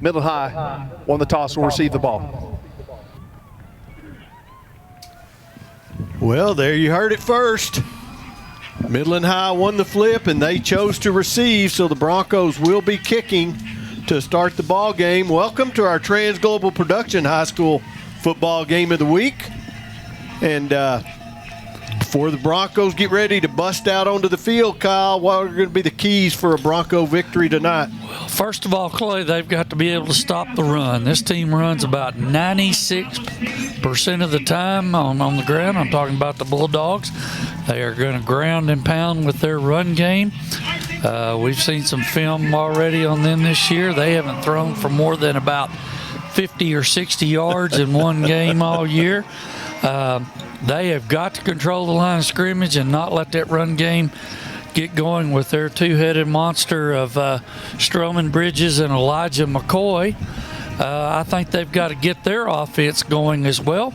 Midland High won the toss, will receive the ball. Well, there you heard it first. Midland High won the flip, and they chose to receive, so the Broncos will be kicking to start the ball game. Welcome to our Trans Global Production High School Football Game of the Week. And before the Broncos get ready to bust out onto the field, Kyle, what are going to be the keys for a Bronco victory tonight? Well, first of all, Clay, they've got to be able to stop the run. This team runs about 96% of the time on the ground. I'm talking about the Bulldogs. They are going to ground and pound with their run game. We've seen some film already on them this year. They haven't thrown for more than about 50 or 60 yards in one game all year. They have got to control the line of scrimmage and not let that run game get going with their two-headed monster of Stroman Bridges and Elijah McCoy. I think they've got to get their offense going as well.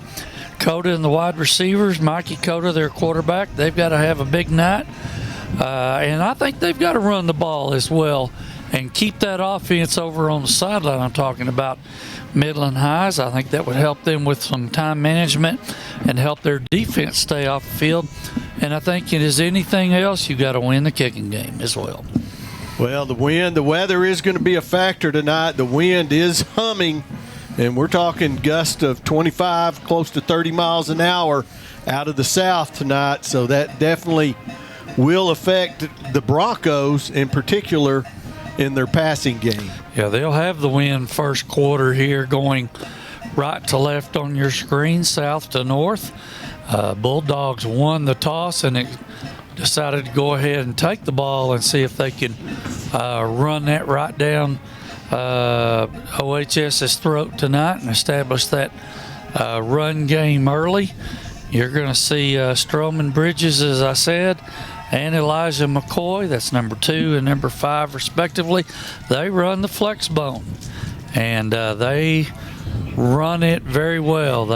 Cota and the wide receivers, Mikey Cota, their quarterback, they've got to have a big night. And I think they've got to run the ball as well and keep that offense over on the sideline. I'm talking about Midland Highs. I think that would help them with some time management and help their defense stay off the field. And I think it is anything else, you got to win the kicking game as well. Well, the weather is going to be a factor tonight. The wind is humming, and we're talking gusts of 25, close to 30 miles an hour out of the south tonight. So that definitely will affect the Broncos in particular in their passing game. Yeah, they'll have the wind first quarter here going right to left on your screen, south to north. Bulldogs won the toss and it decided to go ahead and take the ball and see if they can run that right down OHS's throat tonight and establish that run game early. You're going to see Stroman Bridges, as I said, and Elijah McCoy, that's number 2 and number 5 respectively. They run the flex bone, and they run it very well.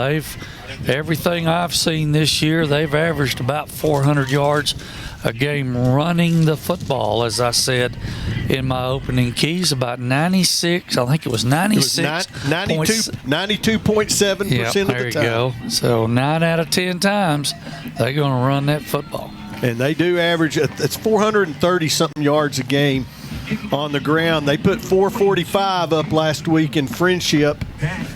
Everything I've seen this year, they've averaged about 400 yards a game running the football, as I said in my opening keys, about 96, I think it was 96. 92.7% yep, of the time. There you go. So 9 out of 10 times, they're going to run that football. And they do average, it's 430-something yards a game on the ground. They put 445 up last week in Friendship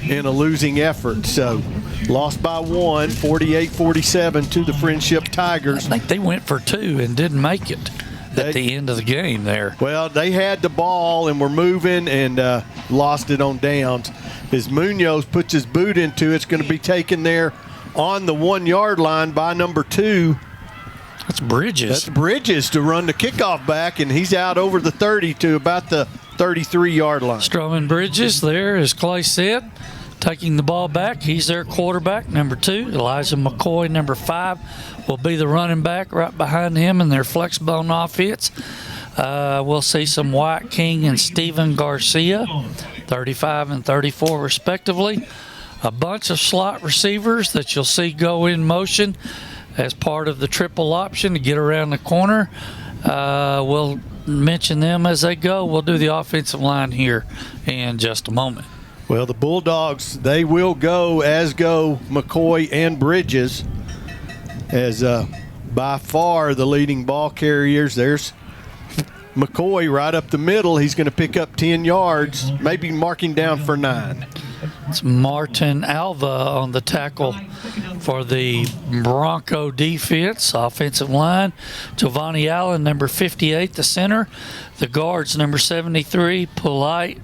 in a losing effort. So lost by 1, 48-47 to the Friendship Tigers. I think they went for 2 and didn't make it at the end of the game there. Well, they had the ball and were moving and lost it on downs. As Munoz puts his boot into it, it's going to be taken there on the 1-yard line by number 2. That's Bridges. That's Bridges to run the kickoff back, and he's out over the 30 to about the 33-yard line. Stroman Bridges there, as Clay said, taking the ball back. He's their quarterback, number 2. Elijah McCoy, number 5, will be the running back right behind him in their flex bone offense. We'll see some White King and Steven Garcia, 35 and 34 respectively. A bunch of slot receivers that you'll see go in motion as part of the triple option to get around the corner. We'll mention them as they go. We'll do the offensive line here in just a moment. Well, the Bulldogs, they will go as go McCoy and Bridges as by far the leading ball carriers. There's McCoy right up the middle. He's going to pick up 10 yards, maybe marking down for 9. It's Martin Alva on the tackle for the Bronco defense, offensive line. Giovanni Allen, number 58, the center. The guards, number 73, Polite,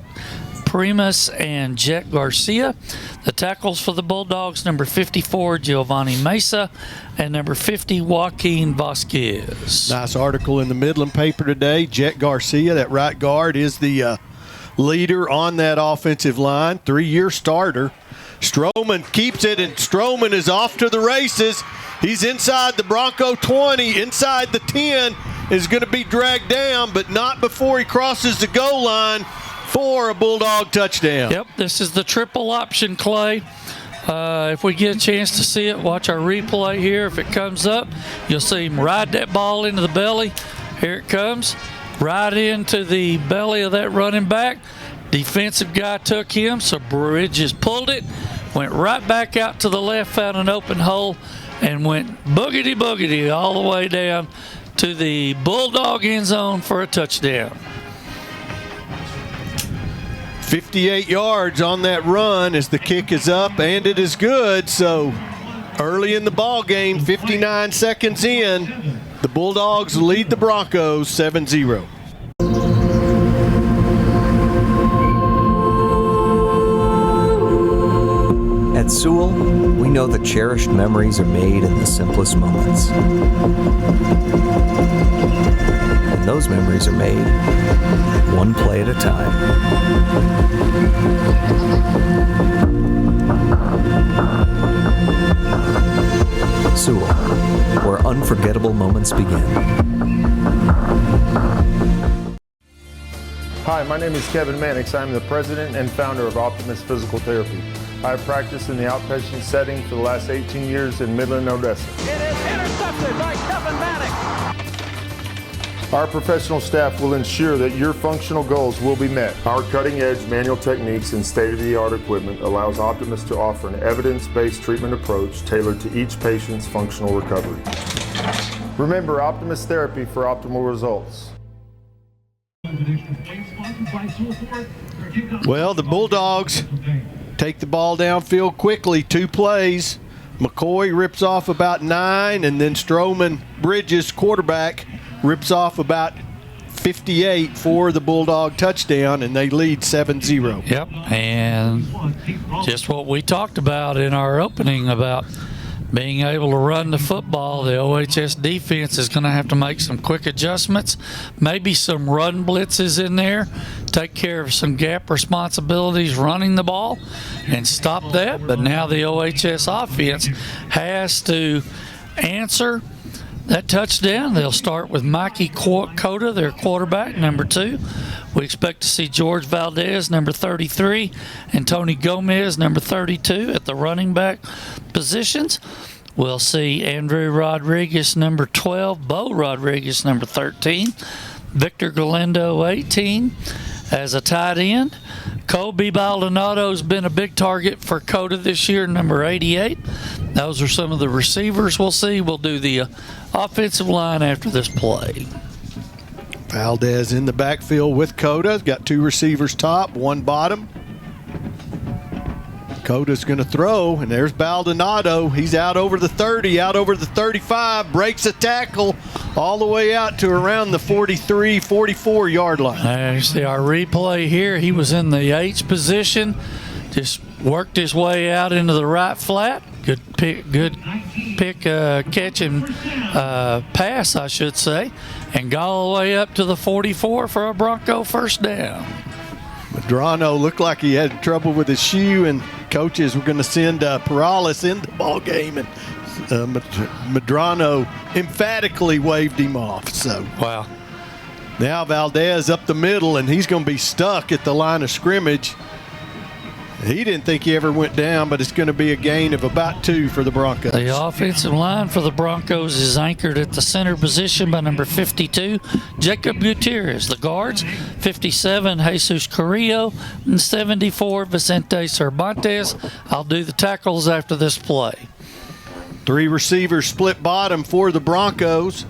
Primus, and Jet Garcia. The tackles for the Bulldogs, number 54, Giovanni Mesa, and number 50, Joaquin Vasquez. Nice article in the Midland paper today. Jet Garcia, that right guard, is the leader on that offensive line, 3-year starter. Stroman keeps it, and Stroman is off to the races. He's inside the Bronco 20, inside the 10, is going to be dragged down, but not before he crosses the goal line for a Bulldog touchdown. Yep, this is the triple option, Clay. If we get a chance to see it, watch our replay here. If it comes up, you'll see him ride that ball into the belly. Here it comes. Right into the belly of that running back. Defensive guy took him, so Bridges pulled it, went right back out to the left, found an open hole, and went boogity-boogity all the way down to the Bulldog end zone for a touchdown. 58 yards on that run as the kick is up, and it is good. So early in the ball game, 59 seconds in, the Bulldogs lead the Broncos 7-0. At Sewell, we know that cherished memories are made in the simplest moments. And those memories are made one play at a time. Sewell, where unforgettable moments begin. Hi, my name is Kevin Mannix. I'm the president and founder of Optimus Physical Therapy. I have practiced in the outpatient setting for the last 18 years in Midland, Odessa. It is intercepted by Kevin Mannix. Our professional staff will ensure that your functional goals will be met. Our cutting-edge manual techniques and state-of-the-art equipment allows Optimus to offer an evidence-based treatment approach tailored to each patient's functional recovery. Remember, Optimus Therapy for optimal results. Well, the Bulldogs take the ball downfield quickly, 2 plays. McCoy rips off about 9, and then Stroman Bridges, quarterback, rips off about 58 for the Bulldog touchdown, and they lead 7-0. Yep, and just what we talked about in our opening about being able to run the football, the OHS defense is going to have to make some quick adjustments, maybe some run blitzes in there, take care of some gap responsibilities running the ball and stop that. But now the OHS offense has to answer that touchdown. They'll start with Mikey Cota, their quarterback, number 2. We expect to see George Valdez, number 33, and Tony Gomez, number 32, at the running back positions. We'll see Andrew Rodriguez, number 12, Bo Rodriguez, number 13, Victor Galindo, 18, as a tight end. Kobe Baldonado's been a big target for Cota this year, number 88. Those are some of the receivers we'll see. We'll do the offensive line after this play. Valdez in the backfield with Cota. Got 2 receivers top, 1 bottom. Cota's going to throw, and there's Baldonado. He's out over the 30, out over the 35, breaks a tackle all the way out to around the 43, 44-yard line. You see our replay here. He was in the H position, just worked his way out into the right flat. Good pick, catch and pass, I should say, and got all the way up to the 44 for a Bronco first down. Medrano looked like he had trouble with his shoe, and coaches were going to send Perales in the ball game, and Medrano emphatically waved him off. So wow. Now Valdez up the middle, and he's going to be stuck at the line of scrimmage. He didn't think he ever went down, but it's going to be a gain of about 2 for the Broncos. The offensive line for the Broncos is anchored at the center position by number 52, Jacob Gutierrez. The guards, 57, Jesus Carrillo, and 74, Vicente Cervantes. I'll do the tackles after this play. 3 receivers split bottom for the Broncos.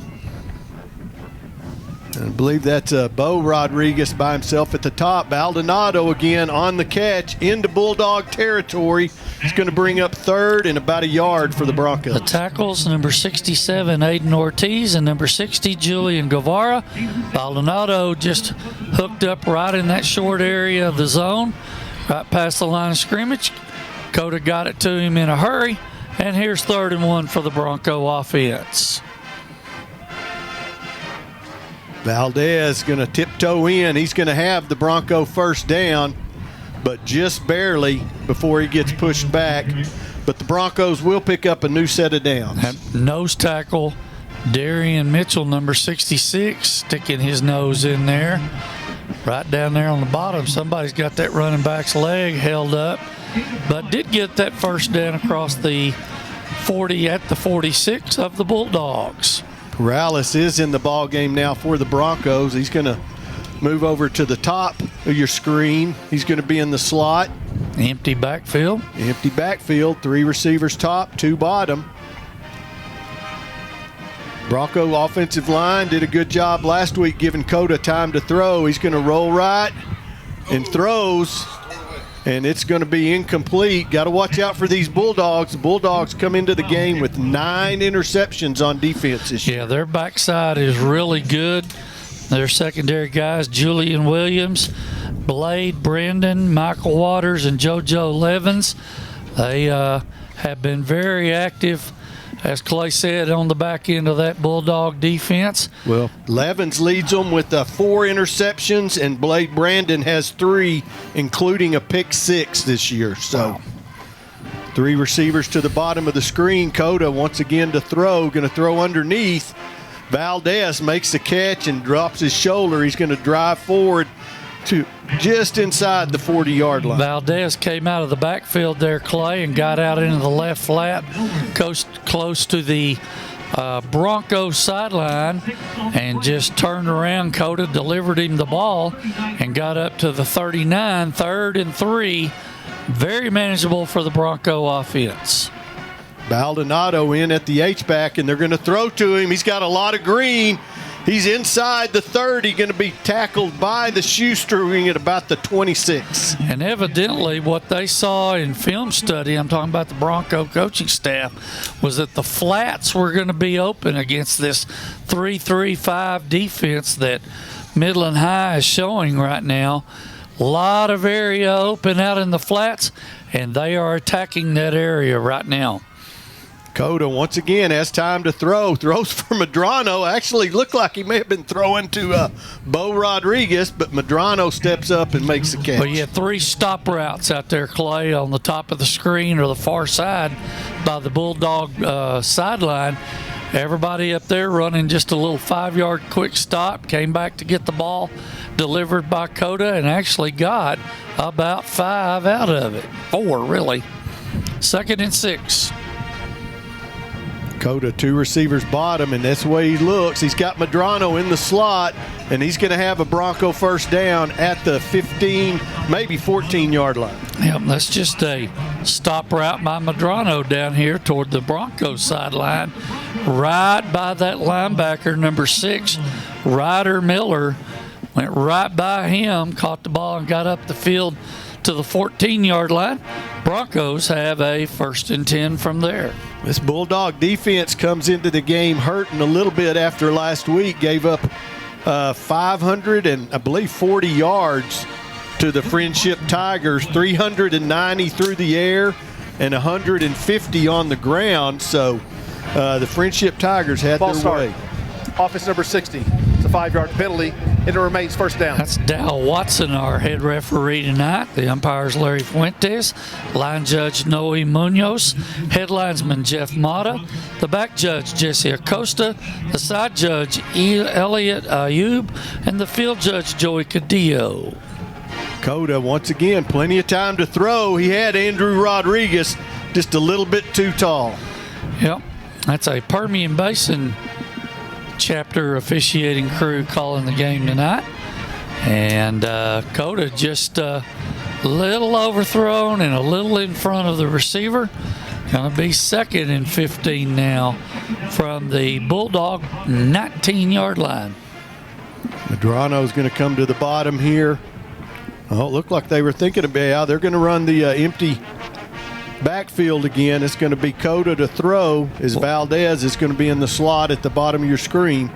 I believe that's Bo Rodriguez by himself at the top. Baldonado again on the catch into Bulldog territory. He's going to bring up 3rd and about a yard for the Broncos. The tackles, number 67, Aiden Ortiz, and number 60, Julian Guevara. Baldonado just hooked up right in that short area of the zone, right past the line of scrimmage. Cota got it to him in a hurry, and here's 3rd and 1 for the Bronco offense. Valdez going to tiptoe in. He's going to have the Bronco first down, but just barely before he gets pushed back. But the Broncos will pick up a new set of downs. Nose tackle, Darian Mitchell, number 66, sticking his nose in there. Right down there on the bottom. Somebody's got that running back's leg held up, but did get that first down across the 40 at the 46 of the Bulldogs. Perales is in the ball game now for the Broncos. He's going to move over to the top of your screen. He's going to be in the slot. Empty backfield. Empty backfield. 3 receivers top, 2 bottom. Bronco offensive line did a good job last week giving Coda time to throw. He's going to roll right and throws, and it's going to be incomplete. Got to watch out for these Bulldogs. The Bulldogs come into the game with 9 interceptions on defense this year. Yeah, their backside is really good. Their secondary guys, Julian Williams, Blade Brandon, Michael Waters, and JoJo Levins, they have been very active, as Clay said, on the back end of that Bulldog defense. Well, Levins leads them with 4 interceptions, and Blade Brandon has 3, including a pick 6 this year. So 3 receivers to the bottom of the screen. Coda once again to throw, going to throw underneath. Valdez makes the catch and drops his shoulder. He's going to drive forward to just inside the 40-yard line. Valdez came out of the backfield there, Clay, and got out into the left flat, close to the Broncos sideline, and just turned around. Coda delivered him the ball and got up to the 39, 3rd and 3. Very manageable for the Bronco offense. Baldonado in at the H-back, and they're going to throw to him. He's got a lot of green. He's inside the 30, going to be tackled by the shoestring at about the 26. And evidently what they saw in film study, I'm talking about the Bronco coaching staff, was that the flats were going to be open against this 3-3-5 defense that Midland High is showing right now. A lot of area open out in the flats, and they are attacking that area right now. Coda once again has time to throw. Throws for Medrano. Actually looked like he may have been throwing to Bo Rodriguez, but Medrano steps up and makes the catch. Well, you had 3 stop routes out there, Clay, on the top of the screen or the far side by the Bulldog sideline. Everybody up there running just a little 5-yard quick stop, came back to get the ball delivered by Coda and actually got about 5 out of it. 4, really. 2nd and 6. Coda 2 receivers bottom, and that's the way he looks. He's got Medrano in the slot, and he's going to have a Bronco first down at the 15, maybe 14-yard line. Yep, that's just a stop route by Medrano down here toward the Broncos sideline, right by that linebacker, number 6, Ryder Miller. Went right by him, caught the ball, and got up the field to the 14-yard line. Broncos have a 1st and 10 from there. This Bulldog defense comes into the game hurting a little bit after last week. Gave up 500 and I believe 40 yards to the Friendship Tigers, 390 through the air and 150 on the ground. So the Friendship Tigers had Ball their start. way. Offense number 60. It's a 5-yard penalty, and it remains first down. That's Dal Watson, our head referee tonight. The umpire's Larry Fuentes, line judge Noe Munoz, head linesman Jeff Mata, the back judge Jesse Acosta, the side judge Elliot Ayub, and the field judge Joey Cadillo. Coda once again, plenty of time to throw. He had Andrew Rodriguez just a little bit too tall. Yep, that's a Permian Basin chapter officiating crew calling the game tonight, and Coda just a little overthrown and a little in front of the receiver. Going to be 2nd and 15 now from the Bulldog 19-yard line. Medrano's going to come to the bottom here. Oh, it looked like they were thinking about they're going to run the empty backfield again. It's going to be Coda to throw as Valdez is going to be in the slot at the bottom of your screen.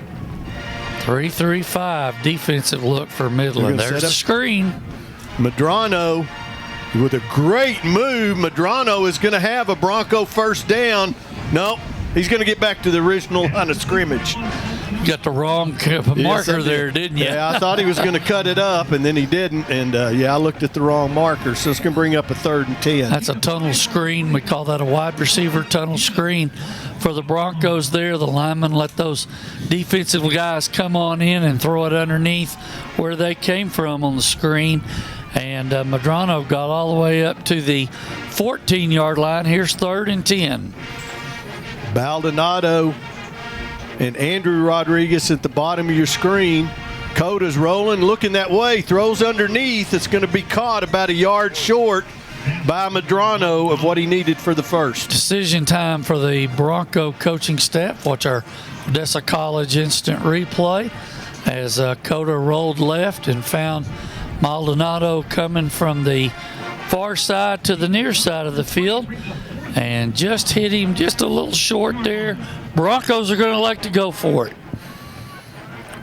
3-3-5 defensive look for Midland. There's the screen. Medrano with a great move. Medrano is going to have a Bronco first down. Nope, he's going to get back to the original line of scrimmage. You got the wrong marker there, didn't you? Yeah, I thought he was going to cut it up, and then he didn't. And, I looked at the wrong marker, so it's going to bring up a 3rd and 10. That's a tunnel screen. We call that a wide receiver tunnel screen for the Broncos there. The linemen let those defensive guys come on in and throw it underneath where they came from on the screen. And Medrano got all the way up to the 14-yard line. Here's 3rd and 10. Baldonado and Andrew Rodriguez at the bottom of your screen. Coda's rolling, looking that way, throws underneath. It's going to be caught about a yard short by Medrano of what he needed for the first. Decision time for the Bronco coaching staff. Watch our Odessa College instant replay as Coda rolled left and found Maldonado coming from the far side to the near side of the field and just hit him just a little short there. Broncos are going to like to go for it.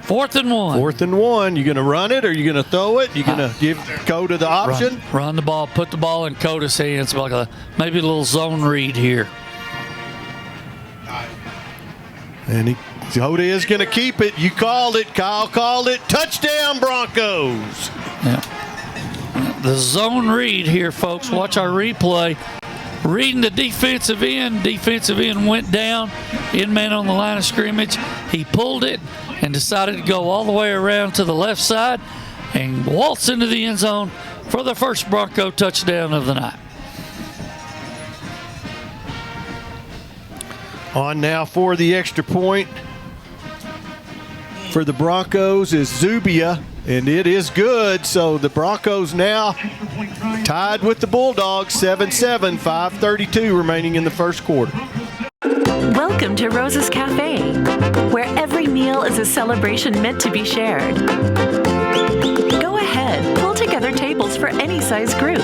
4th and 1. 4th and 1. You going to run it or you going to throw it? You going to give Coda the option? Run the ball, put the ball in Coda's hands, like maybe a little zone read here. And Coda is going to keep it. You called it. Kyle called it. Touchdown, Broncos. Yeah. The zone read here, folks. Watch our replay. Reading the defensive end. Defensive end went down. In man on the line of scrimmage. He pulled it and decided to go all the way around to the left side and waltz into the end zone for the first Bronco touchdown of the night. On now for the extra point for the Broncos is Zubia, and it is good. So the Broncos now tied with the Bulldogs, 7-7, 5:32 remaining in the first quarter. Welcome to Rose's Cafe, where every meal is a celebration meant to be shared. Go ahead, pull together tables for any size group.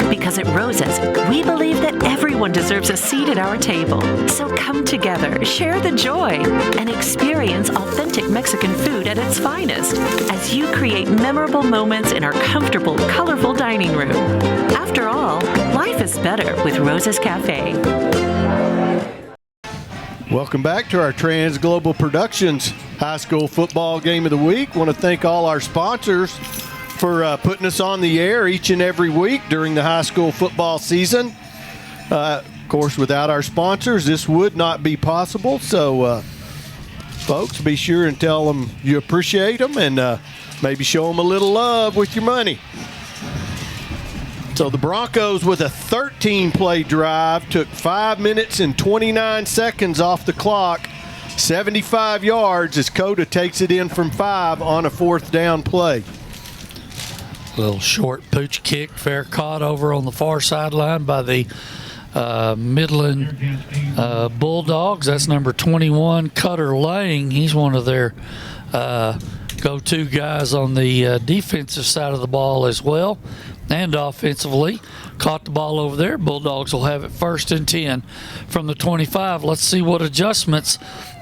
Because at Rose's, we believe that everyone deserves a seat at our table. So come together, share the joy, and experience authentic Mexican food at its finest as you create memorable moments in our comfortable, colorful dining room. After all, life is better with Rose's Cafe. Welcome back to our Trans Global Productions High School Football Game of the Week. Want to thank all our sponsors for putting us on the air each and every week during the high school football season. Of course, without our sponsors, this would not be possible. So, folks, be sure and tell them you appreciate them and maybe show them a little love with your money. So the Broncos with a 13-play drive took 5 minutes and 29 seconds off the clock, 75 yards as Coda takes it in from 5 on a 4th down play. Little short pooch kick, fair caught over on the far sideline by the Midland Bulldogs. That's number 21, Cutter Lang. He's one of their go-to guys on the defensive side of the ball as well. And offensively, caught the ball over there. Bulldogs will have it 1st and 10 from the 25. Let's see what adjustments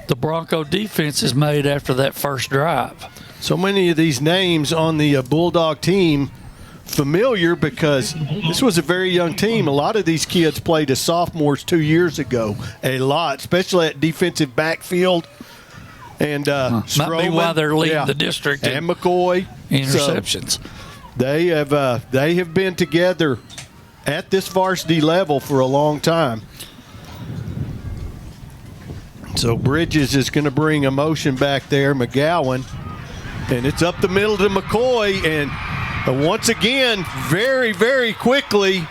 the Bronco defense has made after that first drive. So many of these names on the Bulldog team familiar because this was a very young team. A lot of these kids played as sophomores 2 years ago. A lot, especially at defensive backfield. And might be why they're leading the district and McCoy interceptions. So they have been together at this varsity level for a long time. So Bridges is going to bring a motion back there, McGowan, and it's up the middle to McCoy. And once again, very, very quickly,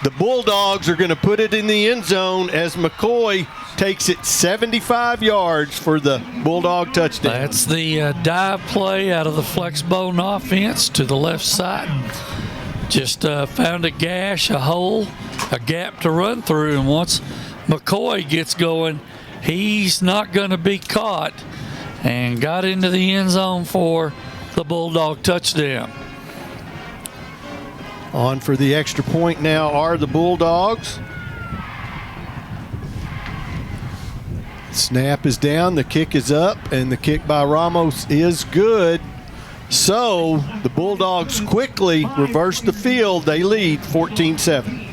the Bulldogs are going to put it in the end zone as McCoy takes it 75 yards for the Bulldog touchdown. That's the dive play out of the flex bone offense to the left side. Just found a gash, a hole, a gap to run through, and once McCoy gets going, he's not going to be caught, and got into the end zone for the Bulldog touchdown. On for the extra point now are the Bulldogs. Snap is down, the kick is up, and the kick by Ramos is good. So the Bulldogs quickly reverse the field. They lead 14-7.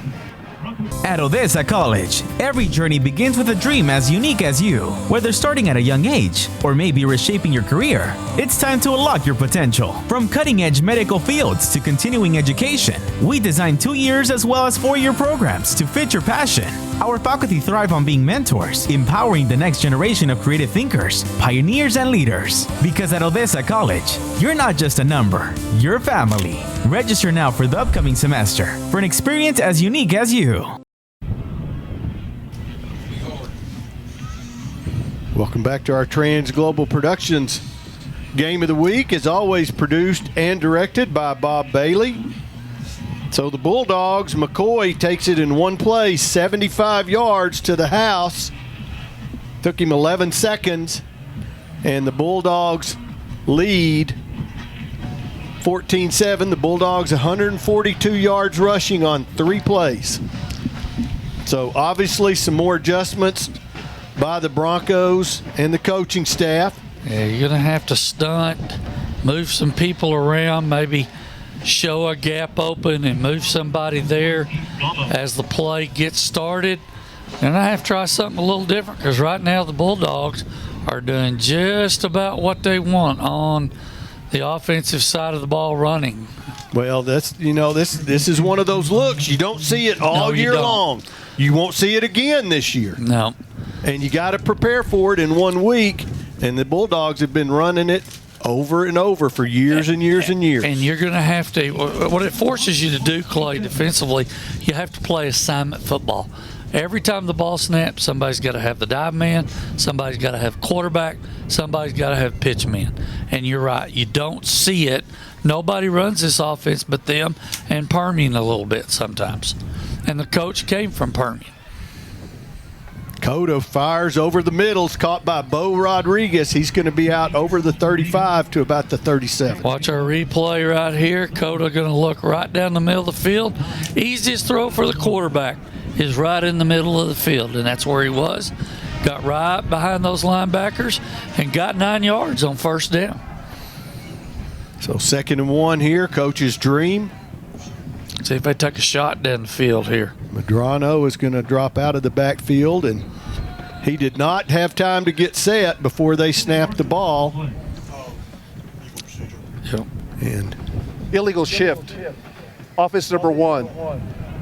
At Odessa College, every journey begins with a dream as unique as you. Whether starting at a young age or maybe reshaping your career, it's time to unlock your potential. From cutting-edge medical fields to continuing education, we design 2 years as well as 4-year programs to fit your passion. Our faculty thrive on being mentors, empowering the next generation of creative thinkers, pioneers, and leaders. Because at Odessa College, you're not just a number, you're family. Register now for the upcoming semester for an experience as unique as you. Welcome back to our Trans Global Productions Game of the Week is always produced and directed by Bob Bailey. So the Bulldogs, McCoy takes it in one play, 75 yards to the house. Took him 11 seconds, and the Bulldogs lead 14-7. The Bulldogs 142 yards rushing on 3 plays. So obviously some more adjustments by the Broncos and the coaching staff. Yeah, you're going to have to stunt, move some people around, maybe show a gap open and move somebody there as the play gets started. And I have to try something a little different because right now the Bulldogs are doing just about what they want on the offensive side of the ball running. Well, that's this is one of those looks. You don't see it all year long. You won't see it again this year. No. And you got to prepare for it in 1 week. And the Bulldogs have been running it over and over for years and years and years. And you're going to have to, what it forces you to do, Clay, defensively, you have to play assignment football. Every time the ball snaps, somebody's got to have the dive man, somebody's got to have quarterback, somebody's got to have pitch man. And you're right, you don't see it. Nobody runs this offense but them and Permian a little bit sometimes. And the coach came from Permian. Cota fires over the middles, caught by Bo Rodriguez. He's going to be out over the 35 to about the 37. Watch our replay right here. Cota going to look right down the middle of the field. Easiest throw for the quarterback is right in the middle of the field, and that's where he was. Got right behind those linebackers and got 9 yards on first down. So 2nd and 1 here, coach's dream. See if they take a shot down the field here. Medrano is going to drop out of the backfield, and he did not have time to get set before they snapped the ball. Yep. And Illegal shift. Offense number 1.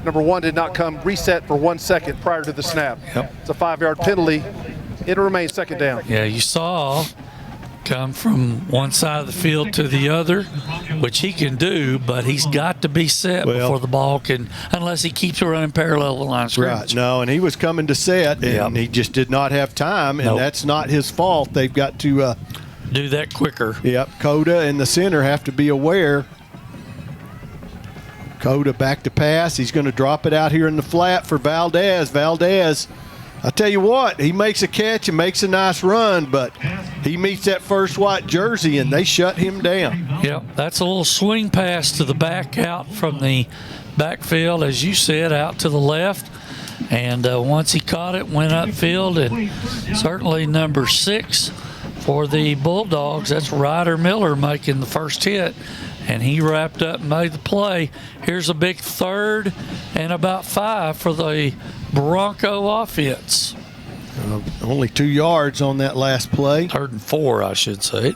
Number 1 did not come reset for 1 second prior to the snap. Yep. It's a 5-yard penalty. It remains 2nd down. Yeah, you saw come from one side of the field to the other, which he can do, but he's got to be set before the ball can, unless he keeps running parallel to the line of scrimmage. Right. No, and he was coming to set, and he just did not have time, and that's not his fault. They've got to do that quicker. Yep. Cota and the center have to be aware. Cota back to pass. He's going to drop it out here in the flat for Valdez. Valdez, I tell you what, he makes a catch and makes a nice run, but he meets that first white jersey, and they shut him down. Yep, that's a little swing pass to the back out from the backfield, as you said, out to the left. And once he caught it, went upfield, and certainly number 6 for the Bulldogs, that's Ryder Miller making the first hit. And he wrapped up and made the play. Here's a big 3rd and about 5 for the Bronco offense. Only 2 yards on that last play. 3rd and 4, I should say.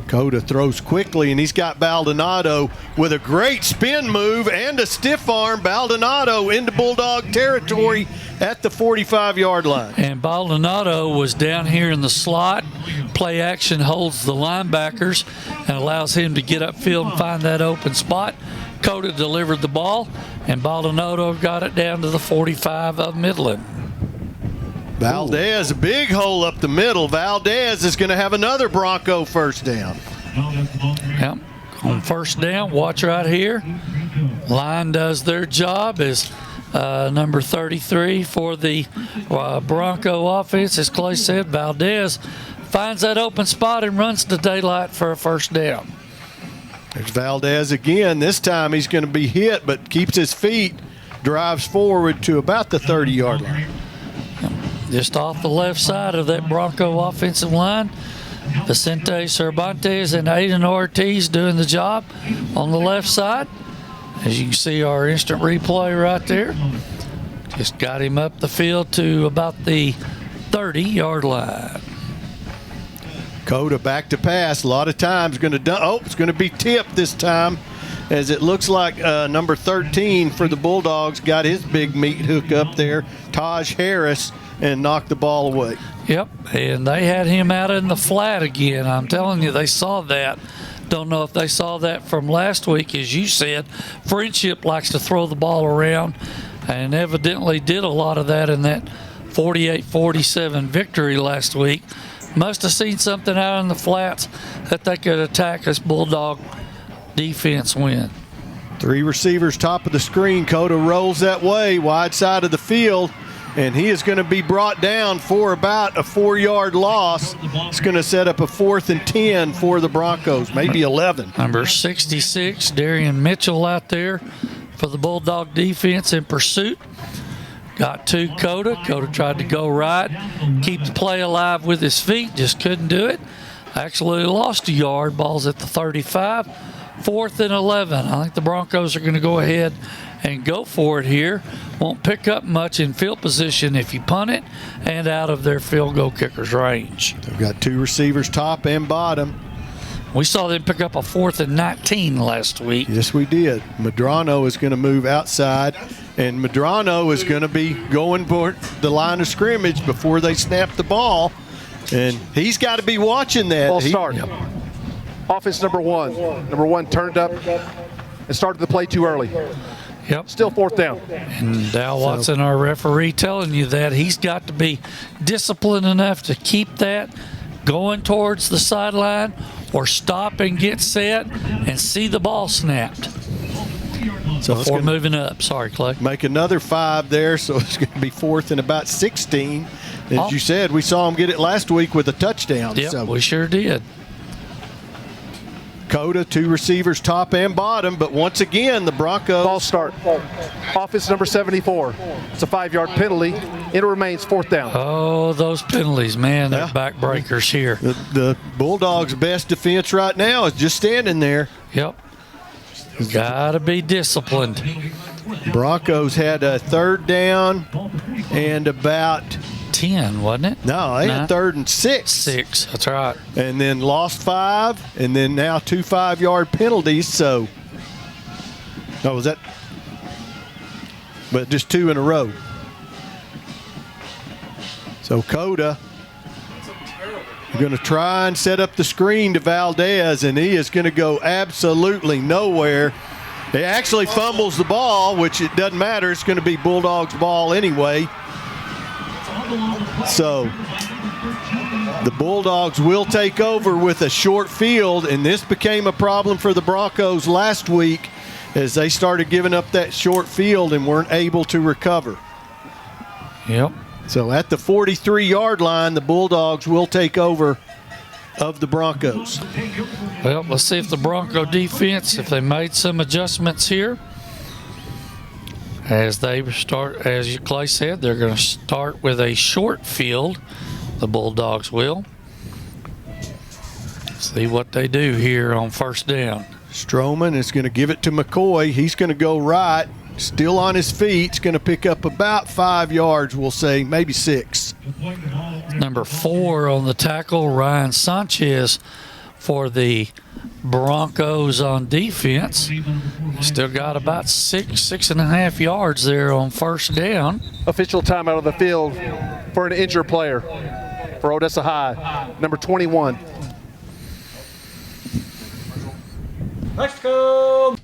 Cota throws quickly, and he's got Baldonado with a great spin move and a stiff arm. Baldonado into Bulldog territory at the 45-yard line. And Baldonado was down here in the slot. Play action holds the linebackers and allows him to get upfield and find that open spot. Cota delivered the ball, and Baldonado got it down to the 45 of Midland. Valdez, a big hole up the middle. Valdez is going to have another Bronco first down. Yep. On first down, watch right here. Line does their job as number 33 for the Bronco offense. As Clay said, Valdez finds that open spot and runs to daylight for a first down. There's Valdez again. This time he's going to be hit, but keeps his feet, drives forward to about the 30-yard line. Just off the left side of that Bronco offensive line, Vicente Cervantes and Aiden Ortiz doing the job on the left side. As you can see, our instant replay right there. Just got him up the field to about the 30-yard line. Cota back to pass. A lot of times going to it's going to be tipped this time, as it looks like number 13 for the Bulldogs got his big meat hook up there, Taj Harris, and knocked the ball away. Yep, and they had him out in the flat again. I'm telling you, they saw that. Don't know if they saw that from last week. As you said, Friendship likes to throw the ball around, and evidently did a lot of that in that 48-47 victory last week must have seen something out in the flats that they could attack this Bulldog defense win. 3 receivers top of the screen. Coda rolls that way, wide side of the field, and he is going to be brought down for about a 4-yard loss. It's going to set up a 4th and 10 for the Broncos, maybe 11. Number 66, Darian Mitchell out there for the Bulldog defense in pursuit. Got to Coda. Coda tried to go right, keep the play alive with his feet, just couldn't do it. Actually lost a yard. Ball's at the 35. 4th and 11. I think the Broncos are going to go ahead and go for it here. Won't pick up much in field position if you punt it and out of their field goal kicker's range. They've got 2 receivers top and bottom. We saw them pick up a 4th and 19 last week. Yes, we did. Medrano is going to move outside, and Medrano is going to be going for the line of scrimmage before they snap the ball, and he's got to be watching that. Ball start. Offense number 1. Number 1 turned up and started the play too early. Yep. Still 4th down. And Dal Watson, our referee, telling you that he's got to be disciplined enough to keep that going towards the sideline or stop and get set and see the ball snapped So before moving up. Sorry, Clay. Make another 5 there, so it's going to be 4th and about 16. As you said, we saw him get it last week with a touchdown. Yep, so we sure did. Coda, 2 receivers top and bottom, but once again, the Broncos. Ball start. Offense number 74. It's a 5-yard penalty. It remains 4th down. Oh, those penalties, man, they're backbreakers here. The Bulldogs' best defense right now is just standing there. Yep. Got to be disciplined. Broncos had a 3rd down and about 10, wasn't it? No, they had 3rd and 6. 6, that's right. And then lost 5, and then now 2 5-yard penalties. So, was that? But just 2 in a row. So Coda going to try and set up the screen to Valdez, and he is going to go absolutely nowhere. He actually fumbles the ball, which it doesn't matter. It's going to be Bulldogs' ball anyway. So the Bulldogs will take over with a short field, and this became a problem for the Broncos last week as they started giving up that short field and weren't able to recover. Yep. So at the 43-yard line, the Bulldogs will take over of the Broncos. Well, let's see if the Bronco defense, if they made some adjustments here. As they start, as Clay said, they're going to start with a short field. The Bulldogs will. See what they do here on 1st down. Stroman is going to give it to McCoy. He's going to go right, still on his feet. He's going to pick up about 5 yards, we'll say, maybe 6. Number 4 on the tackle, Ryan Sanchez for the Broncos on defense. Still got about 6.5 yards there on 1st down. Official timeout of the field for an injured player for Odessa High, number 21.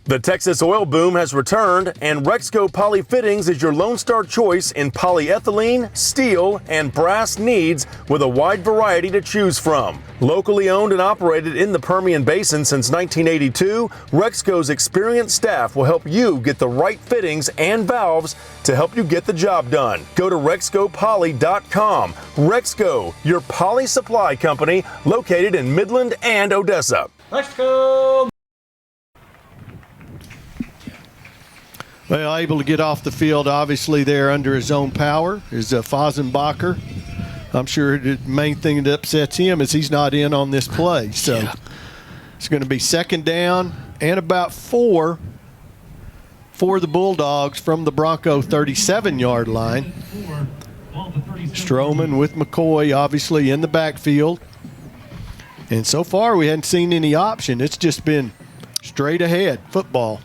The Texas oil boom has returned, and Rexco Poly Fittings is your Lone Star choice in polyethylene, steel, and brass needs with a wide variety to choose from. Locally owned and operated in the Permian Basin since 1982, Rexco's experienced staff will help you get the right fittings and valves to help you get the job done. Go to RexcoPoly.com. Rexco, your poly supply company located in Midland and Odessa. Rexco! Well, able to get off the field, obviously, there under his own power is Fosenbacher. I'm sure the main thing that upsets him is he's not in on this play. So it's going to be 2nd down and about 4 for the Bulldogs from the Bronco 37-yard line. Stroman with McCoy, obviously, in the backfield. And so far, we hadn't seen any option. It's just been straight ahead football.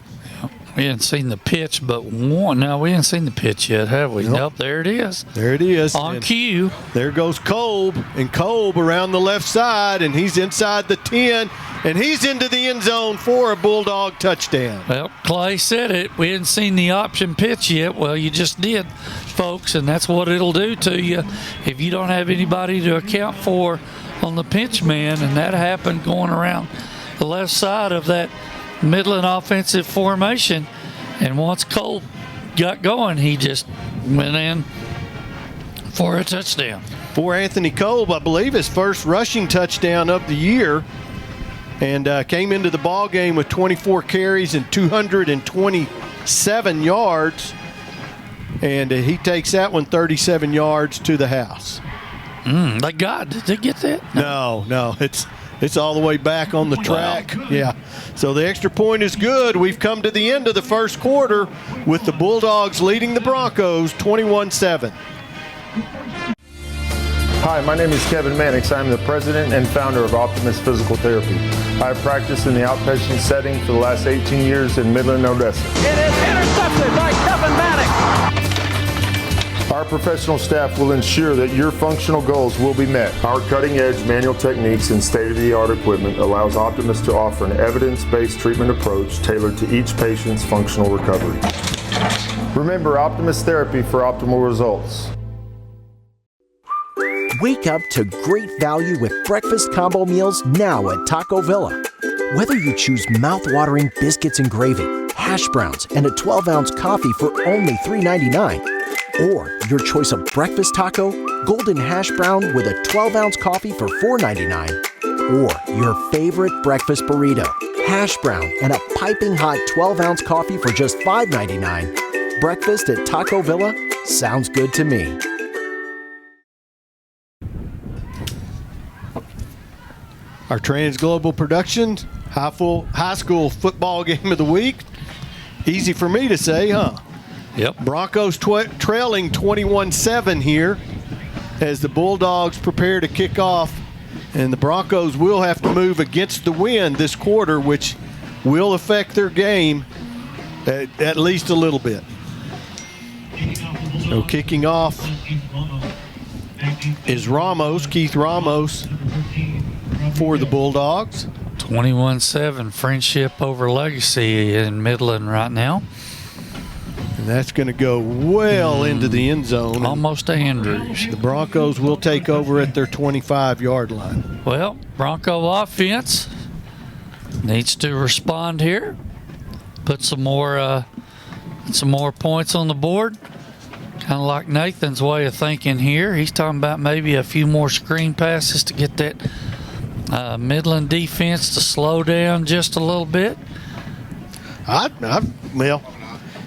We hadn't seen the pitch, but one. No, we haven't seen the pitch yet, have we? Nope, there it is. There it is. On cue. There goes Kolb, and Kolb around the left side, and he's inside the 10, and he's into the end zone for a Bulldog touchdown. Well, Clay said it. We hadn't seen the option pitch yet. Well, you just did, folks, and that's what it'll do to you if you don't have anybody to account for on the pinch man, and that happened going around the left side of that Midland offensive formation. And once Cole got going, he just went in for a touchdown. For Anthony Kolb, I believe his first rushing touchdown of the year, and came into the ball game with 24 carries and 227 yards, and he takes that one 37 yards to the house. Did they get that? No, it's all the way back on the track. Wow. Yeah. So the extra point is good. We've come to the end of the first quarter with the Bulldogs leading the Broncos 21-7. Hi, my name is Kevin Mannix. I'm the president and founder of Optimus Physical Therapy. I have practiced in the outpatient setting for the last 18 years in Midland, Odessa. It is intercepted by Kevin Mannix. Our professional staff will ensure that your functional goals will be met. Our cutting-edge manual techniques and state-of-the-art equipment allows Optimus to offer an evidence-based treatment approach tailored to each patient's functional recovery. Remember Optimus Therapy for optimal results. Wake up to great value with breakfast combo meals now at Taco Villa. Whether you choose mouth-watering biscuits and gravy, hash browns, and a 12-ounce coffee for only $3.99, or your choice of breakfast taco, golden hash brown with a 12-ounce coffee for $4.99, or your favorite breakfast burrito, hash brown, and a piping hot 12-ounce coffee for just $5.99. Breakfast at Taco Villa sounds good to me. Our Trans-Global Productions high school football game of the week. Easy for me to say, huh? Yep. Broncos trailing 21-7 here as the Bulldogs prepare to kick off. And the Broncos will have to move against the wind this quarter, which will affect their game at least a little bit. So kicking off is Keith Ramos for the Bulldogs. 21-7, friendship over legacy in Midland right now. And that's going to go well into the end zone. Almost to Andrews. The Broncos will take over at their 25-yard line. Well, Bronco offense needs to respond here. Put some more points on the board. Kind of like Nathan's way of thinking here. He's talking about maybe a few more screen passes to get that Midland defense to slow down just a little bit. Well,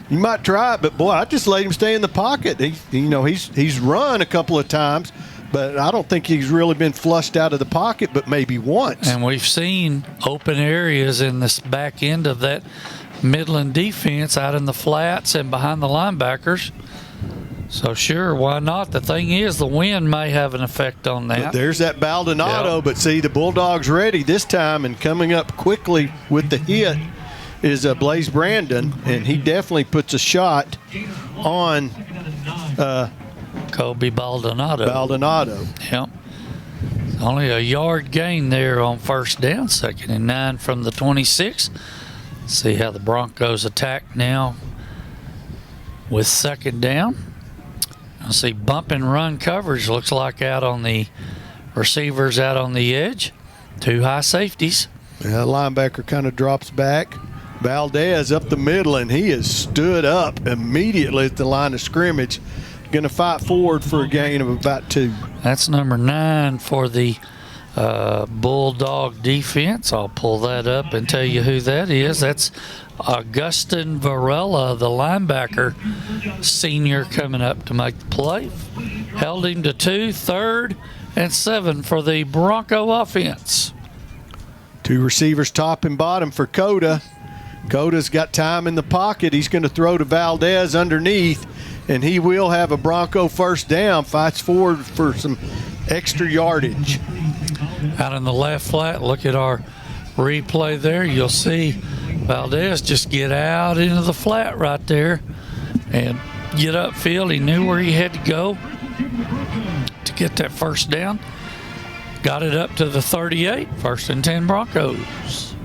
you might try it, but boy, I just let him stay in the pocket. He's run a couple of times, but I don't think he's really been flushed out of the pocket, but maybe once. And we've seen open areas in this back end of that Midland defense out in the flats and behind the linebackers. So sure, why not? The thing is, the wind may have an effect on that. But there's that Baldonado, Yep. But see, the Bulldogs ready this time, and coming up quickly with the hit is Blaze Brandon, and he definitely puts a shot on Kobe Baldonado. Yep. Only a yard gain there on first down, 2nd and 9 from the 26. See how the Broncos attack now with 2nd down. I see bump and run coverage, looks like out on the receivers out on the edge. 2 high safeties. Yeah, linebacker kind of drops back. Valdez up the middle, and he has stood up immediately at the line of scrimmage. Going to fight forward for a gain of about 2. That's number 9 for the Bulldog defense. I'll pull that up and tell you who that is. That's Augustin Varela, the linebacker senior, coming up to make the play. Held him to 2, 3rd and 7 for the Bronco offense. 2 receivers top and bottom for Coda. Coda's got time in the pocket. He's going to throw to Valdez underneath, and he will have a Bronco first down. Fights forward for some extra yardage. Out in the left flat, look at our replay there. You'll see Valdez just get out into the flat right there and get upfield. He knew where he had to go to get that first down. Got it up to the 38, 1st and 10 Broncos.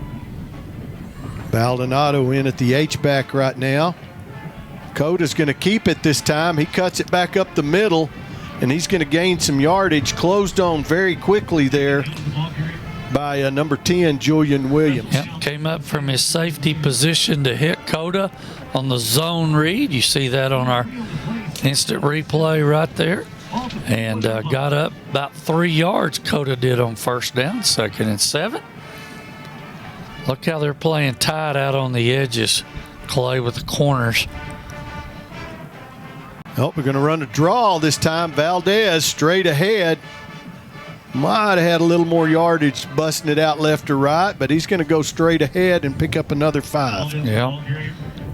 Baldonado in at the H-back right now. Coda's going to keep it this time. He cuts it back up the middle, and he's going to gain some yardage. Closed on very quickly there by number 10, Julian Williams. Yep, came up from his safety position to hit Coda on the zone read. You see that on our instant replay right there. And got up about 3 yards, Coda did on first down, 2nd and 7. Look how they're playing tight out on the edges, Clay, with the corners. Oh, we're going to run a draw this time. Valdez straight ahead. Might have had a little more yardage busting it out left or right, but he's going to go straight ahead and pick up another 5. Yeah.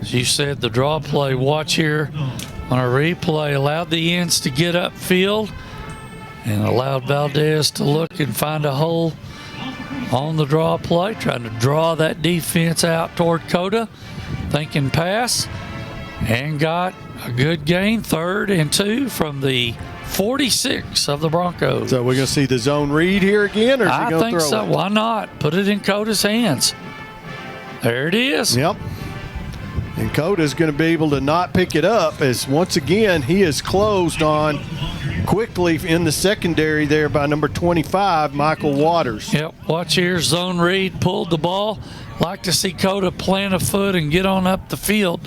As you said, the draw play, watch here on a replay, allowed the ends to get upfield and allowed Valdez to look and find a hole on the draw play, trying to draw that defense out toward Coda, thinking pass, and got a good gain, 3rd and 2 from the 46 of the Broncos. So we're going to see the zone read here again, or is he going to throw it? I think so. Why not? Put it in Coda's hands. There it is. Yep. And Coda's going to be able to not pick it up, as once again he is closed on quickly in the secondary there by number 25, Michael Waters. Yep, watch here, zone read, pulled the ball. Like to see Coda plant a foot and get on up the field.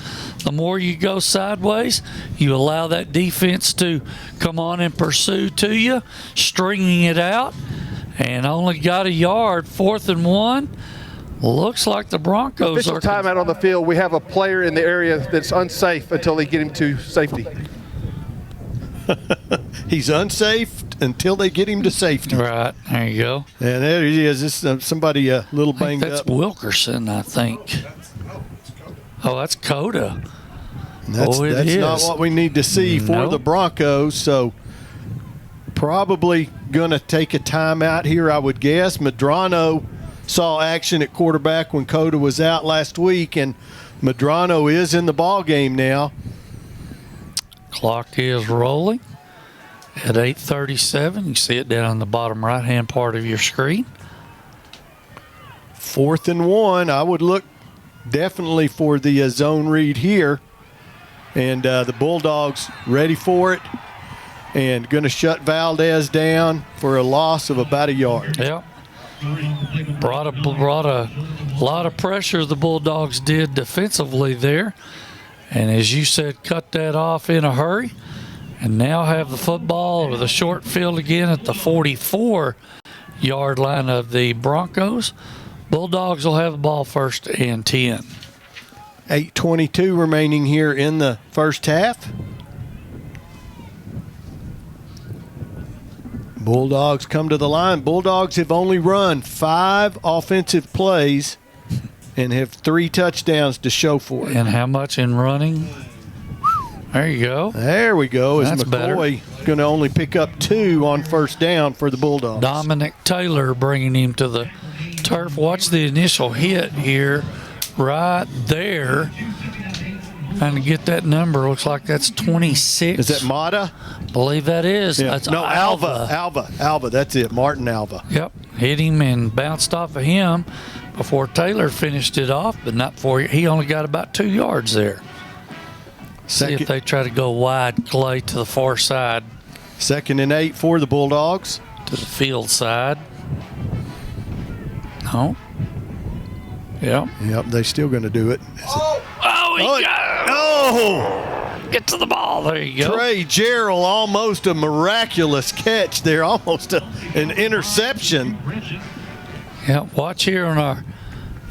The more you go sideways, you allow that defense to come on and pursue to you, stringing it out, and only got a yard, 4th and 1. Looks like the Broncos Official timeout on the field. We have a player in the area that's unsafe until they get him to safety. He's unsafe until they get him to safety. Right, there you go. And there he is. This somebody a little banged that's up. Wilkerson, I think. Oh, that's Coda. That's not what we need to see for the Broncos. So probably going to take a timeout here, I would guess. Medrano saw action at quarterback when Coda was out last week, and Medrano is in the ball game now. Clock is rolling at 8:37. You see it down in the bottom right-hand part of your screen. 4th and 1. I would look definitely for the zone read here. And the Bulldogs ready for it and going to shut Valdez down for a loss of about a yard. Yep. Brought a lot of pressure, the Bulldogs did defensively there. And as you said, cut that off in a hurry. And now have the football with a short field again at the 44-yard line of the Broncos. Bulldogs will have the ball 1st and 10. 8:22 remaining here in the first half. Bulldogs come to the line. Bulldogs have only run 5 offensive plays and have 3 touchdowns to show for it. And how much in running? There you go. There we go. As That's McCoy going to only pick up 2 on first down for the Bulldogs. Dominic Taylor bringing him to the turf. Watch the initial hit here right there. Trying to get that number. Looks like that's 26. Is that Mata? Believe that is. Yeah. That's no, Alva. That's it. Martin Alva. Yep. Hit him and bounced off of him before Taylor finished it off, but not before he only got about 2 yards there. See if they try to go wide, Clay, to the far side. 2nd and 8 for the Bulldogs. To the field side. No. Yep. Yep, they're still going to do it. He got it. Oh! Get to the ball. There you go. Trey Gerald, almost a miraculous catch there. Almost an interception. Yep, watch here on our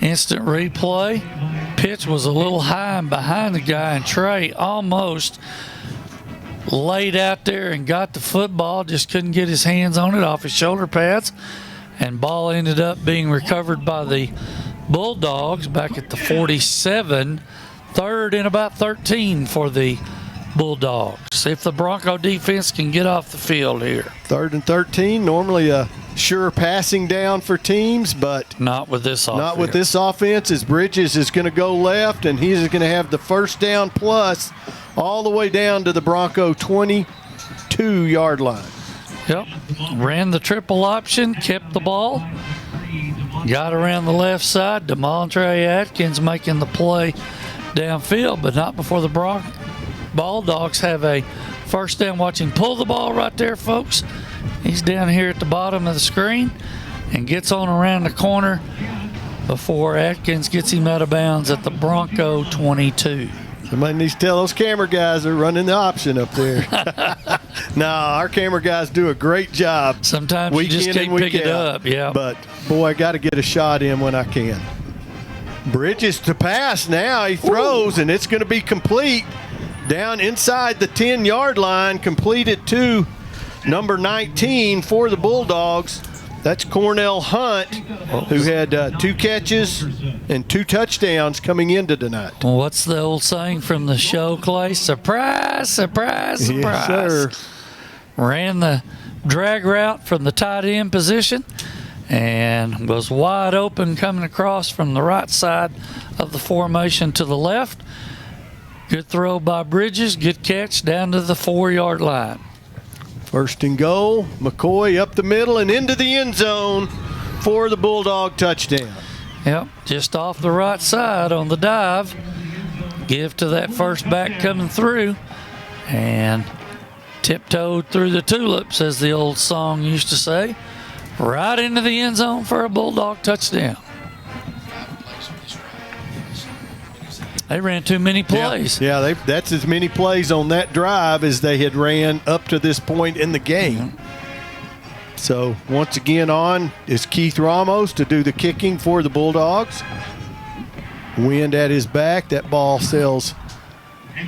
instant replay. Pitch was a little high and behind the guy, and Trey almost laid out there and got the football, just couldn't get his hands on it off his shoulder pads, and ball ended up being recovered by the Bulldogs back at the 47. 3rd and about 13 for the Bulldogs. See if the Bronco defense can get off the field here. 3rd and 13, normally a sure passing down for teams, but not with this offense. Not with this offense, as Bridges is going to go left, and he's going to have the first down plus all the way down to the Bronco 22-yard line. Yep, ran the triple option, kept the ball, got around the left side. DeMontre Atkins making the play downfield, but not before the Bulldogs have a first down. Watch him pull the ball right there, folks. He's down here at the bottom of the screen and gets on around the corner before Atkins gets him out of bounds at the Bronco 22. Somebody needs to tell those camera guys they're running the option up there. Nah, our camera guys do a great job. Sometimes you just can't pick it up. Yeah. But, boy, I got to get a shot in when I can. Bridges to pass now. He throws, and it's going to be complete. Down inside the 10-yard line, completed to number 19 for the Bulldogs. That's Cornell Hunt, who had 2 catches and 2 touchdowns coming into tonight. Well, what's the old saying from the show, Clay? Surprise, surprise, surprise. Yes, sir. Ran the drag route from the tight end position and was wide open coming across from the right side of the formation to the left. Good throw by Bridges, good catch down to the 4-yard line. First and goal, McCoy up the middle and into the end zone for the Bulldog touchdown. Yep, just off the right side on the dive. Give to that first back coming through and tiptoed through the tulips, as the old song used to say, right into the end zone for a Bulldog touchdown. They ran too many plays. Yeah, that's as many plays on that drive as they had ran up to this point in the game. So once again on is Keith Ramos to do the kicking for the Bulldogs. Wind at his back. That ball sails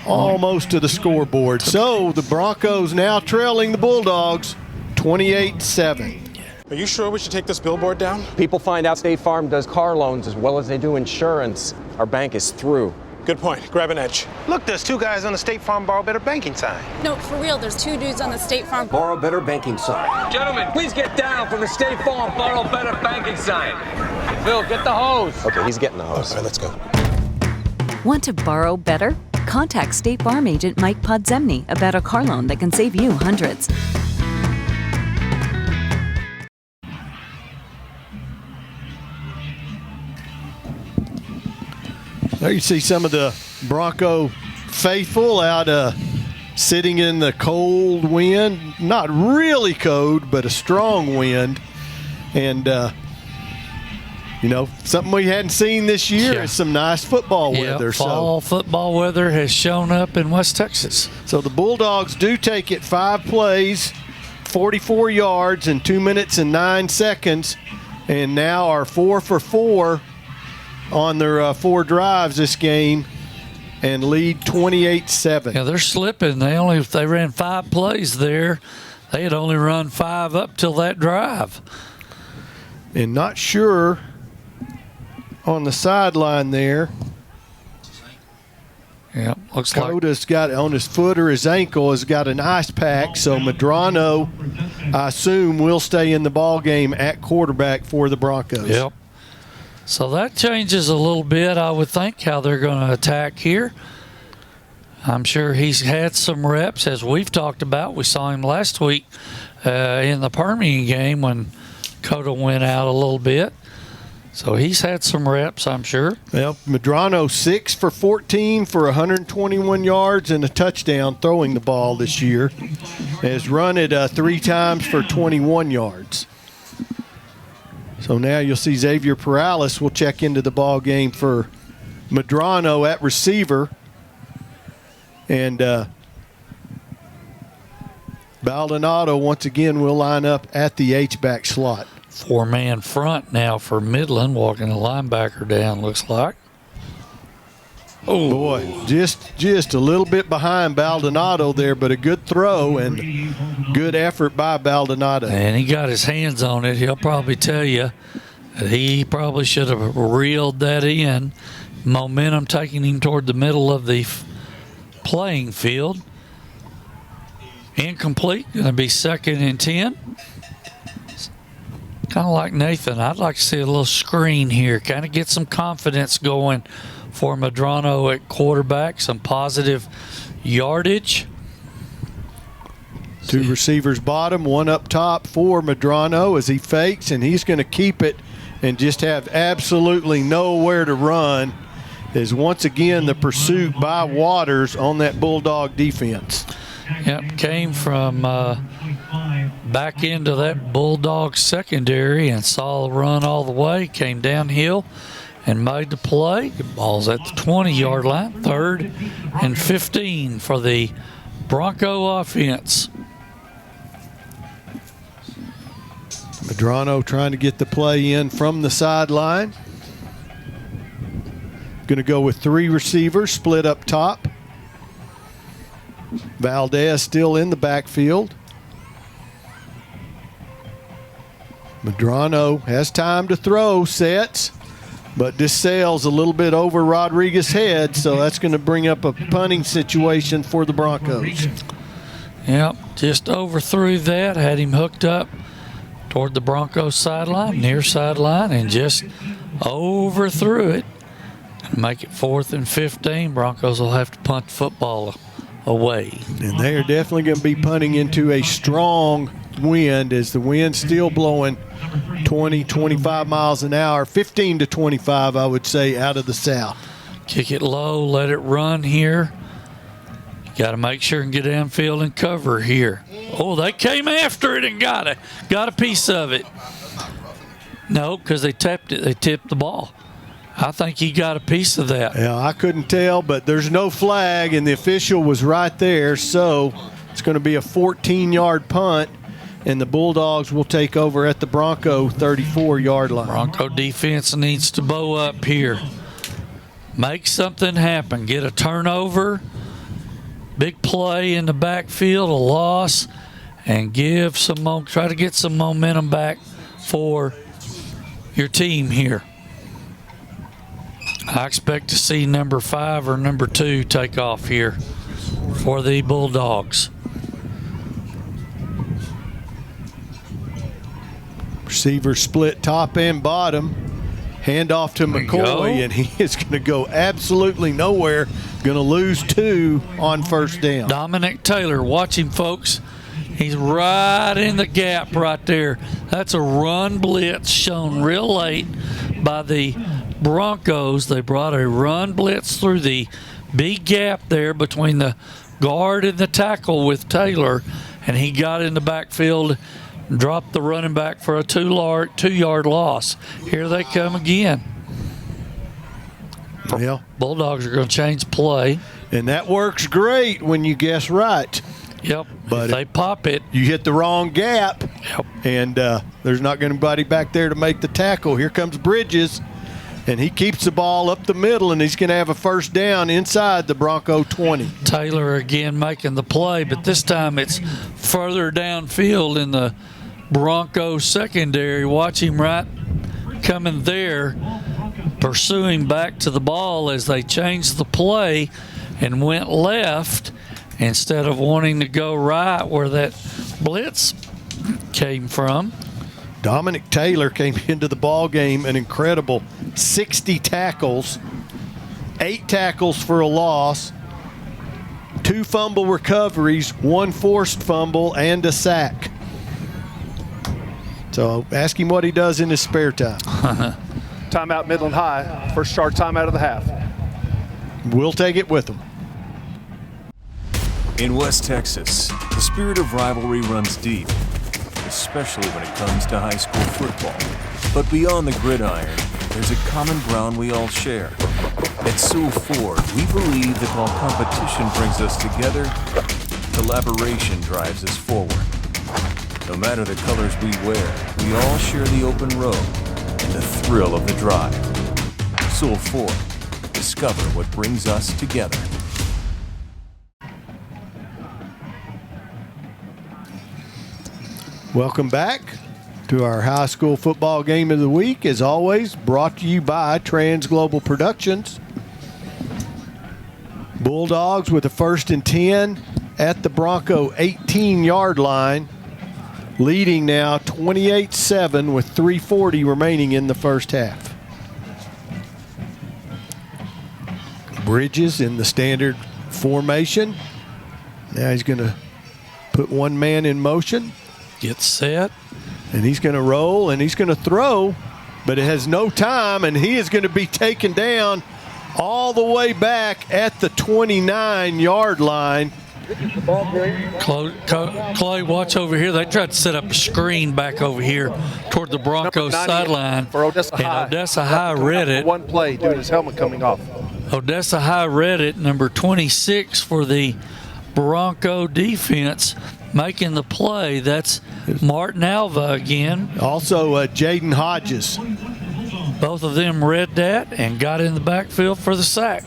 almost to the scoreboard. So the Broncos now trailing the Bulldogs 28-7. Are you sure we should take this billboard down? People find out State Farm does car loans as well as they do insurance. Our bank is through. Good point. Grab an edge. Look, there's 2 guys on the State Farm Borrow Better banking sign. No, for real, there's 2 dudes on the State Farm Borrow Better banking sign. Gentlemen, please get down from the State Farm Borrow Better banking sign. Phil, get the hose. Okay, he's getting the hose. All right, let's go. Want to borrow better? Contact State Farm agent Mike Podzemny about a car loan that can save you hundreds. There you see some of the Bronco faithful out sitting in the cold wind. Not really cold, but a strong wind. And, something we hadn't seen this year is some nice football weather. Fall football weather has shown up in West Texas. So the Bulldogs do take it 5 plays, 44 yards in 2 minutes and 9 seconds, and now are 4 for 4 on their 4 drives this game and lead 28-7. Yeah, they're slipping. They ran 5 plays there. They had only run 5 up till that drive. And not sure on the sideline there. Yeah, looks Coda's got on his foot or his ankle has got an ice pack, so Medrano, I assume, will stay in the ball game at quarterback for the Broncos. Yep. So that changes a little bit, I would think, how they're going to attack here. I'm sure he's had some reps, as we've talked about. We saw him last week in the Permian game when Coda went out a little bit. So he's had some reps, I'm sure. Well, Medrano 6 for 14 for 121 yards and a touchdown throwing the ball this year. Has run it 3 times for 21 yards. So now you'll see Xavier Perales will check into the ball game for Medrano at receiver. And Baldonado once again will line up at the H-back slot. 4-man front now for Midland, walking the linebacker down, looks like. Oh boy, just a little bit behind Baldonado there, but a good throw and good effort by Baldonado. And he got his hands on it. He'll probably tell you that he probably should have reeled that in. Momentum taking him toward the middle of the playing field. Incomplete, going to be 2nd and 10. Kind of like Nathan, I'd like to see a little screen here, kind of get some confidence going for Medrano at quarterback, some positive yardage. 2 receivers bottom, 1 up top for Medrano as he fakes, and he's going to keep it and just have absolutely nowhere to run. Is once again the pursuit by Waters on that Bulldog defense. Yep, came from back into that Bulldog secondary and saw the run all the way, came downhill and made the play. The ball's at the 20-yard line, 3rd and 15 for the Bronco offense. Medrano trying to get the play in from the sideline. Going to go with 3 receivers split up top. Valdez still in the backfield. Medrano has time to throw, sets, but this sails a little bit over Rodriguez's head, so that's going to bring up a punting situation for the Broncos. Yep, just overthrew that, had him hooked up toward the Broncos sideline, near sideline, and just overthrew it. Make it 4th and 15. Broncos will have to punt the football away. And they are definitely going to be punting into a strong wind, as the wind's still blowing 20, 25 miles an hour, 15 to 25, I would say, out of the south. Kick it low, let it run here. You got to make sure and get downfield and cover here. Oh, they came after it and got a piece of it. No, because they tapped it. They tipped the ball. I think he got a piece of that. Yeah, I couldn't tell, but there's no flag, and the official was right there, so it's going to be a 14-yard punt, and the Bulldogs will take over at the Bronco 34-yard line. Bronco defense needs to bow up here. Make something happen. Get a turnover, big play in the backfield, a loss, and try to get some momentum back for your team here. I expect to see number 5 or number 2 take off here for the Bulldogs. Receiver split top and bottom. Hand off to McCoy, and he is going to go absolutely nowhere. Going to lose 2 on first down. Dominic Taylor, watch him, folks. He's right in the gap right there. That's a run blitz shown real late by the Broncos. They brought a run blitz through the big gap there between the guard and the tackle with Taylor, and he got in the backfield and dropped the running back for a 2-yard loss. Here they come again. Yeah. Bulldogs are going to change play. And that works great when you guess right. Yep, but if they pop it, you hit the wrong gap. Yep. And there's not going to be anybody back there to make the tackle. Here comes Bridges, and he keeps the ball up the middle, and he's going to have a first down inside the Bronco 20. Taylor again making the play, but this time it's further downfield in the Bronco secondary. Watch him right coming there, pursuing back to the ball as they changed the play and went left instead of wanting to go right where that blitz came from. Dominic Taylor came into the ball game an incredible 60 tackles, 8 tackles for a loss, 2 fumble recoveries, 1 forced fumble, and a sack. So ask him what he does in his spare time. Timeout Midland High. First start timeout of the half. We'll take it with them. In West Texas, the spirit of rivalry runs deep, especially when it comes to high school football. But beyond the gridiron, there's a common ground we all share. At Sewell Ford, we believe that while competition brings us together, collaboration drives us forward. No matter the colors we wear, we all share the open road and the thrill of the drive. Sewell Ford, discover what brings us together. Welcome back to our high school football game of the week. As always, brought to you by Trans Global Productions. Bulldogs with a 1st and 10 at the Bronco 18-yard line, leading now 28-7 with 3:40 remaining in the first half. Bridges in the standard formation. Now he's going to put one man in motion. Get set. And he's going to roll, and he's going to throw, but it has no time, and he is going to be taken down all the way back at the 29-yard line. Clay, watch over here. They tried to set up a screen back over here toward the Broncos sideline. For Odessa High. And Odessa High read it. One play due to his helmet coming off. Odessa High read it. Number 26 for the Bronco defense making the play. That's Martin Alva again. Also, Jaden Hodges. Both of them read that and got in the backfield for the sack.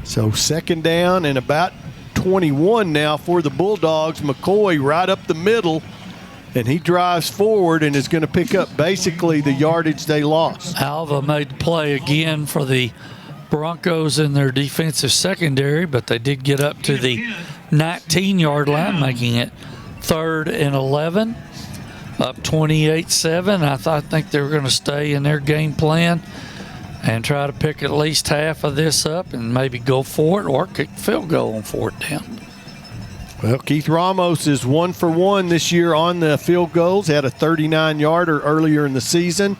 So second down and about 21 now for the Bulldogs. McCoy right up the middle, and he drives forward and is going to pick up basically the yardage they lost. Alva made the play again for the Broncos in their defensive secondary, but they did get up to the 19-yard line, making it 3rd and 11. Up 28-7. I think they were going to stay in their game plan and try to pick at least half of this up and maybe go for it or kick field goal on 4th down. Well, Keith Ramos is 1 for 1 this year on the field goals. Had a 39-yarder earlier in the season.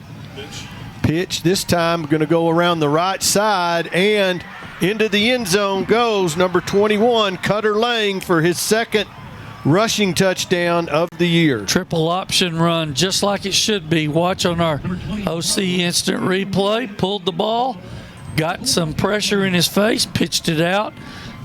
Pitch this time going to go around the right side, and into the end zone goes number 21, Cutter Lang, for his second rushing touchdown of the year. Triple option run, just like it should be. Watch on our OC instant replay. Pulled the ball, got some pressure in his face, pitched it out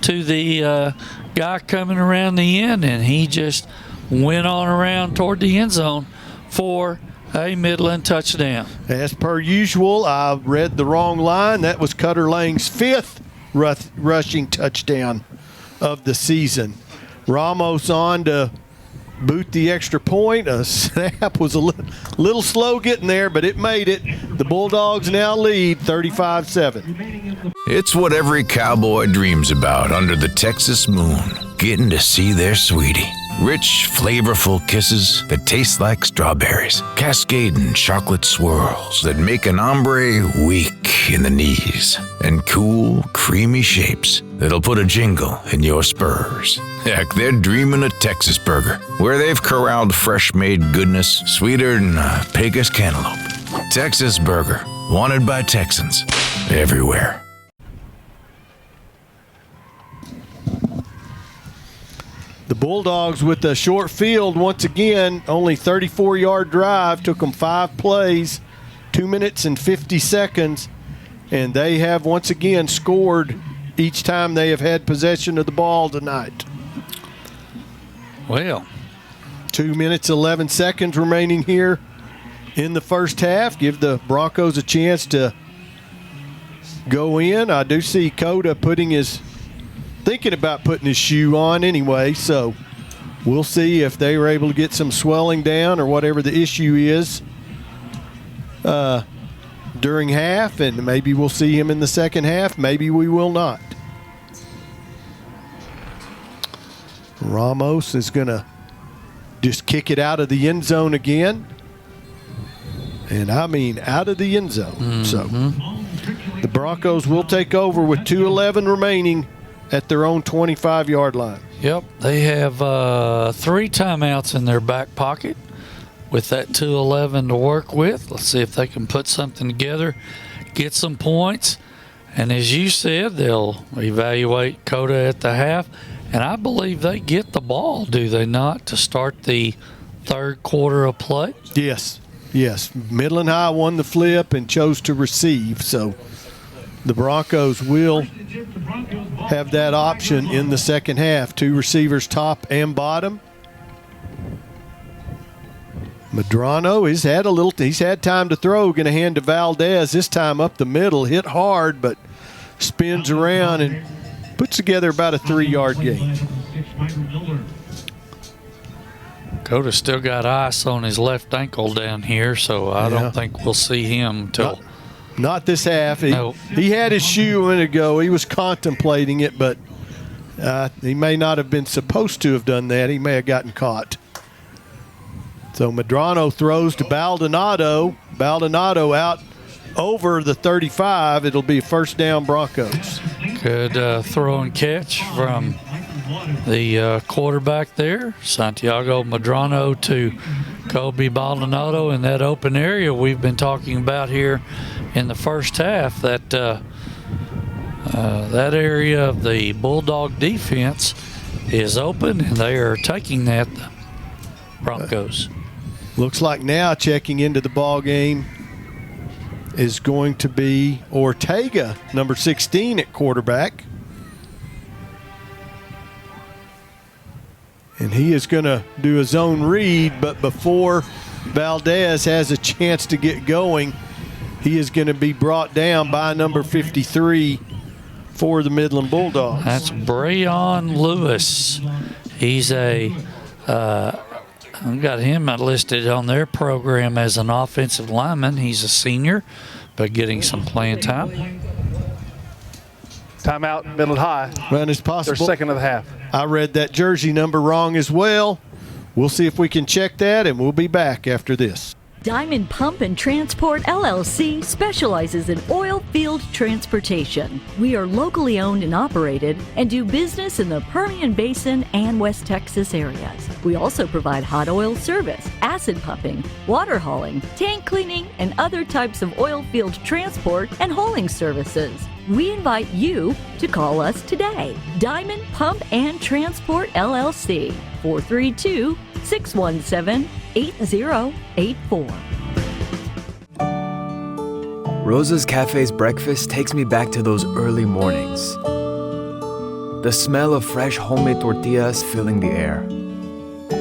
to the guy coming around the end, and he just went on around toward the end zone for a Midland touchdown. As per usual, I read the wrong line. That was Cutter Lang's 5th rushing touchdown of the season. Ramos on to boot the extra point. A snap was a little slow getting there, but it made it. The Bulldogs now lead 35-7. It's what every cowboy dreams about under the Texas moon, getting to see their sweetie. Rich, flavorful kisses that taste like strawberries, cascading chocolate swirls that make an hombre weak in the knees, and cool, creamy shapes that'll put a jingle in your spurs. Heck, they're dreaming of Texas Burger, where they've corralled fresh-made goodness sweeter than a Pecos cantaloupe. Texas Burger, wanted by Texans everywhere. The Bulldogs with a short field once again, only 34-yard drive, took them 5 plays, 2 minutes and 50 seconds, and they have once again scored each time they have had possession of the ball tonight. Well, 2 minutes, 11 seconds remaining here in the first half. Give the Broncos a chance to go in. I do see Coda thinking about putting his shoe on anyway, so we'll see if they were able to get some swelling down or whatever the issue is during half, and maybe we'll see him in the second half. Maybe we will not. Ramos is going to just kick it out of the end zone again, and I mean out of the end zone. Mm-hmm. So the Broncos will take over with 2:11 remaining at their own 25-yard line. Yep, they have 3 timeouts in their back pocket with that 2:11 to work with. Let's see if they can put something together, get some points, and as you said, they'll evaluate Coda at the half, and I believe they get the ball, do they not, to start the third quarter of play? Yes. Midland High won the flip and chose to receive, so the Broncos will have that option in the second half. 2 receivers, top and bottom. Medrano he's had time to throw. Going to hand to Valdez, this time up the middle, hit hard, but spins around and puts together about a 3-yard gain. Coda's still got ice on his left ankle down here, so I don't think we'll see him until Not this half. He had his shoe a minute ago. He was contemplating it, but he may not have been supposed to have done that. He may have gotten caught. So Medrano throws to Baldonado. Baldonado out over the 35. It'll be first down Broncos. Good throw and catch from the quarterback there. Santiago Medrano to Kobe Baldonado in that open area we've been talking about here in the first half, that That area of the Bulldog defense is open, and they are taking that, the Broncos. Looks like now checking into the ball game is going to be Ortega, number 16 at quarterback. And he is going to do his own read, but before Valdez has a chance to get going, he is going to be brought down by number 53 for the Midland Bulldogs. That's Brayon Lewis. He's I've got him listed on their program as an offensive lineman. He's a senior, but getting some playing time. Timeout, Midland High. Run is possible. Their second of the half. I read that jersey number wrong as well. We'll see if we can check that, and we'll be back after this. Diamond Pump and Transport LLC specializes in oil field transportation. We are locally owned and operated and do business in the Permian Basin and West Texas areas. We also provide hot oil service, acid pumping, water hauling, tank cleaning, and other types of oil field transport and hauling services. We invite you to call us today. Diamond Pump and Transport LLC, 432-617-8084. Rosa's Cafe's breakfast takes me back to those early mornings. The smell of fresh homemade tortillas filling the air.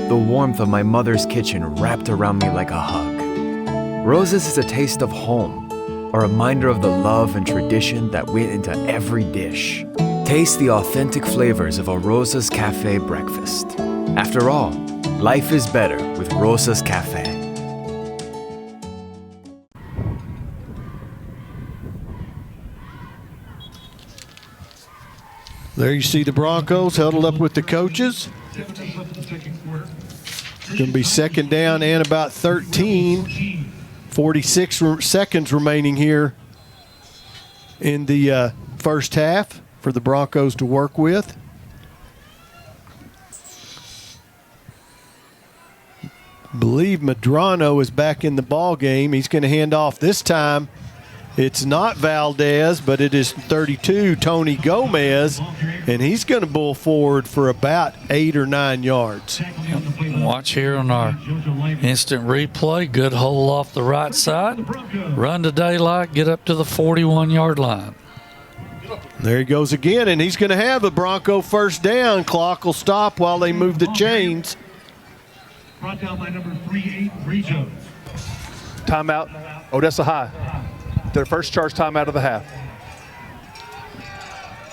The warmth of my mother's kitchen wrapped around me like a hug. Rosa's is a taste of home, a reminder of the love and tradition that went into every dish. Taste the authentic flavors of a Rosa's Cafe breakfast. After all, life is better with Rosa's Cafe. There you see the Broncos huddled up with the coaches. Going to be second down and about 13. 46 seconds remaining here in the first half for the Broncos to work with. I believe Medrano is back in the ball game. He's going to hand off this time. It's not Valdez, but it is 32, Tony Gomez, and he's going to bull forward for about 8 or 9 yards. Watch here on our instant replay. Good hole off the right side. Run to daylight, get up to the 41-yard line. There he goes again, and he's going to have a Bronco first down. Clock will stop while they move the chains. Brought down by number 38, Jones. Timeout, Odessa High. Their first charge timeout of the half.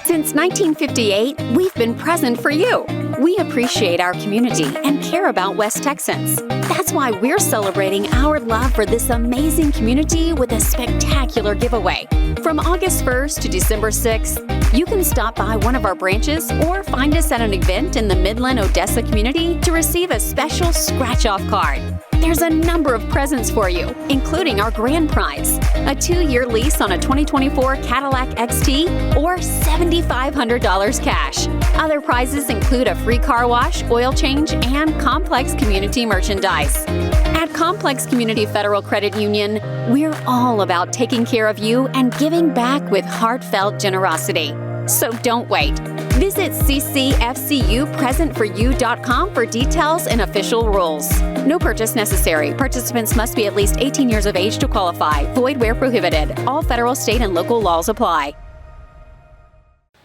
Since 1958, we've been present for you. We appreciate our community and care about West Texans. That's why we're celebrating our love for this amazing community with a spectacular giveaway. From August 1st to December 6th, you can stop by one of our branches or find us at an event in the Midland, Odessa community to receive a special scratch-off card. There's a number of presents for you, including our grand prize, a 2-year lease on a 2024 Cadillac XT or $7,500 cash. Other prizes include a free car wash, oil change, and Complex Community merchandise. At Complex Community Federal Credit Union, we're all about taking care of you and giving back with heartfelt generosity. So don't wait. Visit ccfcupresentforyou.com for details and official rules. No purchase necessary. Participants must be at least 18 years of age to qualify. Void where prohibited. All federal, state, and local laws apply.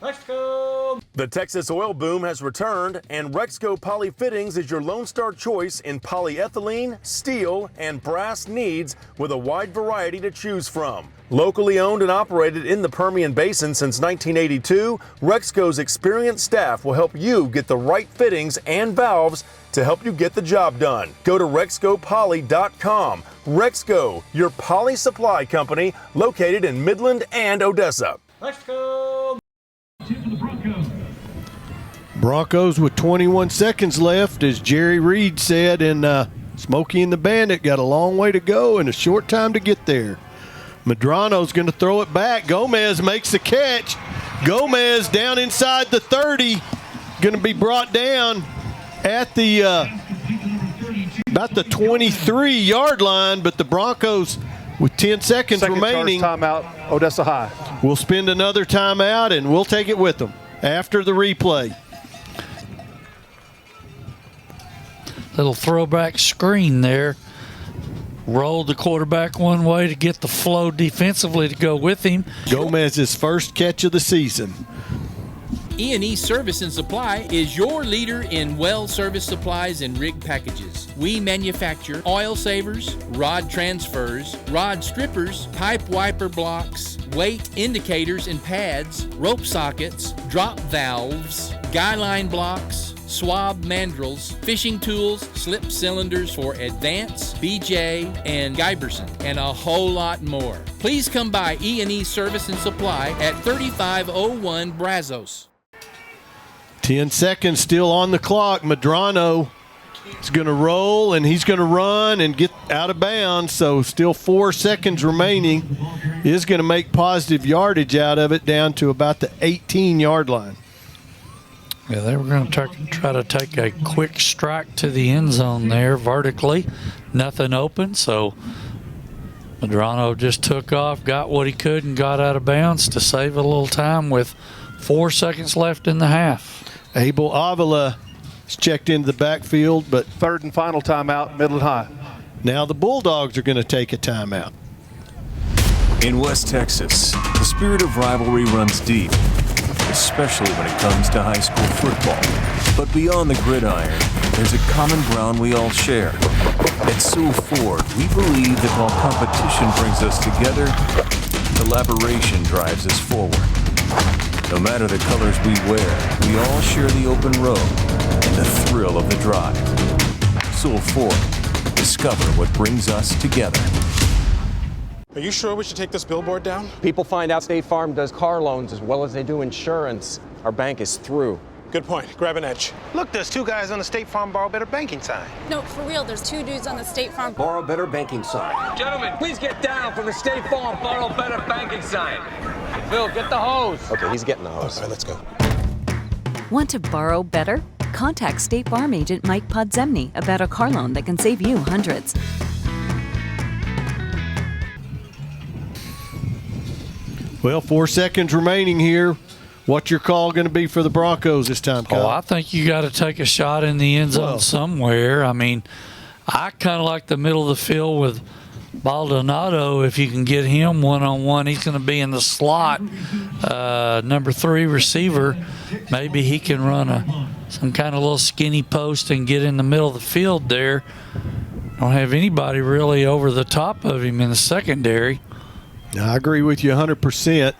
Let's go! The Texas oil boom has returned, and Rexco Poly Fittings is your Lone Star choice in polyethylene, steel, and brass needs with a wide variety to choose from. Locally owned and operated in the Permian Basin since 1982, Rexco's experienced staff will help you get the right fittings and valves to help you get the job done. Go to RexcoPoly.com. Rexco, your poly supply company located in Midland and Odessa. Let's go! Broncos with 21 seconds left, as Jerry Reed said, and Smokey and the Bandit got a long way to go and a short time to get there. Medrano's going to throw it back. Gomez makes the catch. Gomez down inside the 30, going to be brought down at the about the 23-yard line, but the Broncos with 10 seconds remaining. Timeout, Odessa High. We'll spend another timeout, and we'll take it with them after the replay. Little throwback screen there. Rolled the quarterback one way to get the flow defensively to go with him. Gomez's first catch of the season. E&E Service and Supply is your leader in well service supplies and rig packages. We manufacture oil savers, rod transfers, rod strippers, pipe wiper blocks, weight indicators and pads, rope sockets, drop valves, guy line blocks, swab mandrels, fishing tools, slip cylinders for Advance, BJ, and Giberson, and a whole lot more. Please come by E&E Service and Supply at 3501 Brazos. 10 seconds still on the clock. Medrano is going to roll, and he's going to run and get out of bounds. So still 4 seconds remaining. Is going to make positive yardage out of it down to about the 18-yard line. Yeah, they were going to try to take a quick strike to the end zone there vertically. Nothing open, so Medrano just took off, got what he could, and got out of bounds to save a little time with 4 seconds left in the half. Abel Avila is checked into the backfield, but third and final timeout, Midland High. Now the Bulldogs are going to take a timeout. In West Texas, the spirit of rivalry runs deep, especially when it comes to high school football. But beyond the gridiron, there's a common ground we all share. At Sewell Ford, we believe that while competition brings us together, collaboration drives us forward. No matter the colors we wear, we all share the open road and the thrill of the drive. Sewell Ford, discover what brings us together. Are you sure we should take this billboard down? People find out State Farm does car loans as well as they do insurance. Our bank is through. Good point. Grab an edge. Look, there's two guys on the State Farm Borrow Better banking sign. No, for real, there's two dudes on the State Farm Borrow Better banking sign. Gentlemen, please get down from the State Farm Borrow Better banking sign. Phil, get the hose. Okay, he's getting the hose. All right, let's go. Want to borrow better? Contact State Farm agent Mike Podzemny about a car loan that can save you hundreds. Well, 4 seconds remaining here. What's your call going to be for the Broncos this time, Kyle? Oh, I think you got to take a shot in the end zone somewhere. I mean, I kind of like the middle of the field with Baldonado. If you can get him one-on-one, he's going to be in the slot, number 3 receiver. Maybe he can run some kind of little skinny post and get in the middle of the field there. Don't have anybody really over the top of him in the secondary. I agree with you 100%.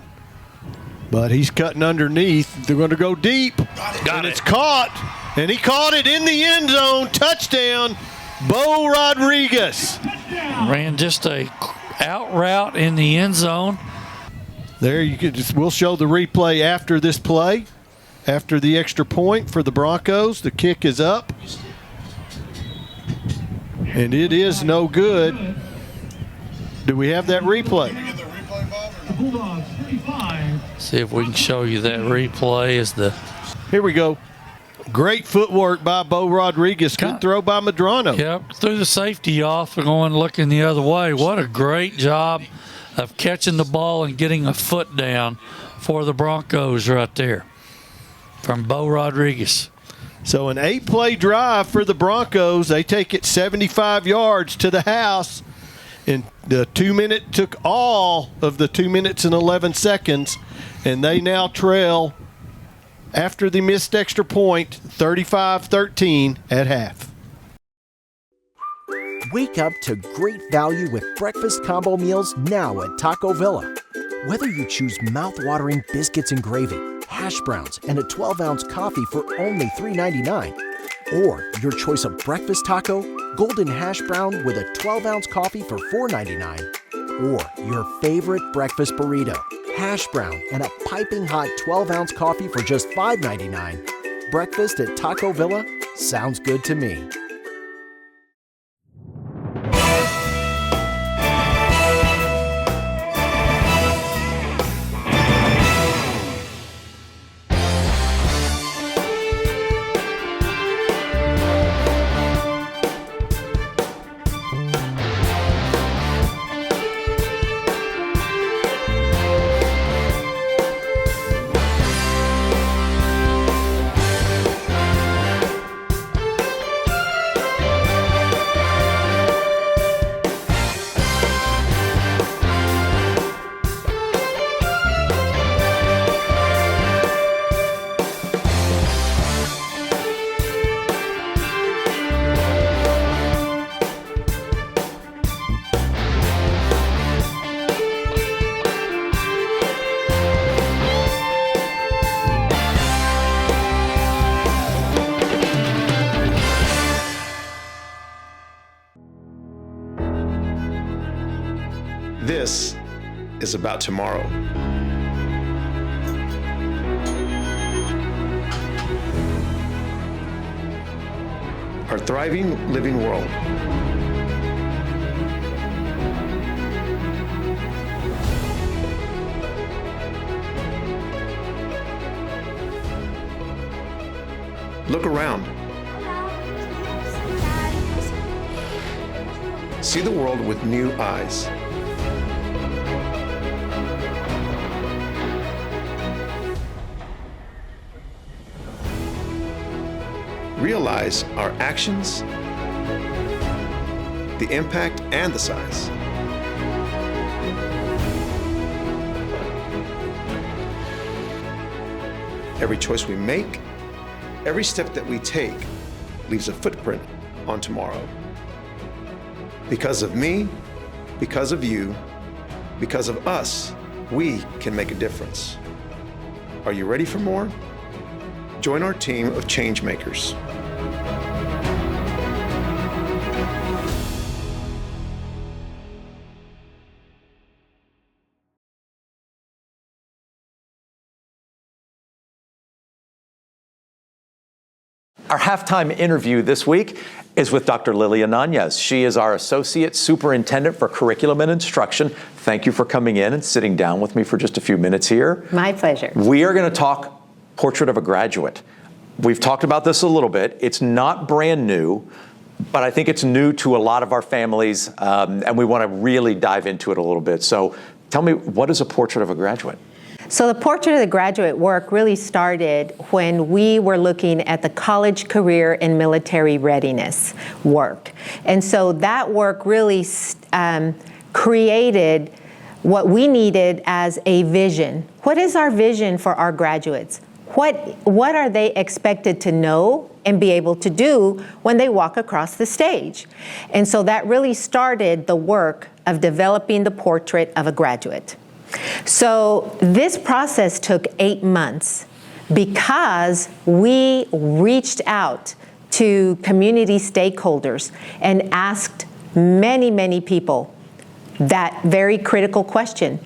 But he's cutting underneath. They're going to go deep. And it's caught. And he caught it in the end zone. Touchdown, Bo Rodriguez. Ran just a out route in the end zone. There you could we'll show the replay after this play. After the extra point for the Broncos. The kick is up. And it is no good. Do we have that replay? See if we can show you that replay. Here we go. Great footwork by Bo Rodriguez. Good throw by Medrano. Yep, threw the safety off and going looking the other way. What a great job of catching the ball and getting a foot down for the Broncos right there from Bo Rodriguez. So an 8-play drive for the Broncos. They take it 75 yards to the house. And the 2-minute took all of the 2 minutes and 11 seconds, and they now trail after the missed extra point, 35-13 at half. Wake up to great value with breakfast combo meals now at Taco Villa. Whether you choose mouth-watering biscuits and gravy, hash browns, and a 12-ounce coffee for only $3.99, or your choice of breakfast taco, golden hash brown with a 12-ounce coffee for $4.99, or your favorite breakfast burrito, hash brown, and a piping hot 12-ounce coffee for just $5.99. Breakfast at Taco Villa sounds good to me. is about tomorrow. Our thriving living world. Look around. See the world with new eyes. Realize our actions, the impact, and the size. Every choice we make, every step that we take leaves a footprint on tomorrow. Because of me, because of you, because of us, we can make a difference. Are you ready for more? Join our team of change makers. Our halftime interview this week is with Dr. Lilia Nanez. She is our Associate Superintendent for Curriculum and Instruction. Thank you for coming in and sitting down with me for just a few minutes here. My pleasure. We are going to talk Portrait of a Graduate. We've talked about this a little bit. It's not brand new, but I think it's new to a lot of our families, and we want to really dive into it a little bit. So tell me, what is a Portrait of a Graduate? So the Portrait of the Graduate work really started when we were looking at the college, career, and military readiness work. And so that work really created what we needed as a vision. What is our vision for our graduates? What are they expected to know and be able to do when they walk across the stage? And so that really started the work of developing the Portrait of a Graduate. So this process took 8 months because we reached out to community stakeholders and asked many, many people that very critical question.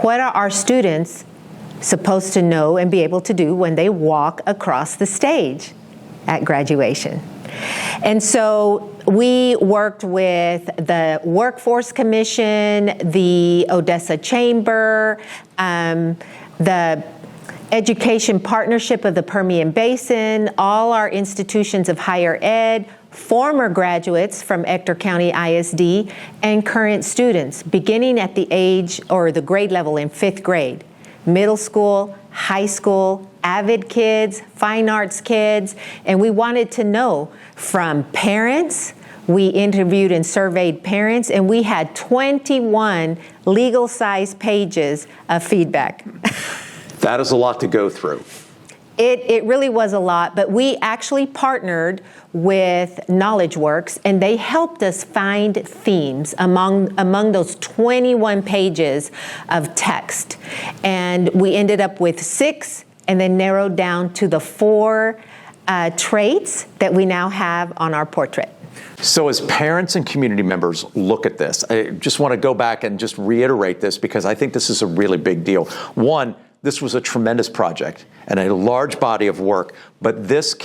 What are our students supposed to know and be able to do when they walk across the stage at graduation? And so we worked with the Workforce Commission, the Odessa Chamber, the Education Partnership of the Permian Basin, all our institutions of higher ed, former graduates from Ector County ISD, and current students, beginning at the age or the grade level in 5th grade, middle school, high school, avid kids, fine arts kids, and we wanted to know from parents. We interviewed and surveyed parents, and we had 21 legal-size pages of feedback. That is a lot to go through. It really was a lot, but we actually partnered with KnowledgeWorks, and they helped us find themes among those 21 pages of text. And we ended up with 6, and then narrowed down to the 4 traits that we now have on our portrait. So as parents and community members look at this, I just want to go back and just reiterate this because I think this is a really big deal. One, this was a tremendous project and a large body of work, but this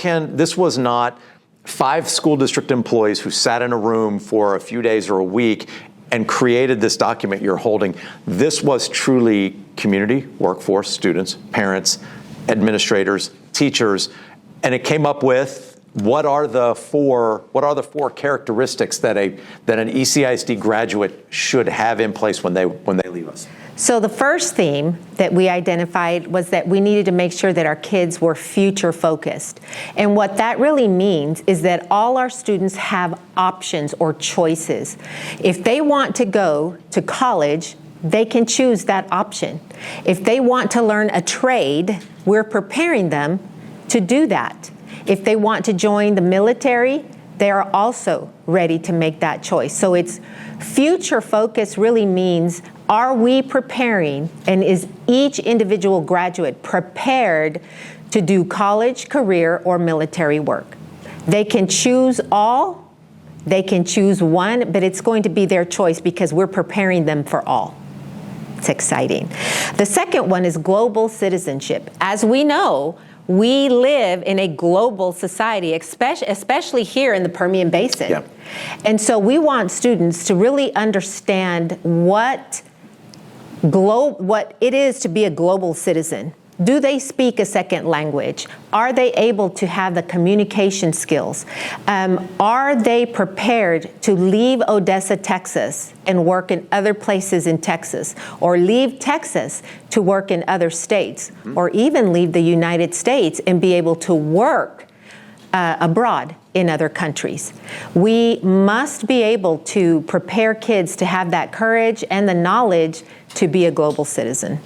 was not 5 school district employees who sat in a room for a few days or a week and created this document you're holding. This was truly community, workforce, students, parents, administrators, teachers, and it came up with what are the 4 characteristics that an ECISD graduate should have in place when they leave us? So the first theme that we identified was that we needed to make sure that our kids were future focused. And what that really means is that all our students have options or choices. If they want to go to college, they can choose that option. If they want to learn a trade, we're preparing them to do that. If they want to join the military, they are also ready to make that choice. So it's future focus really means, are we preparing and is each individual graduate prepared to do college, career, or military work? They can choose all, they can choose one, but it's going to be their choice because we're preparing them for all. Does That's exciting. The second one is global citizenship. As we know, we live in a global society, especially here in the Permian Basin. Yeah. And so we want students to really understand what it is to be a global citizen. Do they speak a second language? Are they able to have the communication skills? Are they prepared to leave Odessa, Texas, and work in other places in Texas, or leave Texas to work in other states, or even leave the United States and be able to work abroad in other countries? We must be able to prepare kids to have that courage and the knowledge to be a global citizen.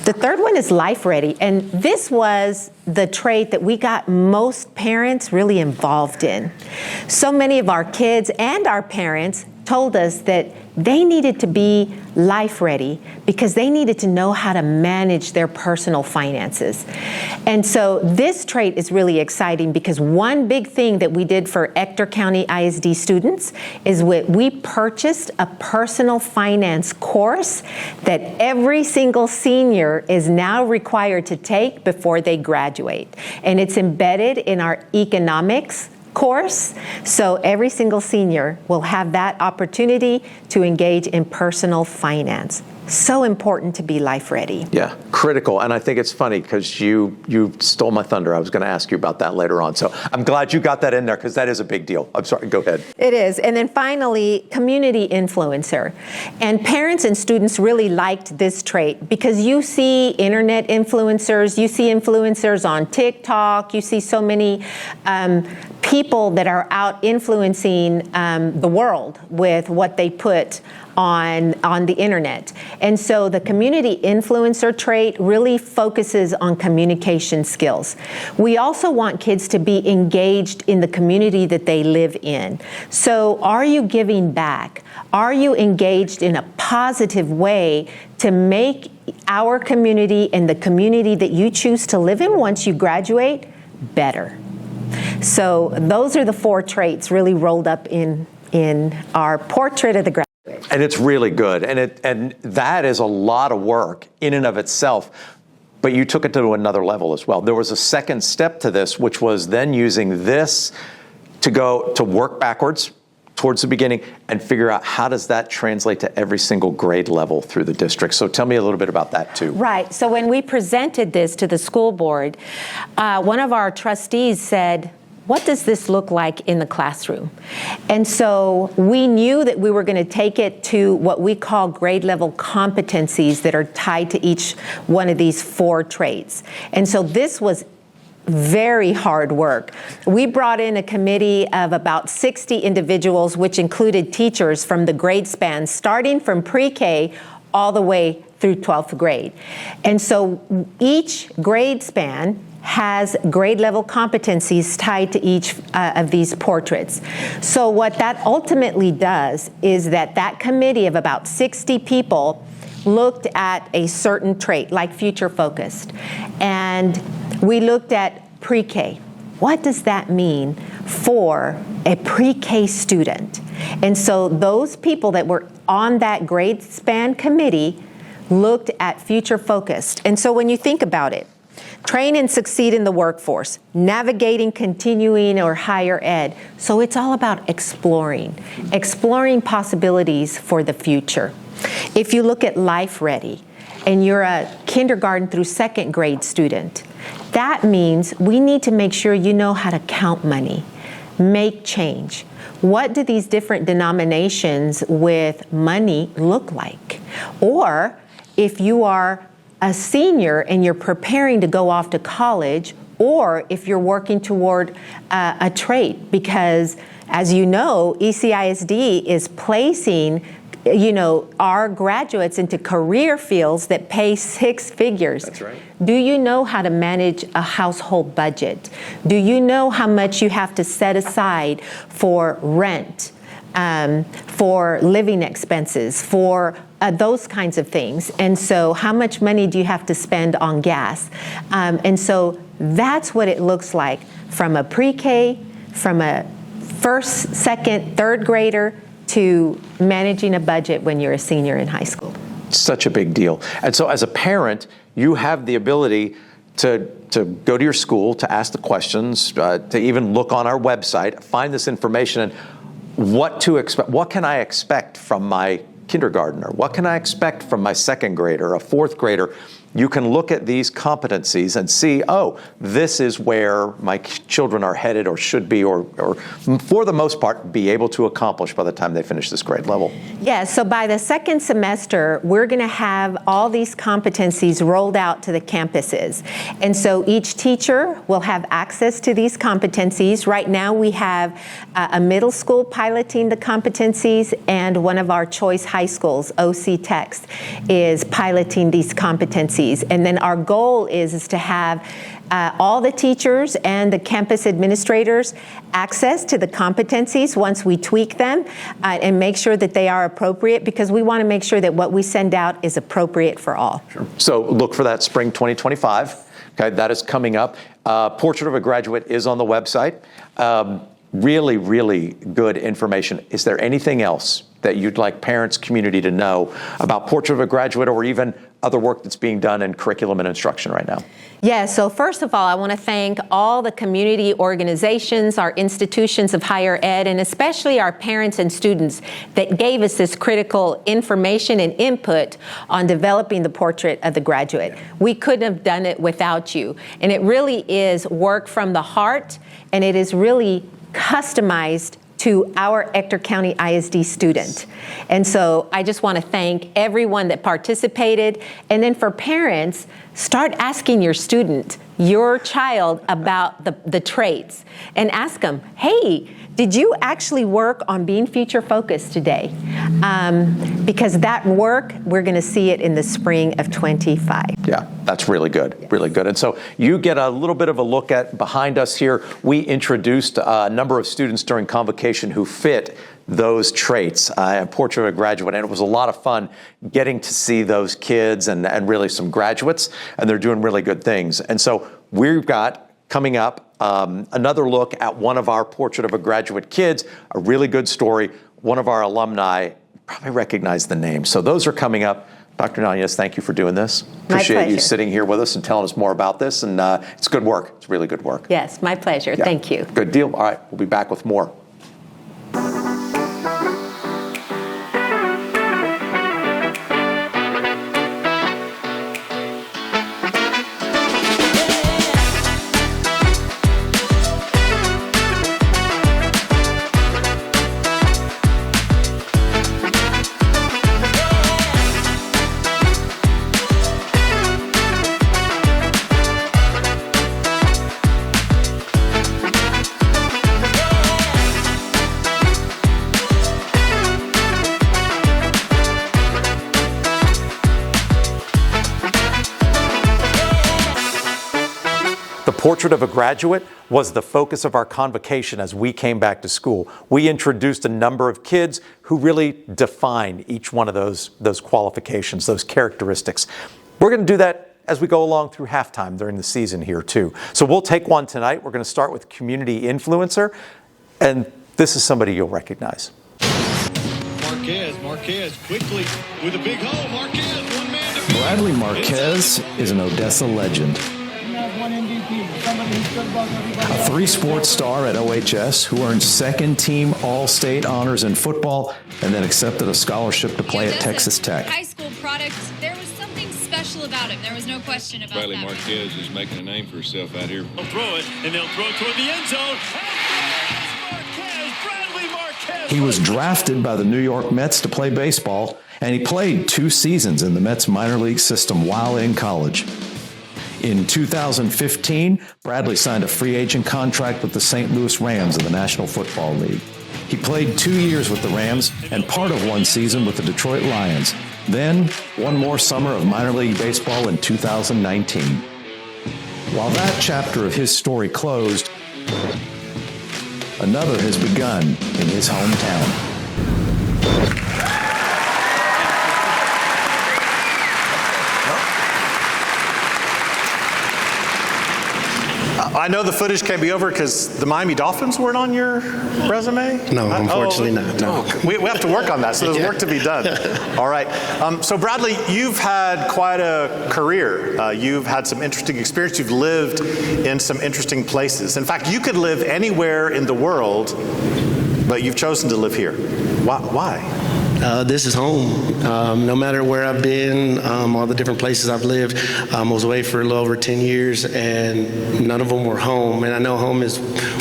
The third one is life ready, and this was the trait that we got most parents really involved in. So many of our kids and our parents told us that they needed to be life ready because they needed to know how to manage their personal finances. And so this trait is really exciting because one big thing that we did for Ector County ISD students is we purchased a personal finance course that every single senior is now required to take before they graduate. And it's embedded in our economics course, so every single senior will have that opportunity to engage in personal finance. So important to be life ready. Yeah, critical. And I think it's funny because you stole my thunder. I was going to ask you about that later on. So I'm glad you got that in there because that is a big deal. I'm sorry, go ahead. It is. And then finally, community influencer. And parents and students really liked this trait because you see internet influencers, you see influencers on TikTok, you see so many people that are out influencing the world with what they put on the internet. And so the community influencer trait really focuses on communication skills. We also want kids to be engaged in the community that they live in. So are you giving back? Are you engaged in a positive way to make our community and the community that you choose to live in once you graduate better? So those are the 4 traits really rolled up in our portrait of the graduate. And it's really good. And that is a lot of work in and of itself. But you took it to another level as well. There was a second step to this, which was then using this to go to work backwards towards the beginning and figure out how does that translate to every single grade level through the district. So tell me a little bit about that too. Right. So when we presented this to the school board, one of our trustees said, what does this look like in the classroom? And so we knew that we were going to take it to what we call grade level competencies that are tied to each one of these 4 traits. And so this was very hard work. We brought in a committee of about 60 individuals, which included teachers from the grade span, starting from pre-K all the way through 12th grade. And so each grade span has grade level competencies tied to each of these portraits. So what that ultimately does is that committee of about 60 people looked at a certain trait, like future focused. And we looked at pre-K. What does that mean for a pre-K student? And so those people that were on that grade span committee looked at future focused. And so when you think about it, train and succeed in the workforce, navigating continuing or higher ed. So it's all about exploring possibilities for the future. If you look at Life Ready, and you're a kindergarten through 2nd grade student, that means we need to make sure you know how to count money, make change. What do these different denominations with money look like? Or if you are a senior and you're preparing to go off to college, or if you're working toward a trait, because as you know, ECISD is placing our graduates into career fields that pay 6 figures. That's right. Do you know how to manage a household budget? Do you know how much you have to set aside for rent, for living expenses, for those kinds of things? And so how much money do you have to spend on gas? And so that's what it looks like from a pre-K, from a 1st, 2nd, 3rd grader to managing a budget when you're a senior in high school. Such a big deal. And so as a parent, you have the ability to go to your school, to ask the questions, to even look on our website, find this information, and what to expect. What can I expect from my kindergartner? What can I expect from my second grader, a fourth grader? You can look at these competencies and see, oh, this is where my children are headed or should be, or for the most part, be able to accomplish by the time they finish this grade level. Yes, so by the second semester, we're going to have all these competencies rolled out to the campuses. And so each teacher will have access to these competencies. Right now, we have a middle school piloting the competencies, and one of our choice high schools, OC Text, is piloting these competencies. And then our goal is to have all the teachers and the campus administrators access to the competencies once we tweak them and make sure that they are appropriate, because we want to make sure that what we send out is appropriate for all. Sure. So look for that spring 2025. Okay, that is coming up. Portrait of a Graduate is on the website. Really, really good information. Is there anything else that you'd like parents, community to know about Portrait of a Graduate, or even other work that's being done in curriculum and instruction right now? Yeah, so first of all, I want to thank all the community organizations, our institutions of higher ed, and especially our parents and students that gave us this critical information and input on developing the Portrait of the Graduate. We couldn't have done it without you. And it really is work from the heart, and it is really customized to our Ector County ISD student. And so I just want to thank everyone that participated. And then for parents, start asking your student, your child, about the traits, and ask them, hey, did you actually work on being future focused today? Because that work, we're going to see it in the spring of 25. Yeah, that's really good, yes. Really good. And so you get a little bit of a look at behind us here. We introduced a number of students during convocation who fit those traits, Portrait of a Graduate, and it was a lot of fun getting to see those kids and really some graduates, and they're doing really good things. And so we've got coming up another look at one of our Portrait of a Graduate kids, a really good story. One of our alumni, probably recognize the name. So those are coming up. Dr. Nunez, thank you for doing this. Appreciate you sitting here with us and telling us more about this. And it's good work. It's really good work. Yes, my pleasure. Yeah. Thank you. Good deal. All right, we'll be back with more. Portrait of a Graduate was the focus of our convocation as we came back to school. We introduced a number of kids who really define each one of those qualifications, those characteristics. We're going to do that as we go along through halftime during the season here too. So we'll take one tonight. We're going to start with community influencer, and this is somebody you'll recognize. Marquez quickly with a big hole. Marquez, one man to beat. Bradley Marquez is an Odessa legend. A three-sport star at OHS who earned second-team All-State honors in football and then accepted a scholarship to play at Texas Tech. High school product, there was something special about him. There was no question about Bradley that. Marquez is making a name for himself out here. They'll throw it, and they'll throw it toward the end zone. Bradley Marquez. He was drafted by the New York Mets to play baseball, and he played 2 seasons in the Mets minor league system while in college. In 2015, Bradley signed a free agent contract with the St. Louis Rams of the National Football League. He played 2 years with the Rams and part of 1 season with the Detroit Lions. Then, 1 more summer of minor league baseball in 2019. While that chapter of his story closed, another has begun in his hometown. I know the footage can't be over because the Miami Dolphins weren't on your resume? No, unfortunately not. No. We have to work on that, so there's work to be done. All right. So Bradley, you've had quite a career. You've had some interesting experience. You've lived in some interesting places. In fact, you could live anywhere in the world, but you've chosen to live here. Why? This is home. No matter where I've been, all the different places I've lived, I was away for a little over 10 years, and none of them were home. And I know home is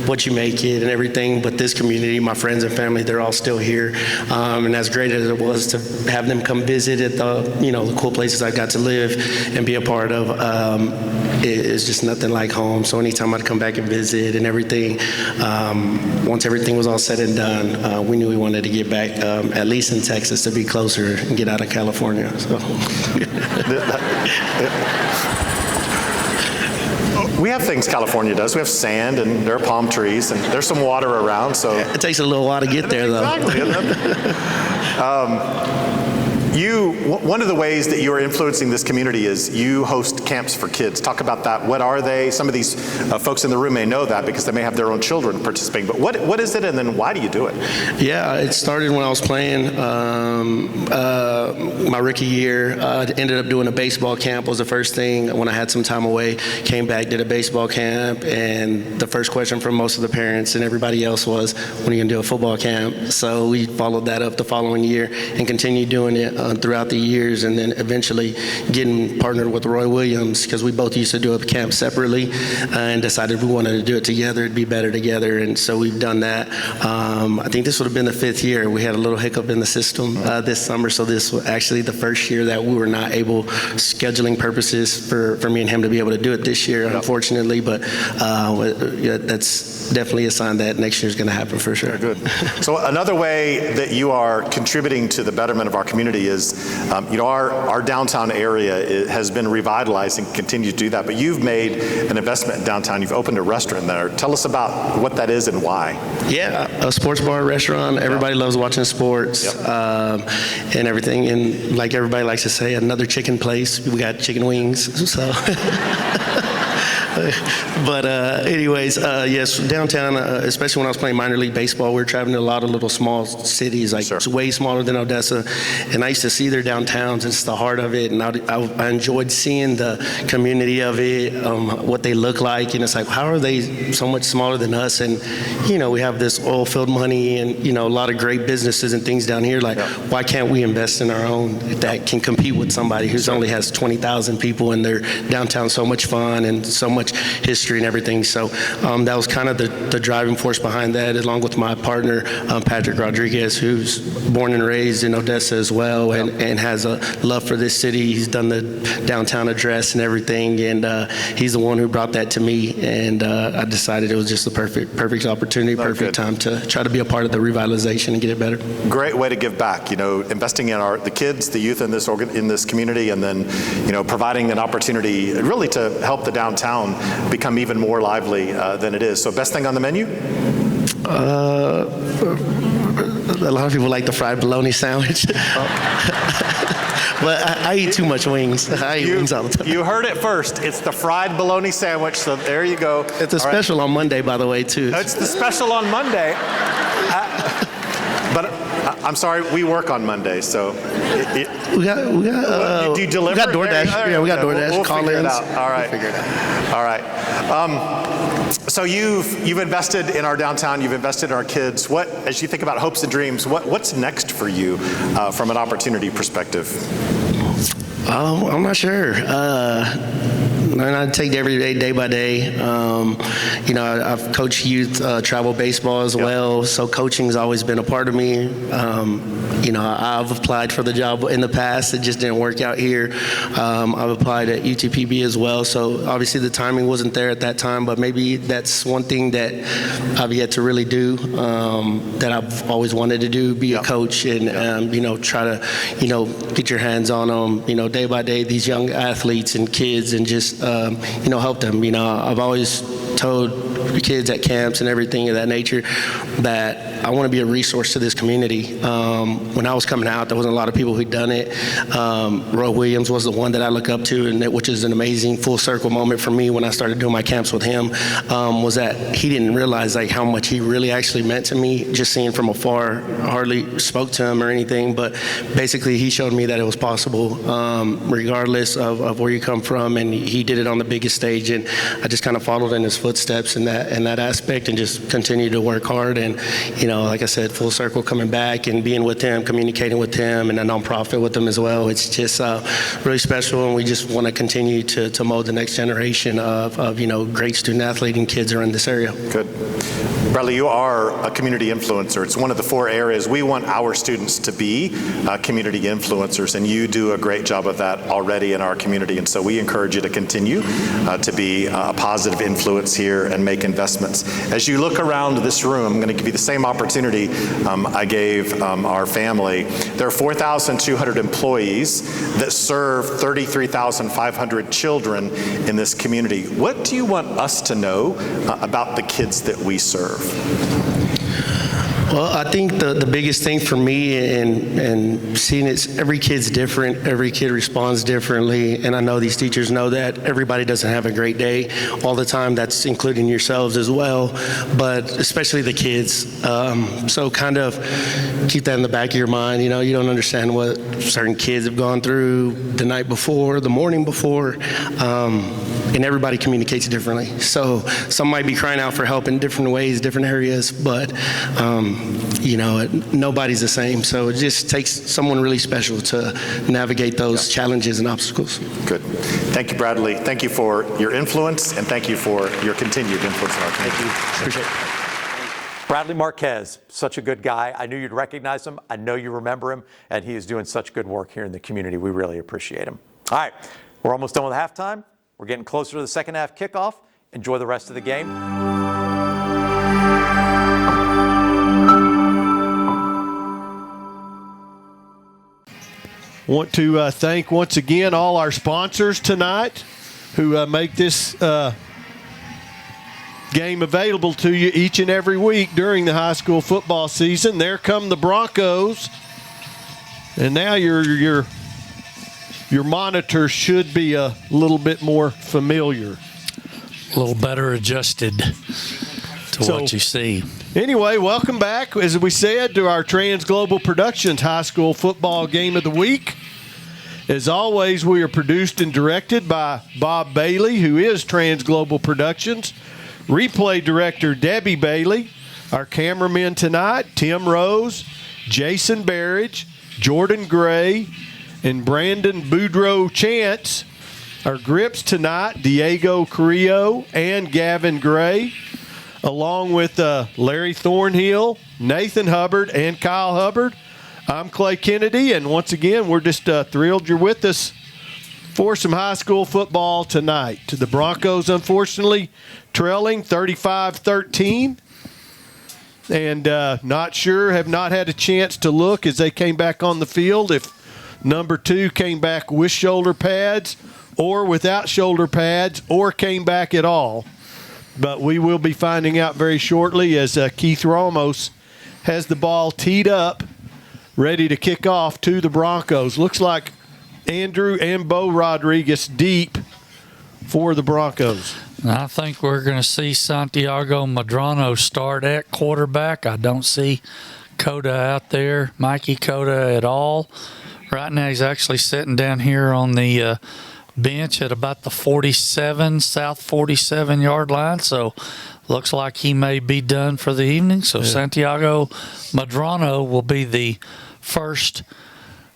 what you make it and everything, but this community, my friends and family, they're all still here. And as great as it was to have them come visit at the cool places I got to live and be a part of, it's just nothing like home. So anytime I'd come back and visit and everything, once everything was all said and done, we knew we wanted to get back, at least in Texas, to be closer and get out of California. So. We have things California does. We have sand, and there are palm trees, and there's some water around. So it takes a little while to get there, though. Exactly. One of the ways that you are influencing this community is you host camps for kids. Talk about that. What are they? Some of these folks in the room may know that because they may have their own children participating. But what is it, and then why do you do it? Yeah, it started when I was playing my rookie year. I ended up doing a baseball camp was the first thing. When I had some time away, came back, did a baseball camp, and the first question from most of the parents and everybody else was, when are you going to do a football camp? So we followed that up the following year and continued doing it throughout the years, and then eventually getting partnered with Roy Williams, because we both used to do a camp separately and decided we wanted to do it together. It'd be better together, and so we've done that. I think this would have been the 5th year. We had a little hiccup in the system this summer, so this was actually the first year that we were not able, scheduling purposes, for me and him to be able to do it this year, unfortunately, but that's definitely a sign that next year is going to happen for sure. Good. So another way that you are contributing to the betterment of our community is, our downtown area has been revitalized and continue to do that, but you've made an investment in downtown. You've opened a restaurant there. Tell us about what that is and why. Yeah, a sports bar restaurant. Everybody loves watching sports and everything. And like everybody likes to say, another chicken place. We got chicken wings, so. But anyways, yes, downtown, especially when I was playing minor league baseball, we were traveling to a lot of little small cities, like it's way smaller than Odessa, and I used to see their downtowns. It's the heart of it, and I enjoyed seeing the community of it, what they look like, and it's like, how are they so much smaller than us? And we have this oil field money and a lot of great businesses and things down here. Like, why can't we invest in our own that can compete with somebody who's only has 20,000 people and their downtown so much fun and so much history and everything. So that was kind of the driving force behind that, along with my partner, Patrick Rodriguez, who's born and raised in Odessa as well, and has a love for this city. He's done the downtown address and everything, and he's the one who brought that to me, and I decided it was just the perfect opportunity, perfect time to try to be a part of the revitalization and get it better. Great way to give back, investing in the kids, the youth in this community, and then, providing an opportunity really to help the downtown become even more lively than it is. So best thing on the menu? A lot of people like the fried bologna sandwich. But I eat too much wings. I eat wings all the time. You heard it first. It's the fried bologna sandwich, so there you go. It's a special on Monday, by the way, too. It's the special on Monday. But I'm sorry, we work on Monday, so. We got do you deliver? We got DoorDash. Yeah, we got DoorDash. We'll figure it out. All right. We'll figure it out. All right. So you've invested in our downtown. You've invested in our kids. What, as you think about hopes and dreams, what's next for you from an opportunity perspective? I'm not sure. And I take it every day by day. I've coached youth travel baseball as well, so coaching's always been a part of me. I've applied for the job in the past. It just didn't work out here. I've applied at UTPB as well, so obviously the timing wasn't there at that time, but maybe that's one thing that I've yet to really do, that I've always wanted to do, be a coach and, try to, get your hands on them, day by day, these young athletes and kids, and just, help them. I've always told kids at camps and everything of that nature that I want to be a resource to this community. When I was coming out, there wasn't a lot of people who'd done it. Roy Williams was the one that I look up to, and which is an amazing full circle moment for me when I started doing my camps with him, was that he didn't realize like how much he really actually meant to me, just seeing from afar. Hardly spoke to him or anything, but basically he showed me that it was possible, regardless of where you come from, and he did it on the biggest stage, and I just kind of followed in his footsteps in that aspect and just continued to work hard. And like I said, full circle coming back and being with him, communicating with him, and a nonprofit with him as well. It's just really special, and we just want to continue to mold the next generation of great student athlete and kids around this area. Good. Bradley, you are a community influencer. It's one of the 4 areas we want our students to be community influencers, and you do a great job of that already in our community. And so we encourage you to continue to be a positive influence here and make investments. As you look around this room, I'm going to give you the same opportunity I gave our family. There are 4,200 employees that serve 33,500 children in this community. What do you want us to know about the kids that we serve? Well, I think the biggest thing for me and seeing it's every kid's different, every kid responds differently, and I know these teachers know that. Everybody doesn't have a great day all the time, that's including yourselves as well, but especially the kids. So kind of keep that in the back of your mind. You don't understand what certain kids have gone through the night before, the morning before, and everybody communicates differently. So some might be crying out for help in different ways, different areas, but nobody's the same. So it just takes someone really special to navigate those challenges and obstacles. Good. Thank you, Bradley. Thank you for your influence, and thank you for your continued influence in our community. Thank you. Appreciate it. Bradley Marquez, such a good guy. I knew you'd recognize him. I know you remember him, and he is doing such good work here in the community. We really appreciate him. All right, we're almost done with halftime. We're getting closer to the second half kickoff. Enjoy the rest of the game. Want to thank once again all our sponsors tonight who make this game available to you each and every week during the high school football season. There come the Broncos, and now your monitor should be a little bit more familiar, a little better adjusted to what you see. Anyway, welcome back, as we said, to our Trans Global Productions High School Football Game of the Week. As always, we are produced and directed by Bob Bailey, who is Trans Global Productions. Replay director Debbie Bailey. Our cameramen tonight, Tim Rose, Jason Barrage, Jordan Gray, and Brandon Boudreaux Chance. Our grips tonight, Diego Carrillo and Gavin Gray, along with Larry Thornhill, Nathan Hubbard, and Kyle Hubbard. I'm Clay Kennedy, and once again, we're just thrilled you're with us for some high school football tonight. The Broncos, unfortunately, trailing 35-13, and have not had a chance to look as they came back on the field if number 2 came back with shoulder pads or without shoulder pads or came back at all. But we will be finding out very shortly as Keith Ramos has the ball teed up, ready to kick off to the Broncos. Looks like Andrew and Bo Rodriguez deep for the Broncos. I think we're going to see Santiago Medrano start at quarterback. I don't see Coda out there, Mikey Coda at all. Right now he's actually sitting down here on the bench at about the south 47-yard line, so looks like he may be done for the evening. So Santiago Medrano will be the first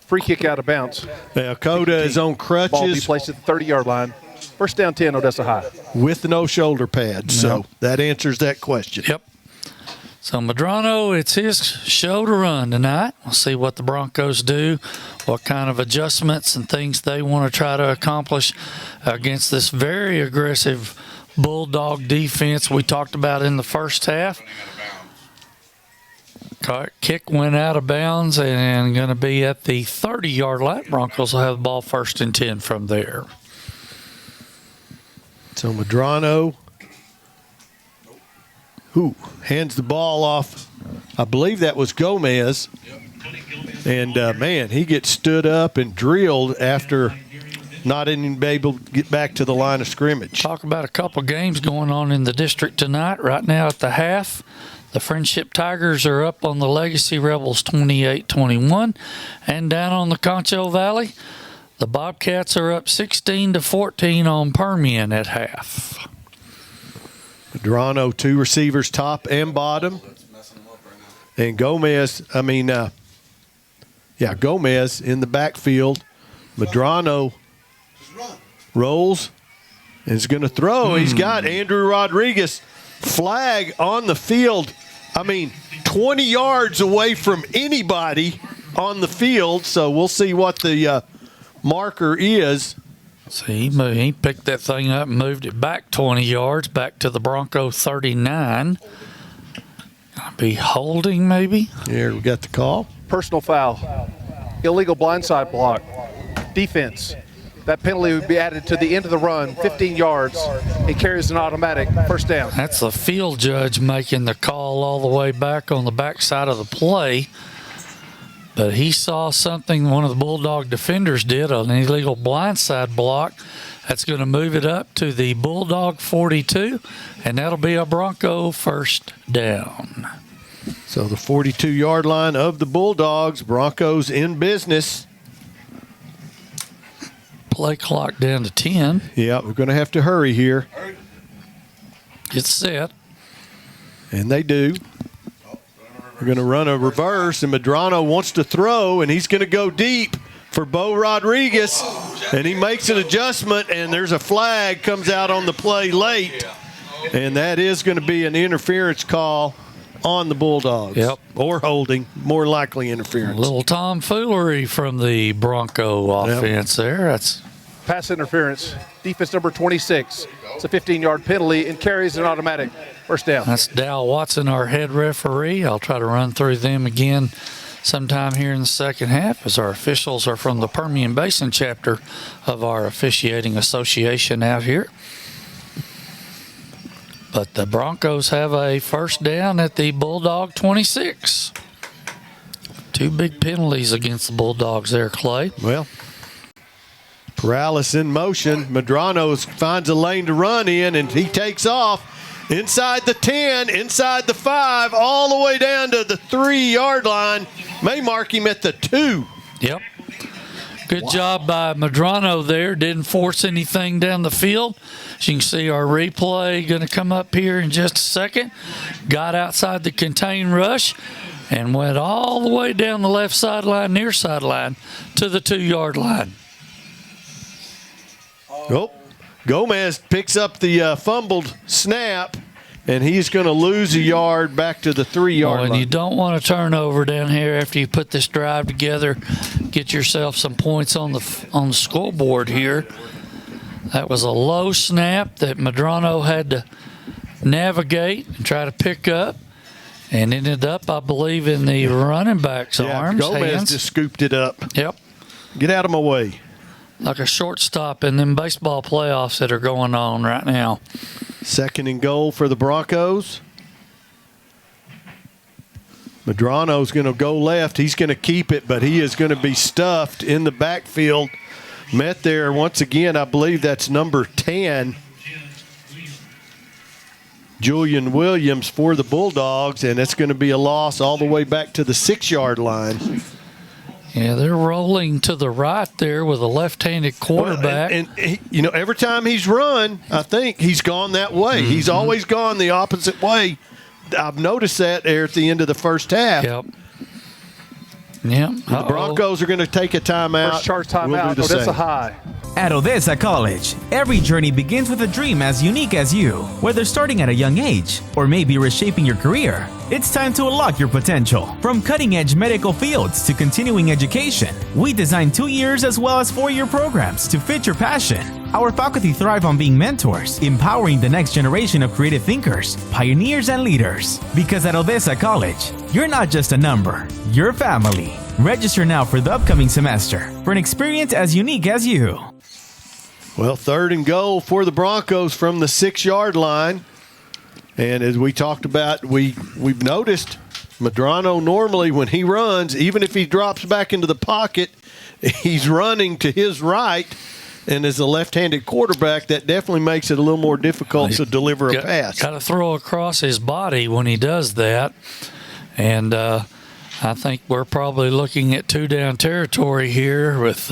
free kick out of bounds. Yeah, Coda is on crutches. Ball be placed at the 30-yard line. First down 10, Odessa High. With no shoulder pads, so that answers that question. Yep. So Medrano, it's his show to run tonight. We'll see what the Broncos do, what kind of adjustments and things they want to try to accomplish against this very aggressive Bulldog defense we talked about in the first half. Kick went out of bounds and going to be at the 30-yard line. Broncos will have the ball 1st and 10 from there. So Medrano hands the ball off. I believe that was Gomez. And, man, he gets stood up and drilled after not even able to get back to the line of scrimmage. Talk about a couple games going on in the district tonight. Right now at the half, the Friendship Tigers are up on the Legacy Rebels 28-21. And down on the Concho Valley, the Bobcats are up 16-14 on Permian at half. Medrano, 2 receivers, top and bottom. And Gomez, Gomez in the backfield. Medrano rolls and is going to throw. He's got Andrew Rodriguez flag on the field. 20 yards away from anybody on the field. So we'll see what the marker is. See, he picked that thing up and moved it back 20 yards, back to the Bronco 39. Be holding, maybe? Here, we got the call. Personal foul. Illegal blindside block. Defense. That penalty would be added to the end of the run, 15 yards. It carries an automatic first down. That's the field judge making the call all the way back on the backside of the play. But he saw something one of the Bulldog defenders did, an illegal blindside block. That's going to move it up to the Bulldog 42, and that'll be a Bronco first down. So the 42-yard line of the Bulldogs. Broncos in business. Play clock down to 10. Yeah, we're going to have to hurry here. Get set. And they do. We're going to run a reverse, and Medrano wants to throw, and he's going to go deep for Bo Rodriguez, and he makes an adjustment, and there's a flag comes out on the play late, and that is going to be an interference call on the Bulldogs. Yep. Or holding, more likely interference. A little tomfoolery from the Bronco offense there. That's pass interference. Defense number 26. It's a 15-yard penalty and carries an automatic first down. That's Dal Watson, our head referee. I'll try to run through them again sometime here in the second half, as our officials are from the Permian Basin chapter of our officiating association out here. But the Broncos have a first down at the Bulldog 26. 2 big penalties against the Bulldogs there, Clay. Well, Corrales in motion. Medrano finds a lane to run in, and he takes off inside the 10, inside the 5, all the way down to the 3-yard line. May mark him at the 2. Yep. Good job by Medrano there. Didn't force anything down the field. As you can see, our replay going to come up here in just a second. Got outside the contain rush and went all the way down the left sideline, near sideline, to the 2-yard line. Oh, Gomez picks up the fumbled snap, and he's going to lose a yard back to the 3-yard line. And you don't want to turn over down here after you put this drive together. Get yourself some points on the scoreboard here. That was a low snap that Medrano had to navigate and try to pick up, and ended up, I believe, in the running back's arms. Gomez hands. just scooped it up. Yep. Get out of my way. Like a shortstop in them baseball playoffs that are going on right now. 2nd and goal for the Broncos. Medrano's going to go left. He's going to keep it, but he is going to be stuffed in the backfield. Met there once again, I believe that's number 10. Julian Williams for the Bulldogs, and it's going to be a loss all the way back to the 6-yard line. Yeah, they're rolling to the right there with a left-handed quarterback. And he, every time he's run, I think he's gone that way. Mm-hmm. He's always gone the opposite way. I've noticed that there at the end of the first half. Yep. Yep. The Broncos are going to take a timeout. First charge timeout. Odessa High. At Odessa College, every journey begins with a dream as unique as you. Whether starting at a young age or maybe reshaping your career, it's time to unlock your potential. From cutting-edge medical fields to continuing education, we design 2 years as well as 4-year programs to fit your passion. Our faculty thrive on being mentors, empowering the next generation of creative thinkers, pioneers, and leaders. Because at Odessa College, you're not just a number, you're family. Register now for the upcoming semester for an experience as unique as you. Well, 3rd and goal for the Broncos from the 6-yard line. And as we talked about, we've noticed Medrano normally when he runs, even if he drops back into the pocket, he's running to his right. And as a left-handed quarterback, that definitely makes it a little more difficult to deliver a pass. Got to throw across his body when he does that. And I think we're probably looking at 2-down territory here with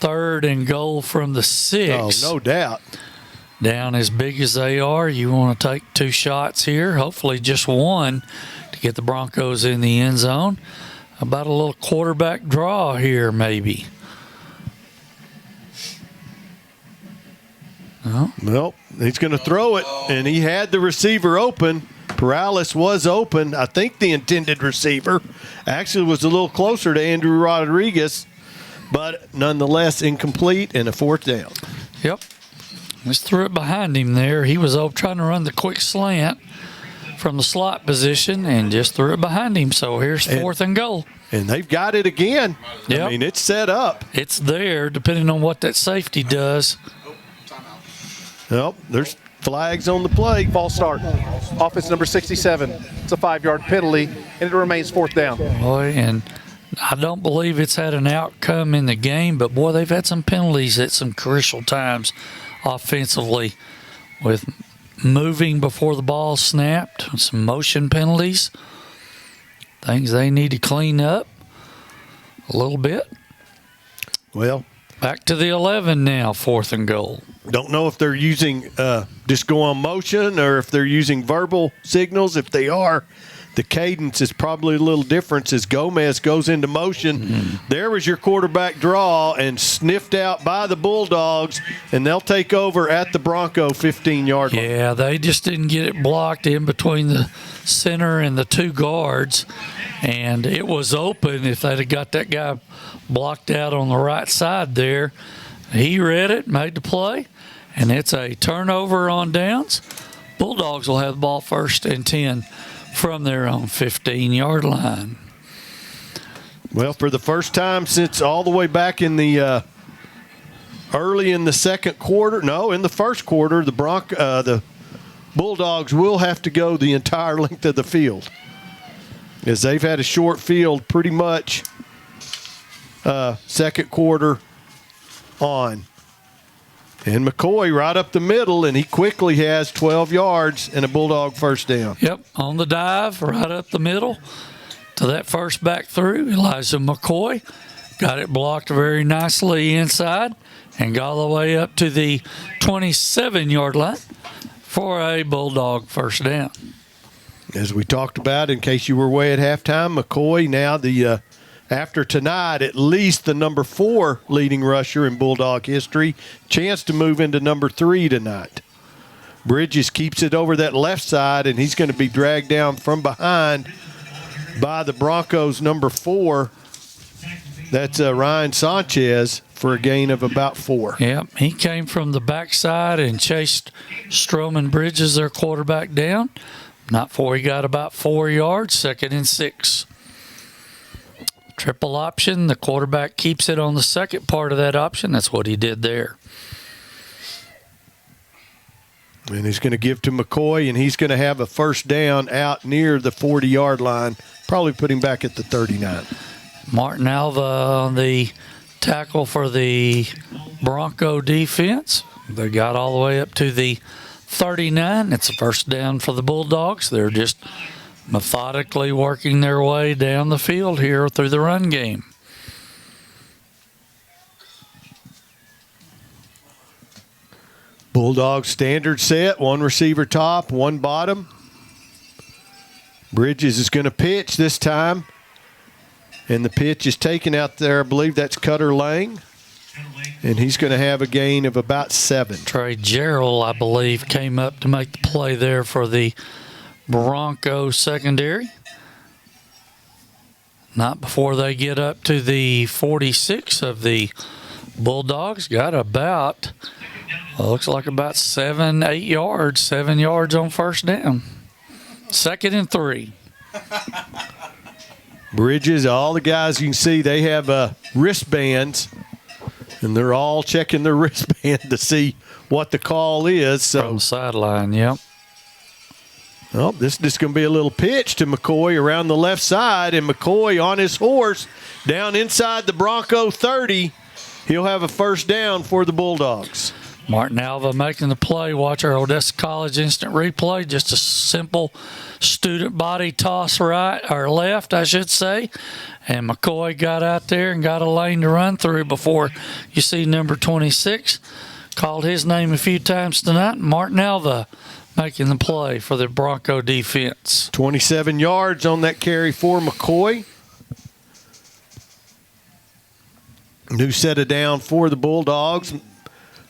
3rd and goal from the 6. Oh, no doubt. Down as big as they are, you want to take 2 shots here, hopefully just one to get the Broncos in the end zone. About a little quarterback draw here maybe. Oh. Well, he's going to throw it, and he had the receiver open. Perales was open. I think the intended receiver actually was a little closer to Andrew Rodriguez, but nonetheless incomplete and a 4th down. Yep. Just threw it behind him there. He was trying to run the quick slant from the slot position and just threw it behind him. So here's 4th and goal. And they've got it again. Yep. I mean, it's set up. It's there depending on what that safety does. Well, there's flags on the play. False start. Offense number 67. It's a 5-yard penalty, and it remains 4th down. Boy, and I don't believe it's had an outcome in the game, but, boy, they've had some penalties at some crucial times offensively with moving before the ball snapped, some motion penalties, things they need to clean up a little bit. Well, back to the 11 now, 4th and goal. Don't know if they're using just go on motion or if they're using verbal signals. If they are, the cadence is probably a little different as Gomez goes into motion. Mm-hmm. There was your quarterback draw and sniffed out by the Bulldogs, and they'll take over at the Bronco 15-yard line. Yeah, they just didn't get it blocked in between the center and the 2 guards, and it was open if they'd have got that guy blocked out on the right side there. He read it, made the play, and it's a turnover on downs. Bulldogs will have the ball 1st and 10 from their own 15-yard line. Well, for the first time since all the way back in the early in the second quarter, no, in the first quarter, the Bulldogs will have to go the entire length of the field, as they've had a short field pretty much second quarter on. And McCoy right up the middle, and he quickly has 12 yards and a Bulldog 1st down. Yep, on the dive, right up the middle to that first back through. Elijah McCoy got it blocked very nicely inside and got all the way up to the 27-yard line for a Bulldog 1st down. As we talked about, in case you were away at halftime, McCoy now the after tonight, at least the number 4 leading rusher in Bulldog history. Chance to move into number 3 tonight. Bridges keeps it over that left side, and he's going to be dragged down from behind by the Broncos number 4. That's Ryan Sanchez for a gain of about 4. Yep, he came from the backside and chased Stroman Bridges, their quarterback, down. Not before he got about 4 yards, 2nd and 6. Triple option. The quarterback keeps it on the second part of that option. That's what he did there. And he's going to give to McCoy, and he's going to have a 1st down out near the 40-yard line, probably put him back at the 39. Martin Alva on the tackle for the Bronco defense. They got all the way up to the 39. It's a 1st down for the Bulldogs. They're just methodically working their way down the field here through the run game. Bulldogs standard set, 1 receiver top, 1 bottom. Bridges is going to pitch this time. And the pitch is taken out there. I believe that's Cutter Lang. And he's going to have a gain of about 7. Trey Gerald, I believe, came up to make the play there for the Bronco secondary. Not before they get up to the 46 of the Bulldogs. Got about, looks like about 7 yards on 1st down. 2nd and 3. Bridges, all the guys you can see, they have wristbands, and they're all checking their wristband to see what the call is. So from the sideline, yep. Well, this is going to be a little pitch to McCoy around the left side, and McCoy on his horse down inside the Bronco 30. He'll have a first down for the Bulldogs. Martin Alva making the play. Watch our Odessa College instant replay. Just a simple student body toss right or left, I should say. And McCoy got out there and got a lane to run through before you see number 26. Called his name a few times tonight. Martin Alva making the play for the Bronco defense. 27 yards on that carry for McCoy. New set of down for the Bulldogs.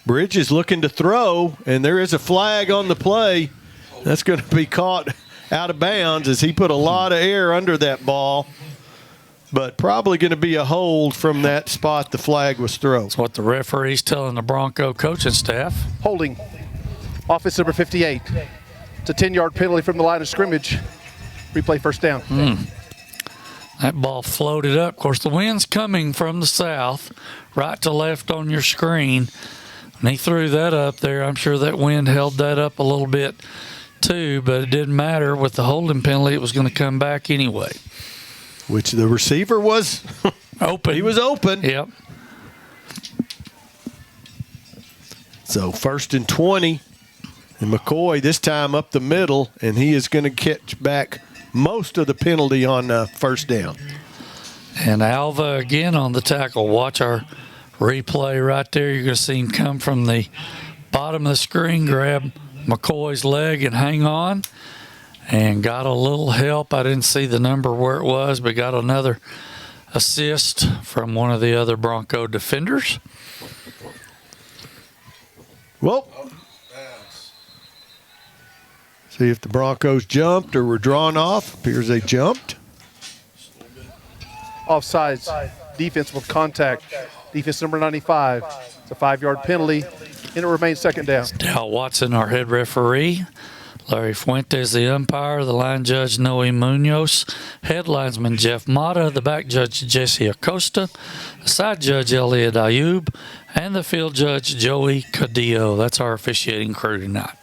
Bridges looking to throw, and there is a flag on the play. That's going to be caught out of bounds as he put a lot of air under that ball. But probably going to be a hold from that spot the flag was thrown. That's what the referee's telling the Bronco coaching staff. Holding. Offense number 58. It's a 10-yard penalty from the line of scrimmage. Replay first down. That ball floated up. Of course, the wind's coming from the south, right to left on your screen. And he threw that up there. I'm sure that wind held that up a little bit too, but it didn't matter. With the holding penalty, it was going to come back anyway. Which the receiver was open. He was open. Yep. So 1st and 20. And McCoy this time up the middle, and he is going to catch back most of the penalty on first down. And Alva again on the tackle. Watch our replay right there. You're going to see him come from the bottom of the screen, grab McCoy's leg and hang on. And got a little help. I didn't see the number where it was, but got another assist from one of the other Bronco defenders. Well, see if the Broncos jumped or were drawn off. Appears they jumped. Offsides. Defense with contact. Defense number 95. It's a 5-yard penalty, and it remains second down. Dal Watson, our head referee. Larry Fuentes, the umpire. The line judge, Noe Munoz. Head linesman, Jeff Mata. The back judge, Jesse Acosta. The side judge, Elliot Ayub. And the field judge, Joey Cadillo. That's our officiating crew tonight.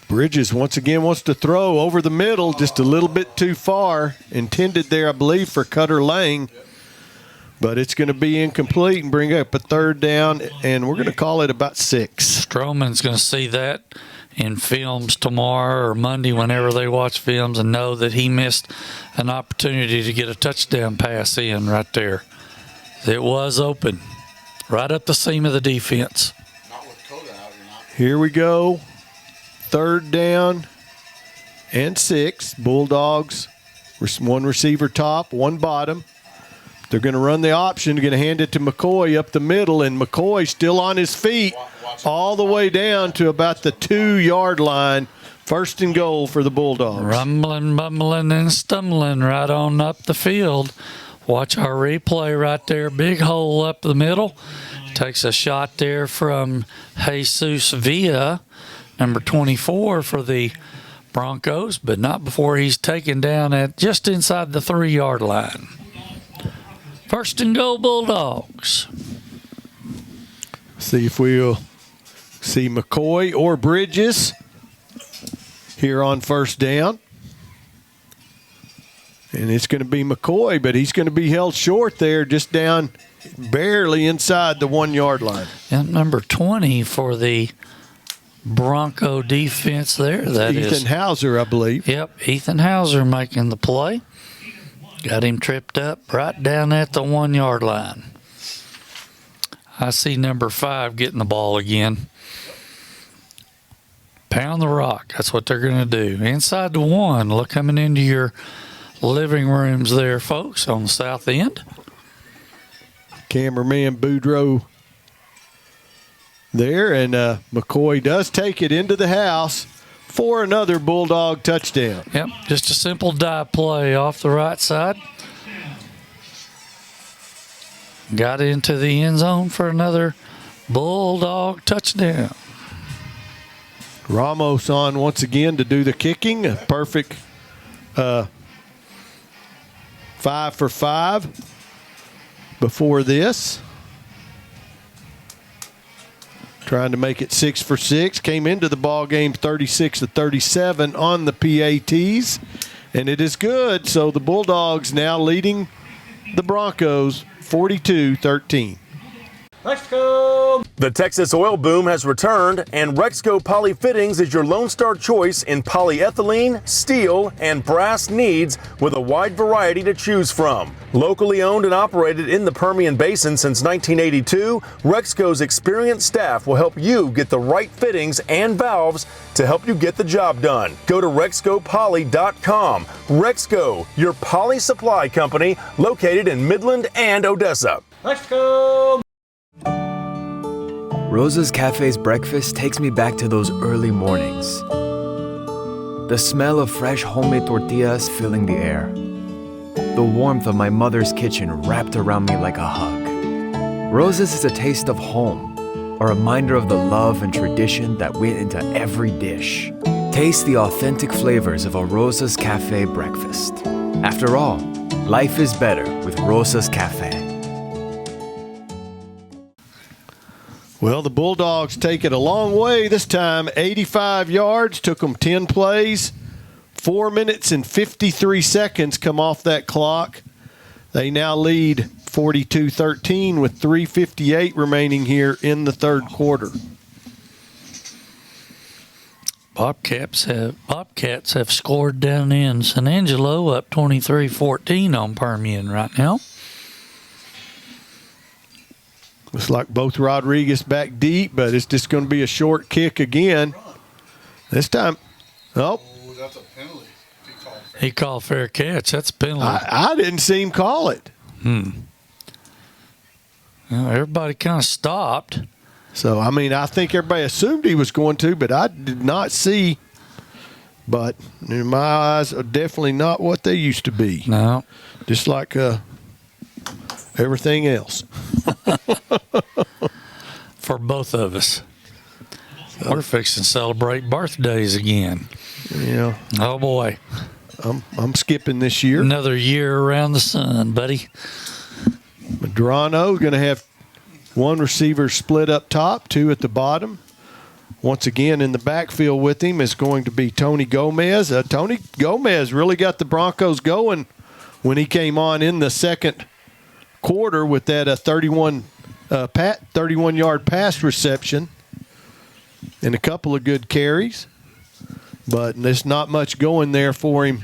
Bridges once again wants to throw over the middle, just a little bit too far. Intended there, I believe, for Cutter Lang. But it's going to be incomplete and bring up a third down, and we're going to call it about 6. Stroman's going to see that in films tomorrow or Monday whenever they watch films and know that he missed an opportunity to get a touchdown pass in right there. It was open, right up the seam of the defense. Here we go. Third down and 6. Bulldogs, one receiver top, one bottom. They're going to run the option, going to hand it to McCoy up the middle, and McCoy still on his feet all the way down to about the 2-yard line. First and goal for the Bulldogs. Rumbling, bumbling, and stumbling right on up the field. Watch our replay right there. Big hole up the middle. Takes a shot there from Jesus Villa, number 24 for the Broncos, but not before he's taken down at just inside the 3-yard line. First and goal, Bulldogs. See if we'll see McCoy or Bridges here on first down. And it's going to be McCoy, but he's going to be held short there, just down barely inside the 1-yard line. And number 20 for the Bronco defense there. That is Ethan Hauser, I believe. Yep, Ethan Hauser making the play. Got him tripped up right down at the 1-yard line. I see number 5 getting the ball again. Pound the rock. That's what they're going to do. Inside the 1. Look, coming into your living rooms there, folks, on the south end. Cameraman Boudreaux there, and McCoy does take it into the house for another Bulldog touchdown. Yep, just a simple dive play off the right side. Got into the end zone for another Bulldog touchdown. Ramos on once again to do the kicking. A perfect 5 for 5 before this. trying to make it 6 for 6. Came into the ball game 36-37 on the PATs, and it is good. So the Bulldogs now leading the Broncos 42-13. Rexco! The Texas oil boom has returned, and Rexco Poly Fittings is your Lone Star choice in polyethylene, steel, and brass needs with a wide variety to choose from. Locally owned and operated in the Permian Basin since 1982, Rexco's experienced staff will help you get the right fittings and valves to help you get the job done. Go to RexcoPoly.com. Rexco, your poly supply company located in Midland and Odessa. Rexco! Rosa's Cafe's breakfast takes me back to those early mornings. The smell of fresh homemade tortillas filling the air. The warmth of my mother's kitchen wrapped around me like a hug. Rosa's is a taste of home, a reminder of the love and tradition that went into every dish. Taste the authentic flavors of a Rosa's Cafe breakfast. After all, life is better with Rosa's Cafe. Well, the Bulldogs take it a long way this time. 85 yards, took them 10 plays. 4 minutes and 53 seconds come off that clock. They now lead 42-13 with 3:58 remaining here in the third quarter. Bobcats have scored down in San Angelo, up 23-14 on Permian right now. Looks like both Rodriguez back deep, but it's just going to be a short kick again. This time, that's a penalty. He called fair catch. That's a penalty. I didn't see him call it. Well, everybody kind of stopped. So, I mean, I think everybody assumed he was going to, but I did not see. But in my eyes, are definitely not what they used to be. No. Just like everything else. For both of us. We're fixing to celebrate birthdays again. Yeah. Oh, boy. I'm skipping this year. Another year around the sun, buddy. Medrano going to have one receiver split up top, two at the bottom. Once again, in the backfield with him is going to be Tony Gomez. Tony Gomez really got the Broncos going when he came on in the second quarter with that 31-yard pass reception and a couple of good carries. But there's not much going there for him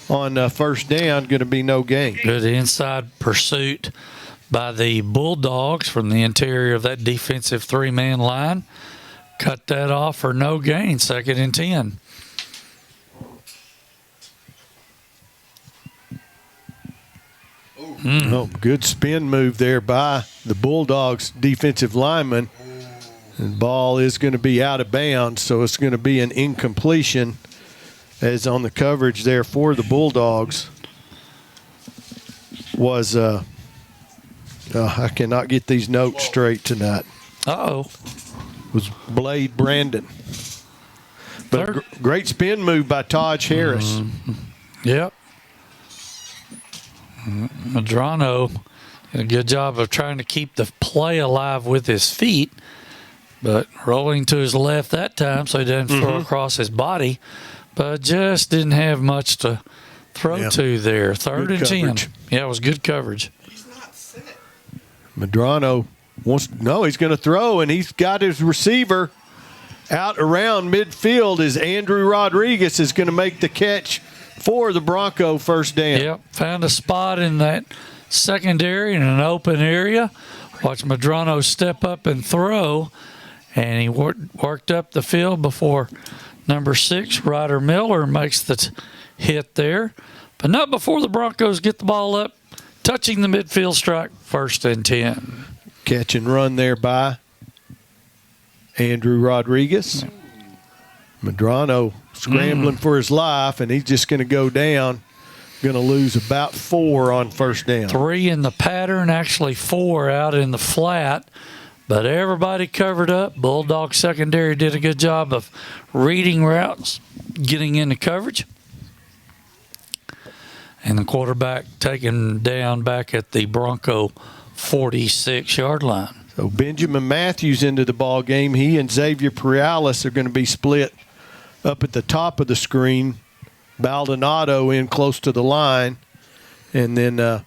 on first down. Going to be no gain. Good inside pursuit by the Bulldogs from the interior of that defensive three-man line. Cut that off for no gain, 2nd and 10. Oh, good spin move there by the Bulldogs defensive lineman. And ball is going to be out of bounds, so it's going to be an incompletion as on the coverage there for the Bulldogs was I cannot get these notes straight tonight. Uh-oh. Was Blade Brandon. But great spin move by Taj Harris. Yep. Medrano did a good job of trying to keep the play alive with his feet, but rolling to his left that time so he didn't throw across his body, but just didn't have much to throw to there. 3rd and 10. Yeah, it was good coverage. Medrano he's going to throw, and he's got his receiver out around midfield as Andrew Rodriguez is going to make the catch for the Bronco first down. Yep, found a spot in that secondary in an open area. Watch Medrano step up and throw, and he worked up the field before number 6, Ryder Miller, makes the hit there. But not before the Broncos get the ball up, touching the midfield strike, 1st and 10. Catch and run there by Andrew Rodriguez. Medrano scrambling for his life, and he's just going to go down. Going to lose about 4 on first down. 3 in the pattern, actually 4 out in the flat. But everybody covered up. Bulldog secondary did a good job of reading routes, getting into coverage. And the quarterback taken down back at the Bronco 46-yard line. So Benjamin Matthews into the ball game. He and Xavier Prialis are going to be split up at the top of the screen. Baldonado in close to the line. And then that's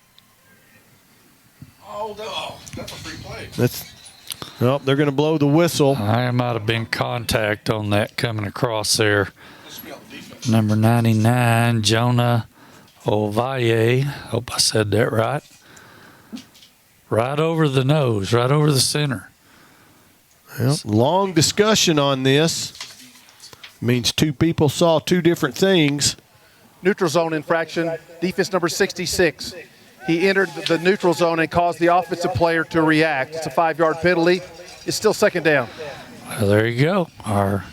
a free play. They're going to blow the whistle. There might have been contact on that coming across there. Number 99, Jonah Ovalle. Hope I said that right. Right over the nose, right over the center. Well, long discussion on this. Means two people saw two different things. Neutral zone infraction, defense number 66. He entered the neutral zone and caused the offensive player to react. It's a 5-yard penalty. It's still second down. Well, there you go. Our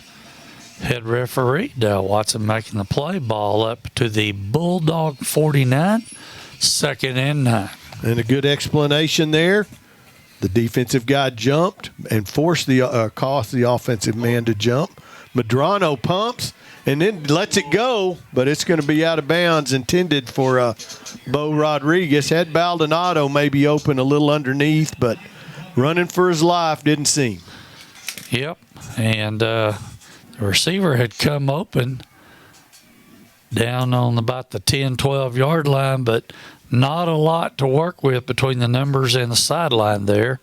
head referee, Dale Watson, making the play. Ball up to the Bulldog 49, 2nd and 9. And a good explanation there. The defensive guy jumped and forced caused the offensive man to jump. Medrano pumps and then lets it go, but it's going to be out of bounds, intended for Bo Rodriguez. Had Baldonado maybe open a little underneath, but running for his life, didn't seem. Yep, and the receiver had come open down on about the 10, 12-yard line, but not a lot to work with between the numbers and the sideline there.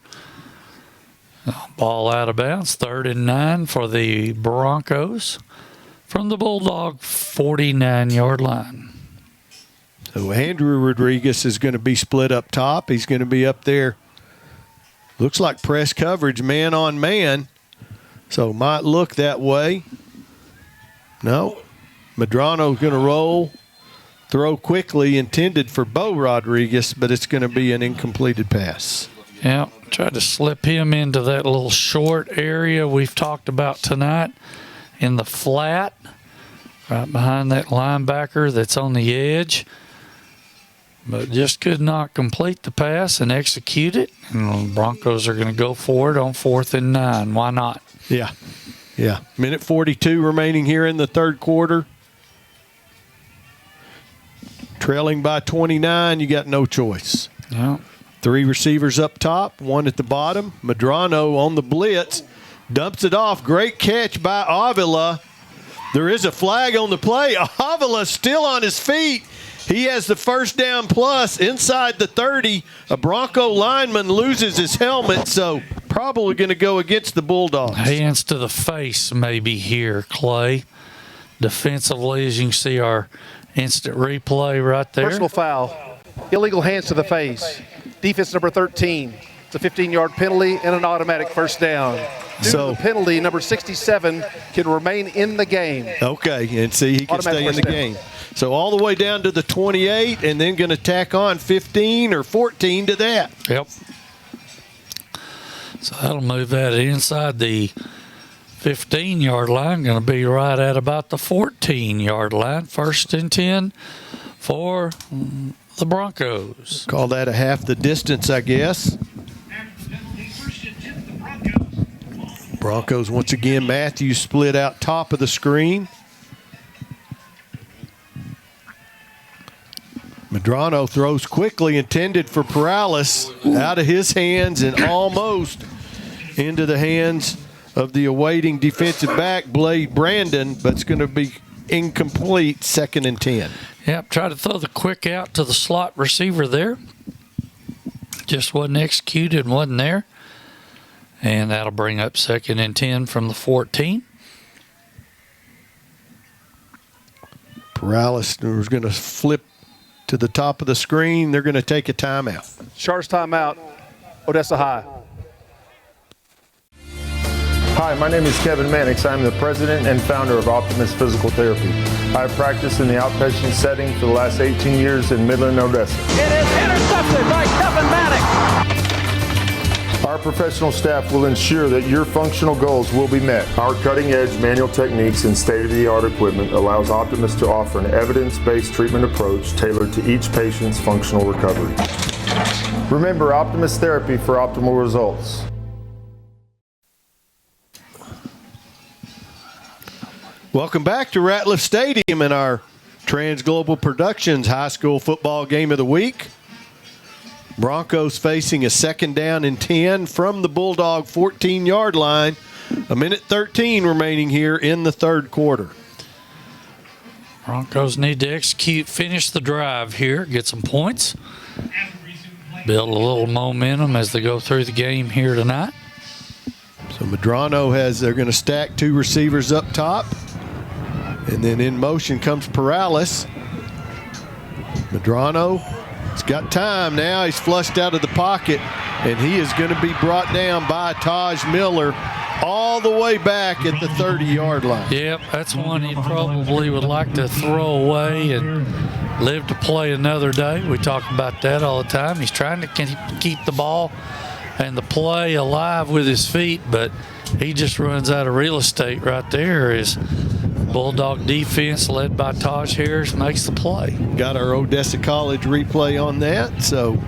Ball out of bounds, 3rd and 9 for the Broncos from the Bulldog 49-yard line. So Andrew Rodriguez is going to be split up top. He's going to be up there. Looks like press coverage, man on man. So might look that way. No. Medrano's going to roll. Throw quickly, intended for Bo Rodriguez, but it's going to be an incompleted pass. Yeah, tried to slip him into that little short area we've talked about tonight in the flat, right behind that linebacker that's on the edge, but just could not complete the pass and execute it. And the Broncos are going to go for it on 4th and 9. Why not? Yeah. Minute 42 remaining here in the third quarter. Trailing by 29, you got no choice. Yeah. 3 receivers up top, 1 at the bottom. Medrano on the blitz, dumps it off. Great catch by Avila. There is a flag on the play. Avila still on his feet. He has the first down plus inside the 30. A Bronco lineman loses his helmet, so probably going to go against the Bulldogs. Hands to the face maybe here, Clay. Defensively, as you can see our instant replay right there. Personal foul. Illegal hands to the face. Defense number 13. It's a 15-yard penalty and an automatic first down. Due to the penalty, number 67 can remain in the game. Okay, and see, he can stay in the game. So all the way down to the 28 and then going to tack on 15 or 14 to that. Yep. So that'll move that inside the 15-yard line, going to be right at about the 14-yard line. 1st and 10 for the Broncos. Call that a half the distance, I guess. Broncos once again. Matthews split out top of the screen. Medrano throws quickly, intended for Paralis, out of his hands and almost into the hands of the awaiting defensive back, Blade Brandon, but it's going to be incomplete, 2nd and 10. Yep, try to throw the quick out to the slot receiver there. Just wasn't executed, wasn't there. And that'll bring up 2nd and 10 from the 14. Paralis is going to flip to the top of the screen. They're going to take a timeout. Sharks timeout, Odessa High. Hi, my name is Kevin Mannix. I'm the president and founder of Optimus Physical Therapy. I've practiced in the outpatient setting for the last 18 years in Midland, Odessa. It is intercepted by Kevin Mannix. Our professional staff will ensure that your functional goals will be met. Our cutting-edge manual techniques and state-of-the-art equipment allows Optimus to offer an evidence-based treatment approach tailored to each patient's functional recovery. Remember, Optimus Therapy for optimal results. Welcome back to Ratliff Stadium in our Trans Global Productions High School Football Game of the Week. Broncos facing a 2nd down and 10 from the Bulldog 14-yard line. 1:13 remaining here in the third quarter. Broncos need to finish the drive here, get some points, build a little momentum as they go through the game here tonight. So Medrano they're going to stack 2 receivers up top. And then in motion comes Perales. Medrano has got time now. He's flushed out of the pocket, and he is going to be brought down by Taj Miller all the way back at the 30-yard line. Yep, that's one he probably would like to throw away and live to play another day. We talk about that all the time. He's trying to keep the ball and the play alive with his feet, but he just runs out of real estate right there. His Bulldog defense led by Taj Harris makes the play. Got our Odessa College replay on that, so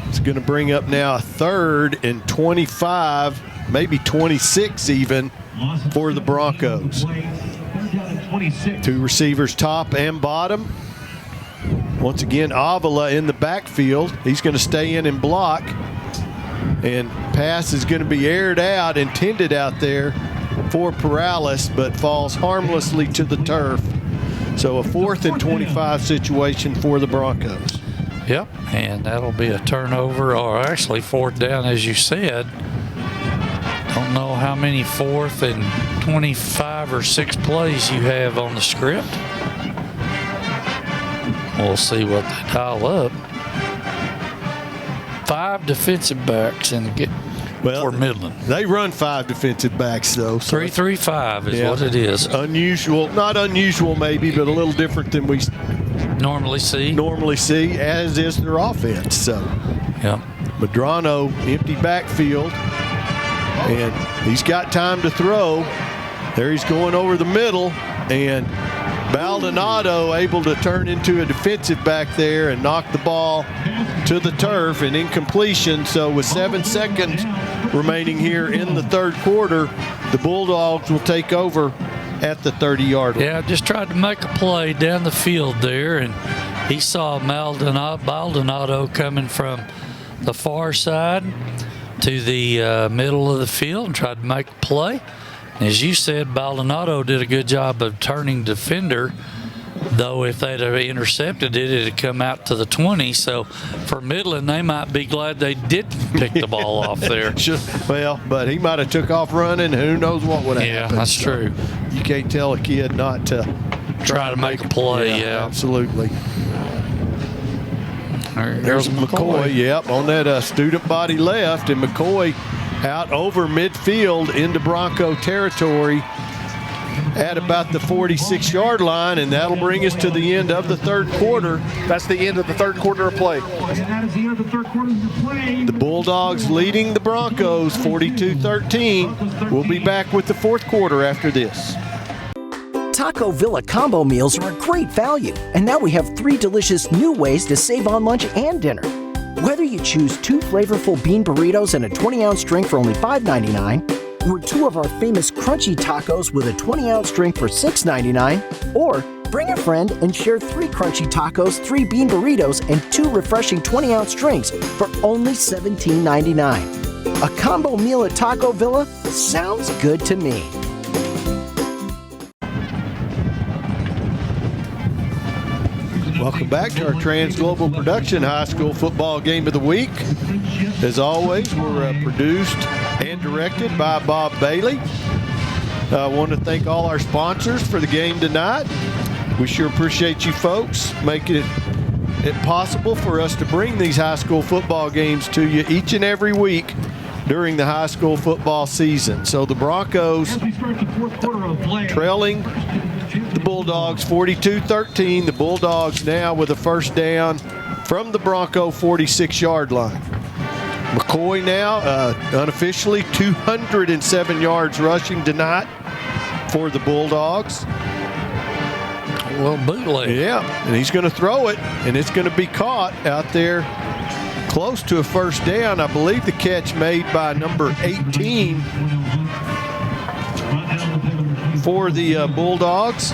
it's going to bring up now a 3rd and 25, maybe 26 even, for the Broncos. 2 receivers top and bottom. Once again, Avila in the backfield. He's going to stay in and block. And pass is going to be aired out, intended out there for Perales, but falls harmlessly to the turf. So a 4th and 25 situation for the Broncos. Yep, and that'll be a turnover, or actually 4th down, as you said. Don't know how many 4th and 25 or 6 plays you have on the script. We'll see what they dial up. 5 defensive backs for Midland. They run 5 defensive backs, though. 3-3-5 is what it is. Unusual, not unusual maybe, but a little different than we normally see, as is their offense. So, yeah. Medrano, empty backfield, and he's got time to throw. There he's going over the middle, and Baldonado able to turn into a defensive back there and knock the ball to the turf, and incompletion. So with 7 seconds remaining here in the third quarter, the Bulldogs will take over at the 30-yard line. Yeah, just tried to make a play down the field there, and he saw Baldonado coming from the far side to the middle of the field and tried to make a play. As you said, Baldonado did a good job of turning defender, though if they'd have intercepted it, it'd come out to the 20. So for Midland, they might be glad they didn't pick the ball off there. Well, but he might have took off running. Who knows what would have happened. Yeah, that's true. You can't tell a kid not to try to make a play. Yeah, absolutely. There's McCoy, yep, on that student body left, and McCoy out over midfield into Bronco territory at about the 46-yard line, and that'll bring us to the end of the third quarter. That's the end of the third quarter of play. The Bulldogs leading the Broncos 42-13. We'll be back with the fourth quarter after this. Taco Villa combo meals are a great value, and now we have 3 delicious new ways to save on lunch and dinner. Whether you choose 2 flavorful bean burritos and a 20-ounce drink for only $5.99, or 2 of our famous crunchy tacos with a 20-ounce drink for $6.99, or bring a friend and share 3 crunchy tacos, 3 bean burritos, and 2 refreshing 20-ounce drinks for only $17.99. A combo meal at Taco Villa sounds good to me. Welcome back to our Trans Global Production High School Football Game of the Week. As always, we're produced and directed by Bob Bailey. I want to thank all our sponsors for the game tonight. We sure appreciate you folks making it possible for us to bring these high school football games to you each and every week during the high school football season. So the Broncos trailing the Bulldogs 42-13. The Bulldogs now with a first down from the Bronco 46-yard line. McCoy now unofficially 207 yards rushing tonight for the Bulldogs. A little bootleg. Yeah, and he's going to throw it, and it's going to be caught out there close to a first down. I believe the catch made by number 18 for the Bulldogs.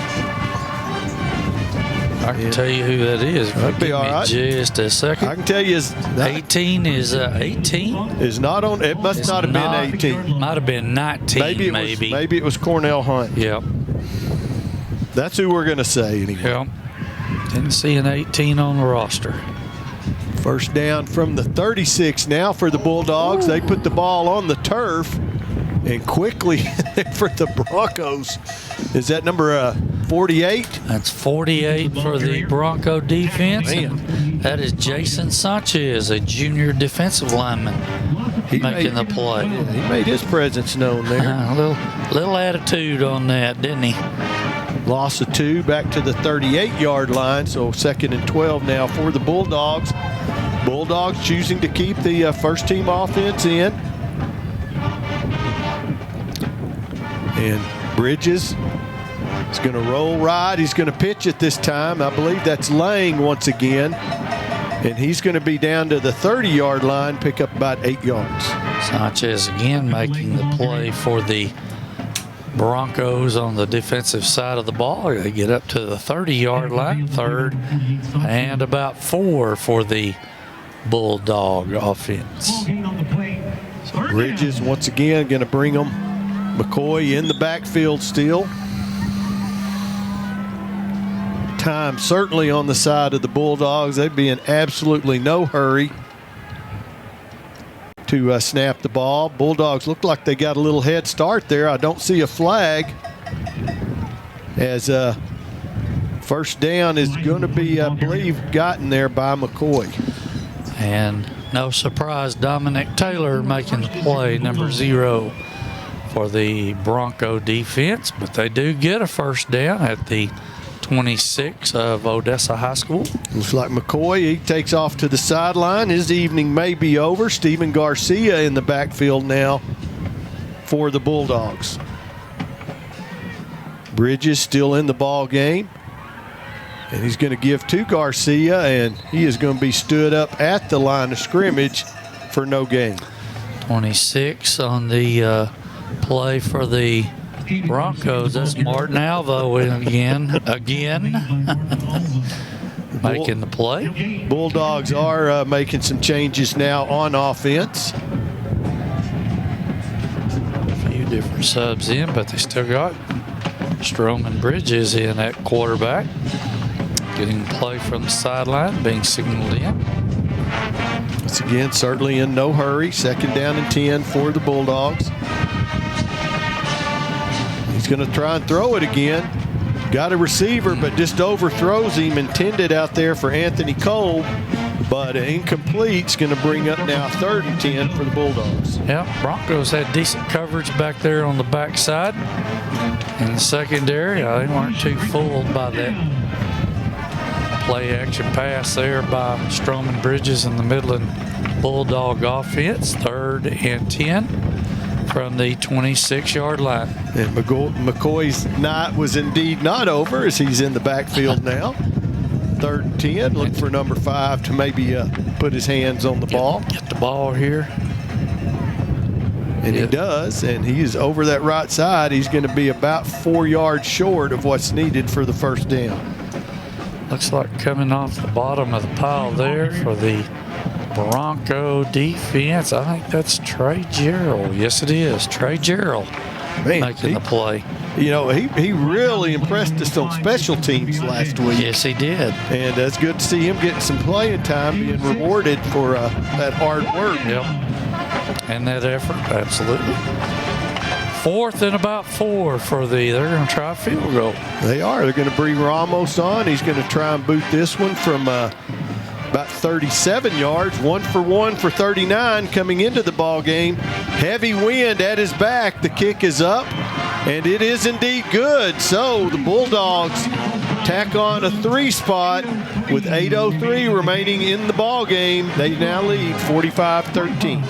I can tell you who that is. That'd be all right. Just a second. I can tell you 18 is 18. Is not on. It must not have been 18. Might have been 19. Maybe it was Cornell Hunt. Yep. That's who we're going to say anyway. Yep. Didn't see an 18 on the roster. First down from the 36 now for the Bulldogs. They put the ball on the turf, and quickly for the Broncos. Is that number 48? That's 48 for the Bronco defense. Man. That is Jason Sanchez, a junior defensive lineman, making the play. Yeah, he made his presence known there. A little attitude on that, didn't he? Loss of 2 back to the 38-yard line, so 2nd and 12 now for the Bulldogs. Bulldogs choosing to keep the first-team offense in. And Bridges is going to roll right. He's going to pitch it this time. I believe that's Lang once again. And he's going to be down to the 30-yard line, pick up about 8 yards. Sanchez again making the play for the Broncos on the defensive side of the ball. They get up to the 30-yard line, 3rd and about 4 for the Bulldog offense. So Bridges once again going to bring them. McCoy in the backfield still. Time certainly on the side of the Bulldogs. They'd be in absolutely no hurry to snap the ball. Bulldogs look like they got a little head start there. I don't see a flag, as first down is going to be, I believe, gotten there by McCoy. And no surprise, Dominic Taylor making the play, number 0 for the Bronco defense. But they do get a first down at the 26 of Odessa High School. Looks like McCoy, he takes off to the sideline. His evening may be over. Steven Garcia in the backfield now for the Bulldogs. Bridges still in the ball game. And he's going to give to Garcia, and he is going to be stood up at the line of scrimmage for no gain. 26 on the play for the Broncos. That's Martin Alvo again making the play. Bulldogs are making some changes now on offense. A few different subs in, but they still got Stroman Bridges in at quarterback. Getting play from the sideline, being signaled in. Once again, certainly in no hurry. 2nd down and 10 for the Bulldogs. He's going to try and throw it again. Got a receiver, but just overthrows him. Intended out there for Anthony Cole, but incomplete. It's going to bring up now 3rd and 10 for the Bulldogs. Yeah, Broncos had decent coverage back there on the backside. In the secondary, they weren't too fooled by that play action pass there by Stroman Bridges in the Midland Bulldog offense. 3rd and 10 from the 26-yard line. And McCoy's night was indeed not over, as he's in the backfield now. 3rd and 10. Look for number 5 to maybe put his hands on the ball. Get the ball here. And he does, and he is over that right side. He's going to be about 4 yards short of what's needed for the first down. Looks like coming off the bottom of the pile there for the Bronco defense. I think that's Trey Gerald. Yes, it is. Trey Gerald making the play. You know, he really impressed us on special teams last week. Yes, he did. And it's good to see him getting some playing time, being rewarded for that hard work. Yep. And that effort, absolutely. 4th and about 4 for they're going to try a field goal. They are. They're going to bring Ramos on. He's going to try and boot this one from about 37 yards. 1 for 1 for 39 coming into the ball game. Heavy wind at his back. The kick is up, and it is indeed good. So the Bulldogs tack on a 3 spot with 8:03 remaining in the ball game. They now lead 45-13.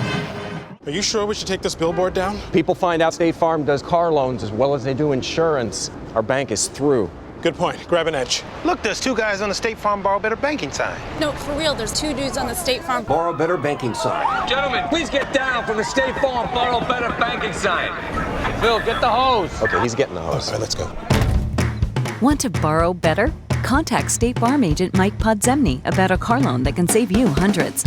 Are you sure we should take this billboard down? People find out State Farm does car loans as well as they do insurance. Our bank is through. Good point. Grab an edge. Look, there's 2 guys on the State Farm Borrow Better banking sign. No, for real, there's 2 dudes on the State Farm Borrow Better banking sign. Gentlemen, please get down from the State Farm Borrow Better banking sign. Phil, get the hose. Okay, he's getting the hose. All right, let's go. Want to borrow better? Contact State Farm agent Mike Podzemny about a car loan that can save you hundreds.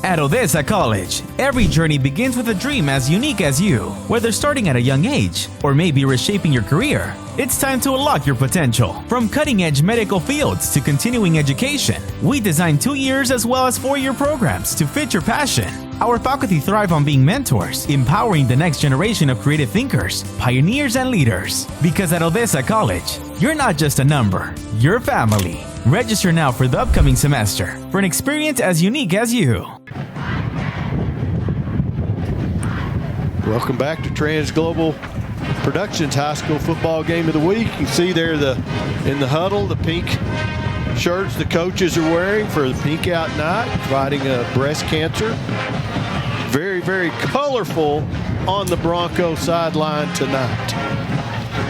At Odessa College, every journey begins with a dream as unique as you. Whether starting at a young age or maybe reshaping your career, it's time to unlock your potential. From cutting-edge medical fields to continuing education, we design 2 years as well as 4-year programs to fit your passion. Our faculty thrive on being mentors, empowering the next generation of creative thinkers, pioneers, and leaders. Because at Odessa College, you're not just a number, you're family. Register now for the upcoming semester for an experience as unique as you. Welcome back to Trans Global Productions High School Football Game of the Week. You can see there in the huddle, the pink shirts the coaches are wearing for the Pink Out Night, fighting breast cancer. Very, very colorful on the Bronco sideline tonight.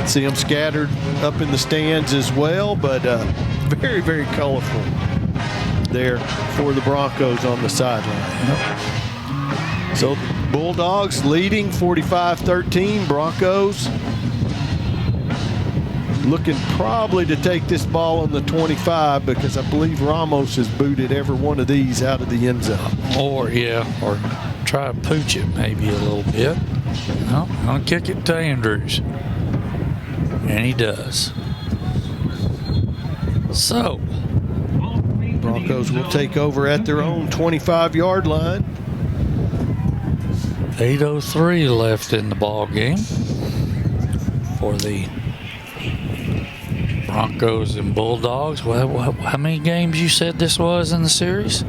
See them scattered up in the stands as well, but very, very colorful there for the Broncos on the sideline. Yep. So Bulldogs leading 45-13. Broncos looking probably to take this ball on the 25 because I believe Ramos has booted every one of these out of the end zone. Or try to pooch it maybe a little bit. No, I'm going to kick it to Andrews. And he does. So Broncos will take over at their own 25-yard line. 8:03 left in the ball game for the Broncos and Bulldogs. Well, how many games you said this was in the series?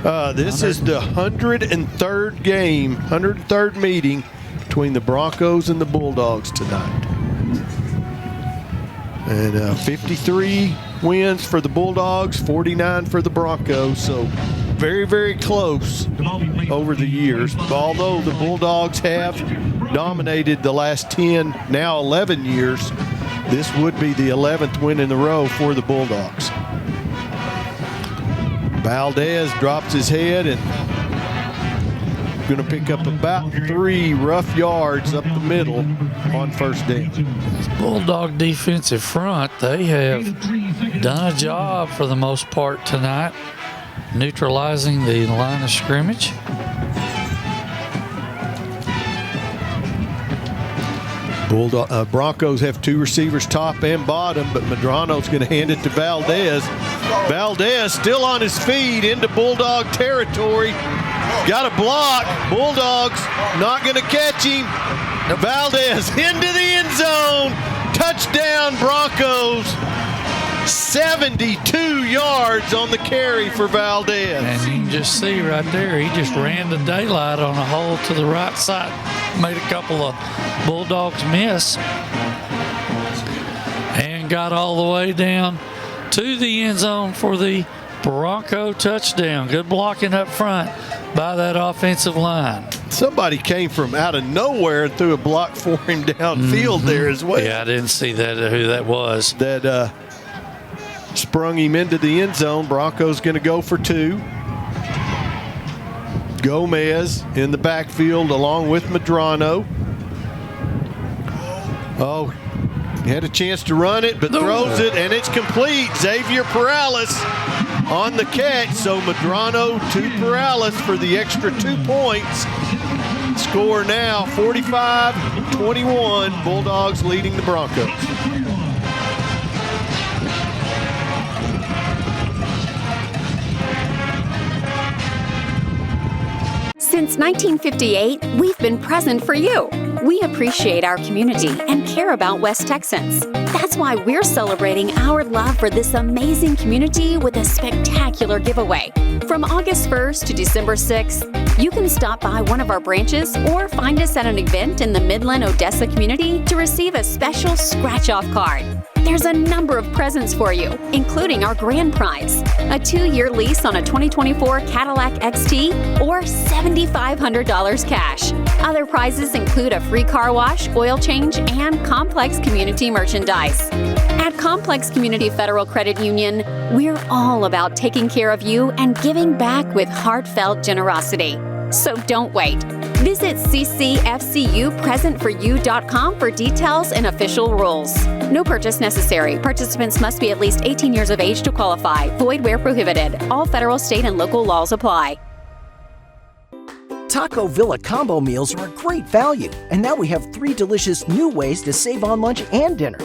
This is the 103rd game, 103rd meeting between the Broncos and the Bulldogs tonight. And 53 wins for the Bulldogs, 49 for the Broncos. So very, very close over the years. Although the Bulldogs have dominated the last 10, now 11 years, this would be the 11th win in a row for the Bulldogs. Valdez drops his head and going to pick up about 3 rough yards up the middle on first down. Bulldog defensive front, they have done a job for the most part tonight, neutralizing the line of scrimmage. Broncos have 2 receivers, top and bottom, but Medrano's going to hand it to Valdez. Valdez still on his feet into Bulldog territory. Got a block. Bulldogs not going to catch him. Valdez into the end zone. Touchdown Broncos. 72 yards on the carry for Valdez. And you can just see right there, he just ran the daylight on a hole to the right side. Made a couple of Bulldogs miss. And got all the way down to the end zone for the Bronco touchdown. Good blocking up front by that offensive line. Somebody came from out of nowhere and threw a block for him downfield there as well. Yeah, I didn't see that who that was. That sprung him into the end zone. Broncos going to go for 2. Gomez in the backfield along with Medrano. Oh, he had a chance to run it, but throws it, and it's complete. Xavier Perales on the catch. So Medrano to Perales for the extra 2 points. Score now 45-21. Bulldogs leading the Broncos. Since 1958, we've been present for you. We appreciate our community and care about West Texans. That's why we're celebrating our love for this amazing community with a spectacular giveaway. From August 1st to December 6th, you can stop by one of our branches or find us at an event in the Midland, Odessa community to receive a special scratch-off card. There's a number of presents for you, including our grand prize, a 2-year lease on a 2024 Cadillac XT or $7,500 cash. Other prizes include a free car wash, oil change, and Complex community merchandise. At Complex Community Federal Credit Union, we're all about taking care of you and giving back with heartfelt generosity. So don't wait. Visit ccfcupresentforyou.com for details and official rules. No purchase necessary. Participants must be at least 18 years of age to qualify. Void where prohibited. All federal, state, and local laws apply. Taco Villa combo meals are a great value, and now we have 3 delicious new ways to save on lunch and dinner.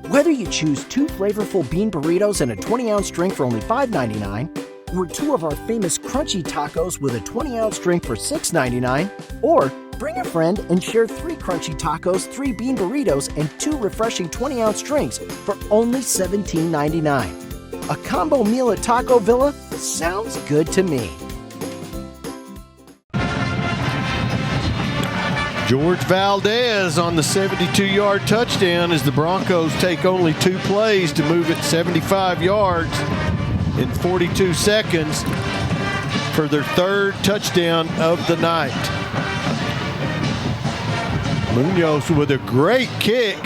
Whether you choose 2 flavorful bean burritos and a 20-ounce drink for only $5.99, or 2 of our famous crunchy tacos with a 20-ounce drink for $6.99, or bring a friend and share 3 crunchy tacos, 3 bean burritos, and 2 refreshing 20-ounce drinks for only $17.99. A combo meal at Taco Villa sounds good to me. George Valdez on the 72-yard touchdown as the Broncos take only 2 plays to move it 75 yards in 42 seconds for their 3rd touchdown of the night. Munoz with a great kick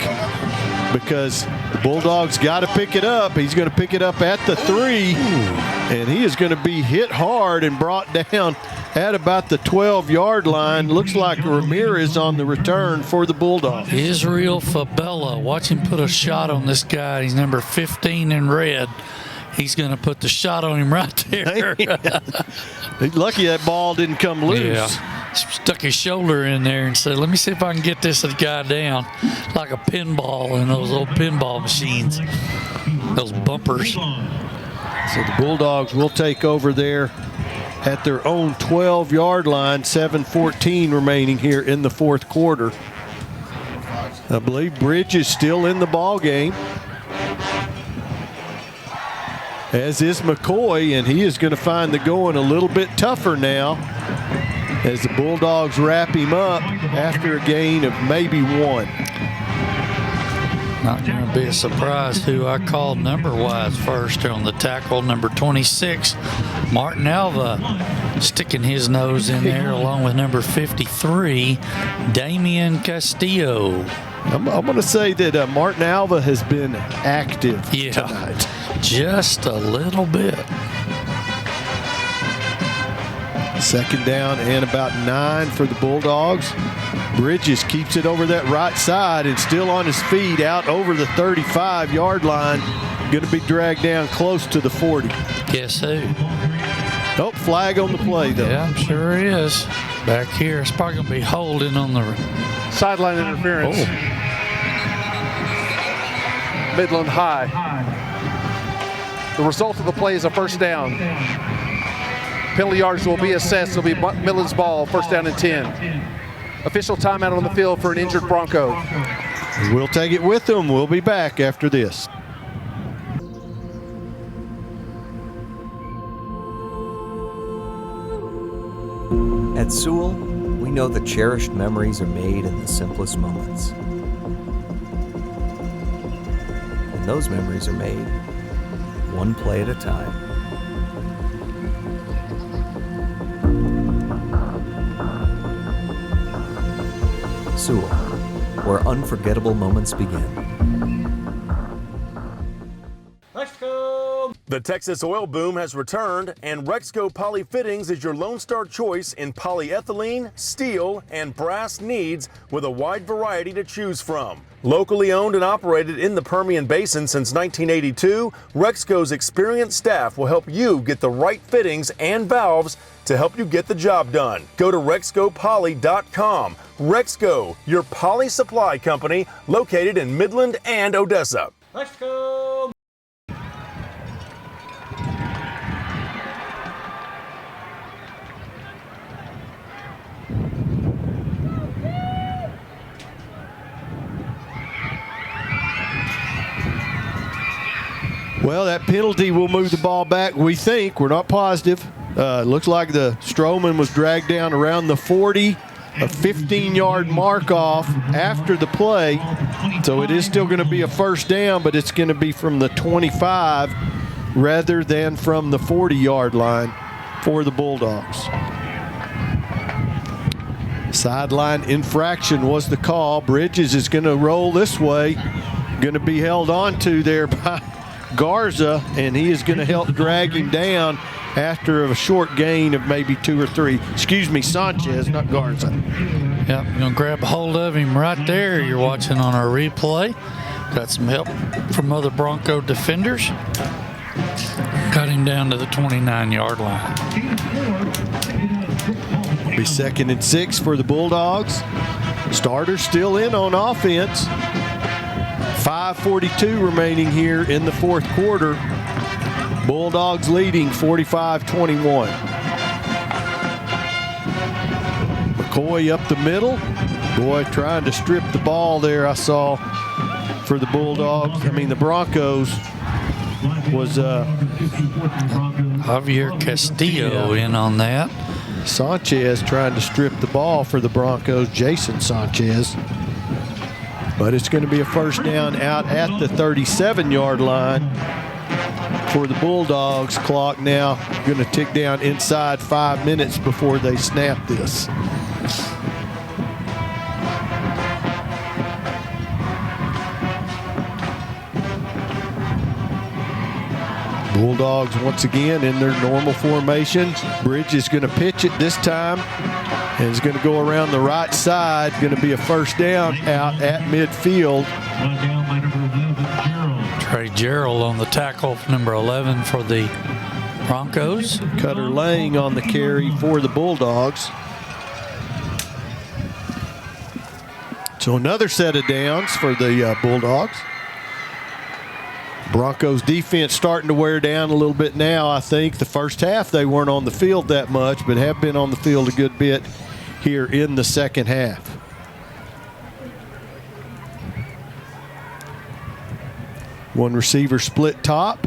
because the Bulldogs got to pick it up. He's going to pick it up at the 3, and he is going to be hit hard and brought down at about the 12-yard line. Looks like Ramirez on the return for the Bulldogs. Israel Fabella. Watch him put a shot on this guy. He's number 15 in red. He's going to put the shot on him right there. He's lucky that ball didn't come loose. Yeah. Stuck his shoulder in there and said, let me see if I can get this guy down like a pinball in those old pinball machines, those bumpers. So the Bulldogs will take over there at their own 12-yard line, 7:14 remaining here in the 4th quarter. I believe Bridge is still in the ball game, as is McCoy, and he is going to find the going a little bit tougher now as the Bulldogs wrap him up after a gain of maybe 1. Not going to be a surprise who I called number-wise first on the tackle, number 26, Martin Alva, sticking his nose in there along with number 53, Damian Castillo. I'm going to say that Martin Alva has been active tonight. Just a little bit. 2nd down and about 9 for the Bulldogs. Bridges keeps it over that right side and still on his feet out over the 35-yard line. Going to be dragged down close to the 40. Guess who? Oh, flag on the play, though. Yeah, I'm sure is. Back here, it's probably going to be holding on the sideline interference. Midland High. The result of the play is a 1st down. Penalty yards will be assessed. It'll be Midland's ball, 1st down and 10. Official timeout on the field for an injured Bronco. We'll take it with them. We'll be back after this. At Sewell, we know that cherished memories are made in the simplest moments. And those memories are made one play at a time. Sewell, where unforgettable moments begin. The Texas oil boom has returned, and Rexco Poly Fittings is your Lone Star choice in polyethylene, steel, and brass needs with a wide variety to choose from. Locally owned and operated in the Permian Basin since 1982, Rexco's experienced staff will help you get the right fittings and valves to help you get the job done. Go to RexcoPoly.com. Rexco, your poly supply company located in Midland and Odessa. Rexco! Well, that penalty will move the ball back, we think. We're not positive. Looks like the Stroman was dragged down around the 40, a 15-yard mark off after the play. So it is still going to be a 1st down, but it's going to be from the 25 rather than from the 40-yard line for the Bulldogs. Sideline infraction was the call. Bridges is going to roll this way. Going to be held on to there by Garza, and he is going to help drag him down after a short gain of maybe 2 or 3. Excuse me, Sanchez, not Garza. Yep, you're going to grab a hold of him right there. You're watching on our replay. Got some help from other Bronco defenders. Got him down to the 29-yard line. Be 2nd and 6 for the Bulldogs. Starters still in on offense. 5:42 remaining here in the fourth quarter. Bulldogs leading 45-21. McCoy up the middle. Boy, trying to strip the ball there, I saw, for the Bulldogs. I mean, the Broncos was Javier Castillo in on that. Sanchez trying to strip the ball for the Broncos, Jason Sanchez. But it's going to be a first down out at the 37-yard line for the Bulldogs. Clock now going to tick down inside 5 minutes before they snap this. Bulldogs once again in their normal formation. Bridge is going to pitch it this time and is going to go around the right side. Going to be a first down out at midfield. Trey Gerald on the tackle, number 11 for the Broncos. Cutter Lang on the carry for the Bulldogs. So another set of downs for the Bulldogs. Broncos defense starting to wear down a little bit now, I think. The first half they weren't on the field that much, but have been on the field a good bit here in the second half. One receiver split top.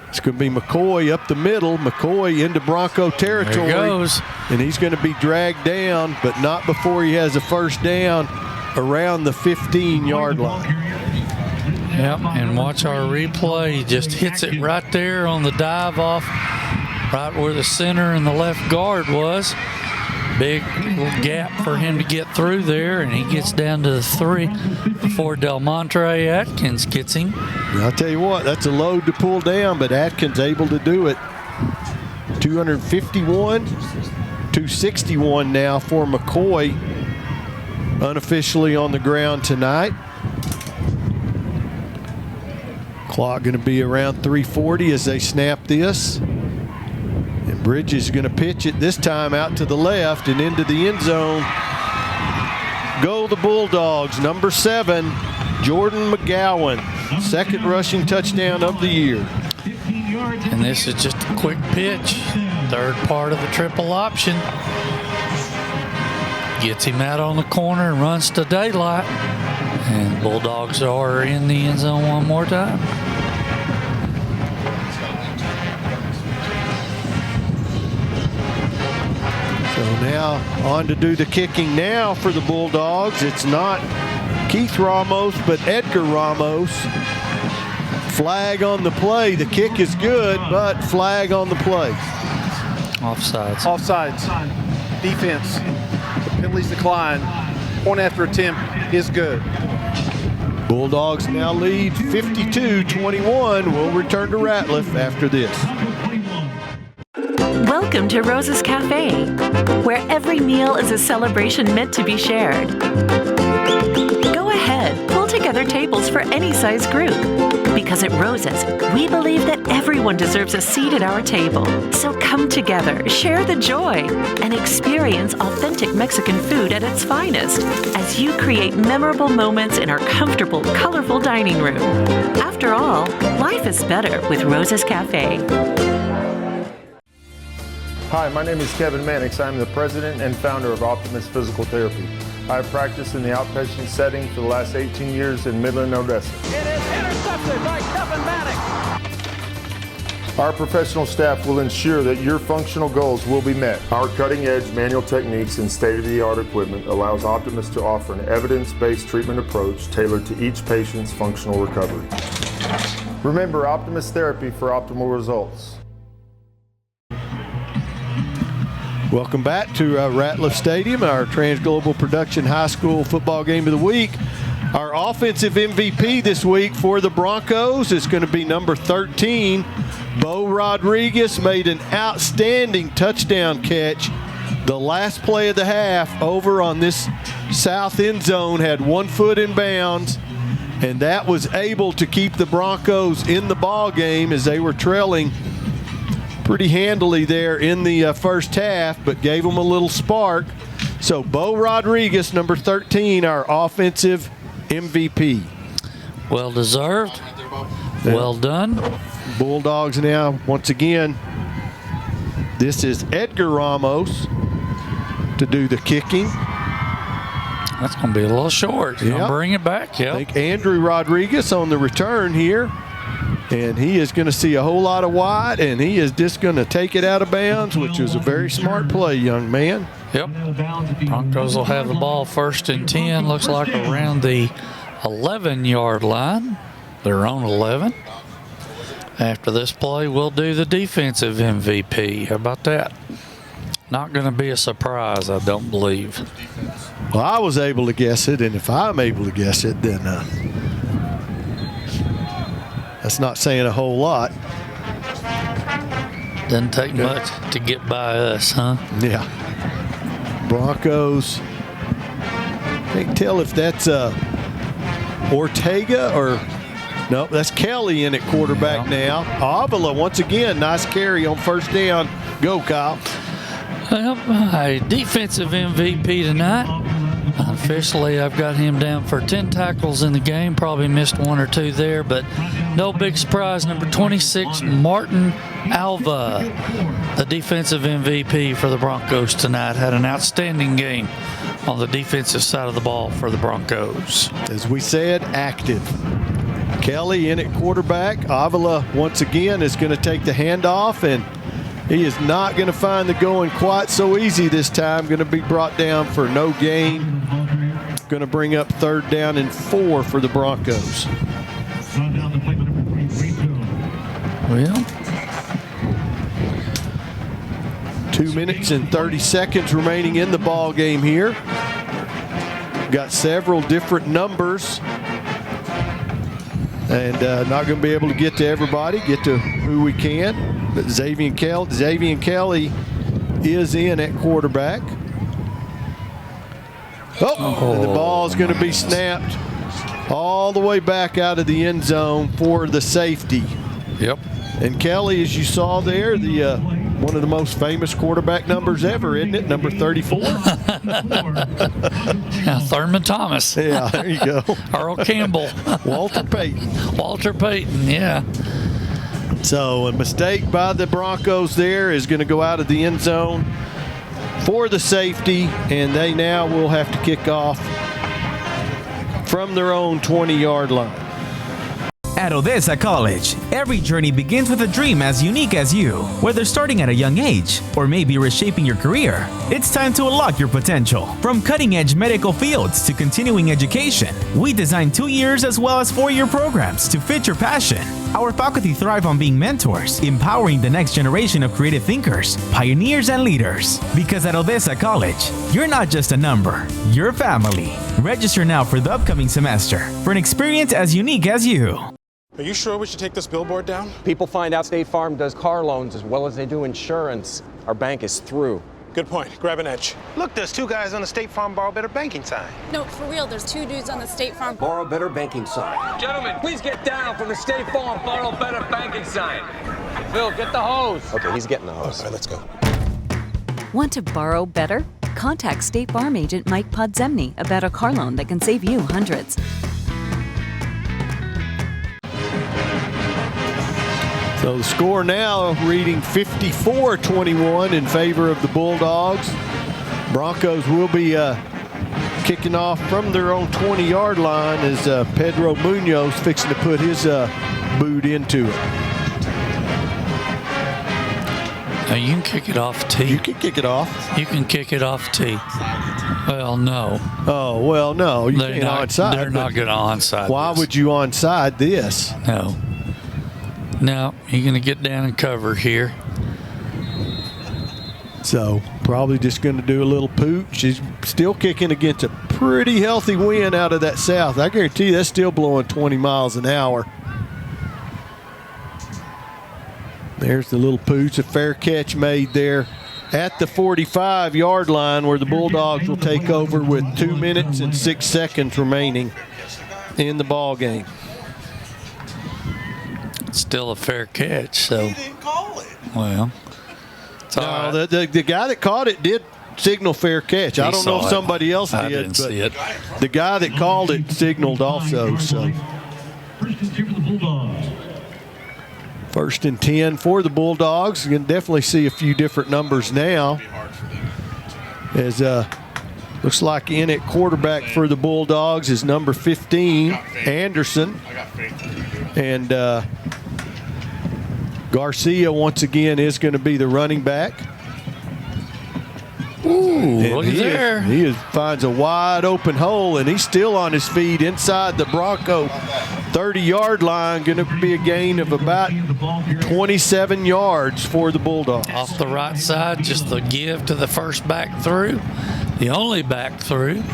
It's going to be McCoy up the middle. McCoy into Bronco territory. There he goes. And he's going to be dragged down, but not before he has a first down around the 15-yard line. Yep, and watch our replay. He just hits it right there on the dive off, right where the center and the left guard was. Big little gap for him to get through there, and he gets down to the 3 before Delmontre Atkins gets him. I'll tell you what, that's a load to pull down, but Atkins able to do it. 251, 261 now for McCoy, unofficially on the ground tonight. Clock going to be around 3:40 as they snap this. And Bridges is going to pitch it this time out to the left and into the end zone. Go the Bulldogs, number 7, Jordan McGowan. 2nd rushing touchdown of the year. And this is just a quick pitch. 3rd part of the triple option. Gets him out on the corner and runs to daylight. And Bulldogs are in the end zone one more time. So now on to do the kicking now for the Bulldogs. It's not Keith Ramos, but Edgar Ramos. Flag on the play. The kick is good, but flag on the play. Offsides. Offsides. Defense. The penalties decline. Point after attempt is good. Bulldogs now lead 52-21. We'll return to Ratliff after this. Welcome to Rose's Cafe, where every meal is a celebration meant to be shared. Go ahead, pull together tables for any size group. Because at Rose's, we believe that everyone deserves a seat at our table. So come together, share the joy, and experience authentic Mexican food at its finest as you create memorable moments in our comfortable, colorful dining room. After all, life is better with Rose's Cafe. Hi, my name is Kevin Mannix. I'm the president and founder of Optimus Physical Therapy. I have practiced in the outpatient setting for the last 18 years in Midland, Odessa. It is intercepted by Kevin Mannix. Our professional staff will ensure that your functional goals will be met. Our cutting-edge manual techniques and state-of-the-art equipment allows Optimus to offer an evidence-based treatment approach tailored to each patient's functional recovery. Remember, Optimus Therapy for optimal results. Welcome back to Ratliff Stadium, our Trans-Global Production High School football game of the week. Our offensive MVP this week for the Broncos is going to be number 13. Bo Rodriguez made an outstanding touchdown catch. The last play of the half over on this south end zone, had 1 foot in bounds And that was able to keep the Broncos in the ball game as they were trailing pretty handily there in the first half, but gave them a little spark. So Bo Rodriguez, number 13, our offensive MVP. Well deserved. Well done. Bulldogs now, once again, this is Edgar Ramos to do the kicking. That's going to be a little short. He's going to bring it back, I think Andrew Rodriguez on the return here. And he is going to see a whole lot of wide, and he is just going to take it out of bounds, which was a very smart play, young man. Yep. Broncos will have the ball 1st and 10. Looks like around the 11-yard line. They're on 11. After this play, we'll do the defensive MVP. How about that? Not going to be a surprise, I don't believe. Well, I was able to guess it, and if I'm able to guess it, then that's not saying a whole lot. Doesn't take much to get by us, huh? Yeah. Broncos. Can't tell if that's Ortega or no, that's Kelly in at quarterback now. Avila once again, nice carry on 1st down. Go, Kyle. Well, a defensive MVP tonight. Officially, I've got him down for 10 tackles in the game. Probably missed 1 or 2 there, but no big surprise. Number 26, Martin Alva, the defensive MVP for the Broncos tonight. Had an outstanding game on the defensive side of the ball for the Broncos. As we said, active. Kelly in at quarterback. Avila, once again, is going to take the handoff, and he is not going to find the going quite so easy this time. Going to be brought down for no gain. Going to bring up 3rd down and 4 for the Broncos. Well, 2 minutes and 30 seconds remaining in the ball game here. Got several different numbers. And not going to be able to get to everybody, get to who we can. But Xavier Kelly is in at quarterback. And the ball is going to be snapped all the way back out of the end zone for the safety. Yep. And Kelly, as you saw there, the one of the most famous quarterback numbers ever, isn't it? Number 34. Yeah, Thurman Thomas. Yeah, there you go. Earl Campbell. Walter Payton. Walter Payton, yeah. So a mistake by the Broncos there is going to go out of the end zone for the safety, and they now will have to kick off from their own 20-yard line. At Odessa College, every journey begins with a dream as unique as you. Whether starting at a young age or maybe reshaping your career, it's time to unlock your potential. From cutting-edge medical fields to continuing education, we design 2 years as well as 4-year programs to fit your passion. Our faculty thrive on being mentors, empowering the next generation of creative thinkers, pioneers, and leaders. Because at Odessa College, you're not just a number, you're family. Register now for the upcoming semester for an experience as unique as you. Are you sure we should take this billboard down? People find out State Farm does car loans as well as they do insurance. Our bank is through. Good point. Grab an edge. Look, there's 2 guys on the State Farm Borrow Better banking sign. No, for real, there's 2 dudes on the State Farm Borrow Better banking sign. Gentlemen, please get down from the State Farm Borrow Better banking sign. Phil, get the hose. Okay, he's getting the hose. All right, let's go. Want to borrow better? Contact State Farm agent Mike Podzemny about a car loan that can save you hundreds. So the score now reading 54-21 in favor of the Bulldogs. Broncos will be kicking off from their own 20-yard line as Pedro Munoz fixing to put his boot into it. Now you can kick it off tee. You can kick it off. You can kick it off tee. Well, no. Oh, well, no. You can't onside. They're not going to onside. Why would you onside this? No. Now you're going to get down and cover here. So probably just going to do a little pooch. He's still kicking against a pretty healthy wind out of that south. I guarantee you that's still blowing 20 miles an hour. There's the little pooch, a fair catch made there at the 45-yard line where the Bulldogs will take over with 2 minutes and 6 seconds remaining in the ball game. Still a fair catch, so. He didn't call it. Well, it's all right. The guy that caught it did signal fair catch. I don't know if somebody else I did, didn't see it. the guy that called it signaled also. So first and 10 for the Bulldogs. You can definitely see a few different numbers now. As looks like in at quarterback for the Bulldogs is number 15, Anderson. And Garcia once again is going to be the running back. Ooh, look at there. He finds a wide open hole, and he's still on his feet inside the Bronco 30-yard line. Going to be a gain of about 27 yards for the Bulldogs. Off the right side, just the give to the first back through, the only back through.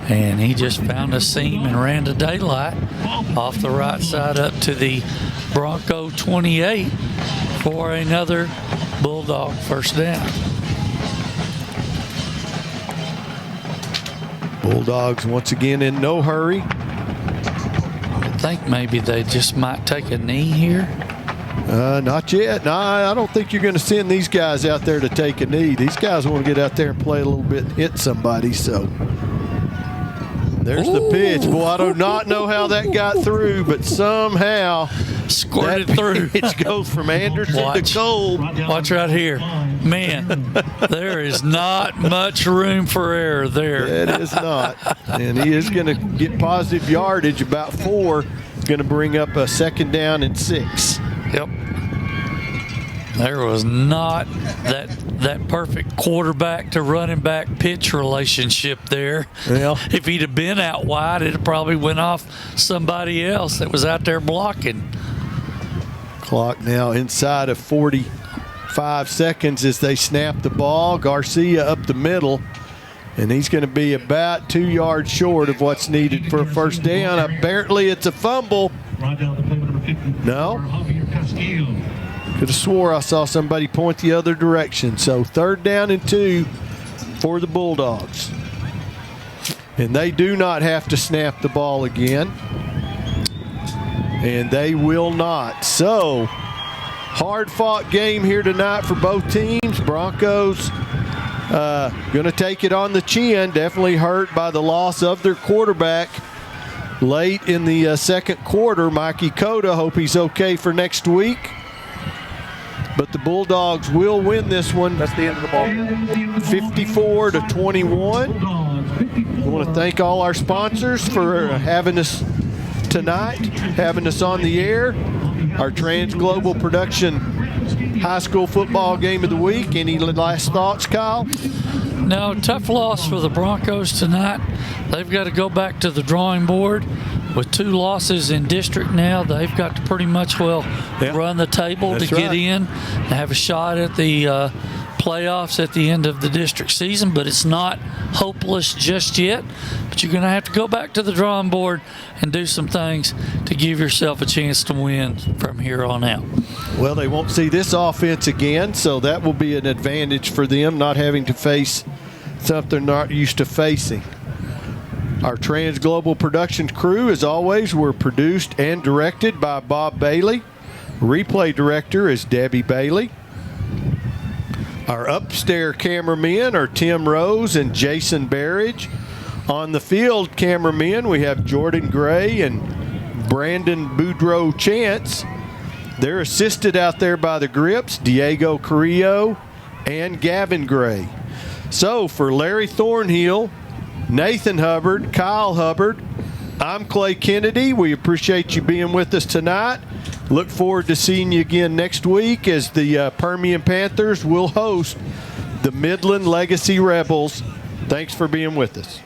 And he just found a seam and ran to daylight off the right side up to the Bronco 28 for another Bulldog first down. Bulldogs once again in no hurry. I think maybe they just might take a knee here. Not yet. No, I don't think you're going to send these guys out there to take a knee. These guys want to get out there and play a little bit and hit somebody. So there's the pitch. Boy, I do not know how that got through, but somehow squirted through. It goes from Anderson to Cole. Watch right here. Man, there is not much room for error there. It is not. And he is going to get positive yardage, about 4. Going to bring up a second down and 6. Yep. There was not that perfect quarterback to running back pitch relationship there. Well, if he'd have been out wide, it probably went off somebody else that was out there blocking. Clock now inside of 45 seconds as they snap the ball. Garcia up the middle, and he's going to be about 2 yards short of what's needed for a first down. Apparently it's a fumble. No? Could have swore I saw somebody point the other direction. So third down and 2 for the Bulldogs. And they do not have to snap the ball again. And they will not. So hard-fought game here tonight for both teams. Broncos going to take it on the chin. Definitely hurt by the loss of their quarterback late in the second quarter. Mikey Cota, hope he's okay for next week. But the Bulldogs will win this one. That's the end of the ball. 54-21. I want to thank all our sponsors for having us tonight, having us on the air. Our Trans Global Production high school football game of the week. Any last thoughts, Kyle? No, tough loss for the Broncos tonight. They've got to go back to the drawing board. With 2 losses in district now, they've got to pretty much run the table to get in and have a shot at the playoffs at the end of the district season. But it's not hopeless just yet. But you're going to have to go back to the drawing board and do some things to give yourself a chance to win from here on out. Well, they won't see this offense again, so that will be an advantage for them, not having to face something they're not used to facing. Our Trans Global Productions crew, as always, were produced and directed by Bob Bailey. Replay director is Debbie Bailey. Our upstairs cameramen are Tim Rose and Jason Barrage. On the field cameramen, we have Jordan Gray and Brandon Boudreau Chance. They're assisted out there by the grips, Diego Carrillo and Gavin Gray. So for Larry Thornhill, Nathan Hubbard, Kyle Hubbard, I'm Clay Kennedy. We appreciate you being with us tonight. Look forward to seeing you again next week as the Permian Panthers will host the Midland Legacy Rebels. Thanks for being with us.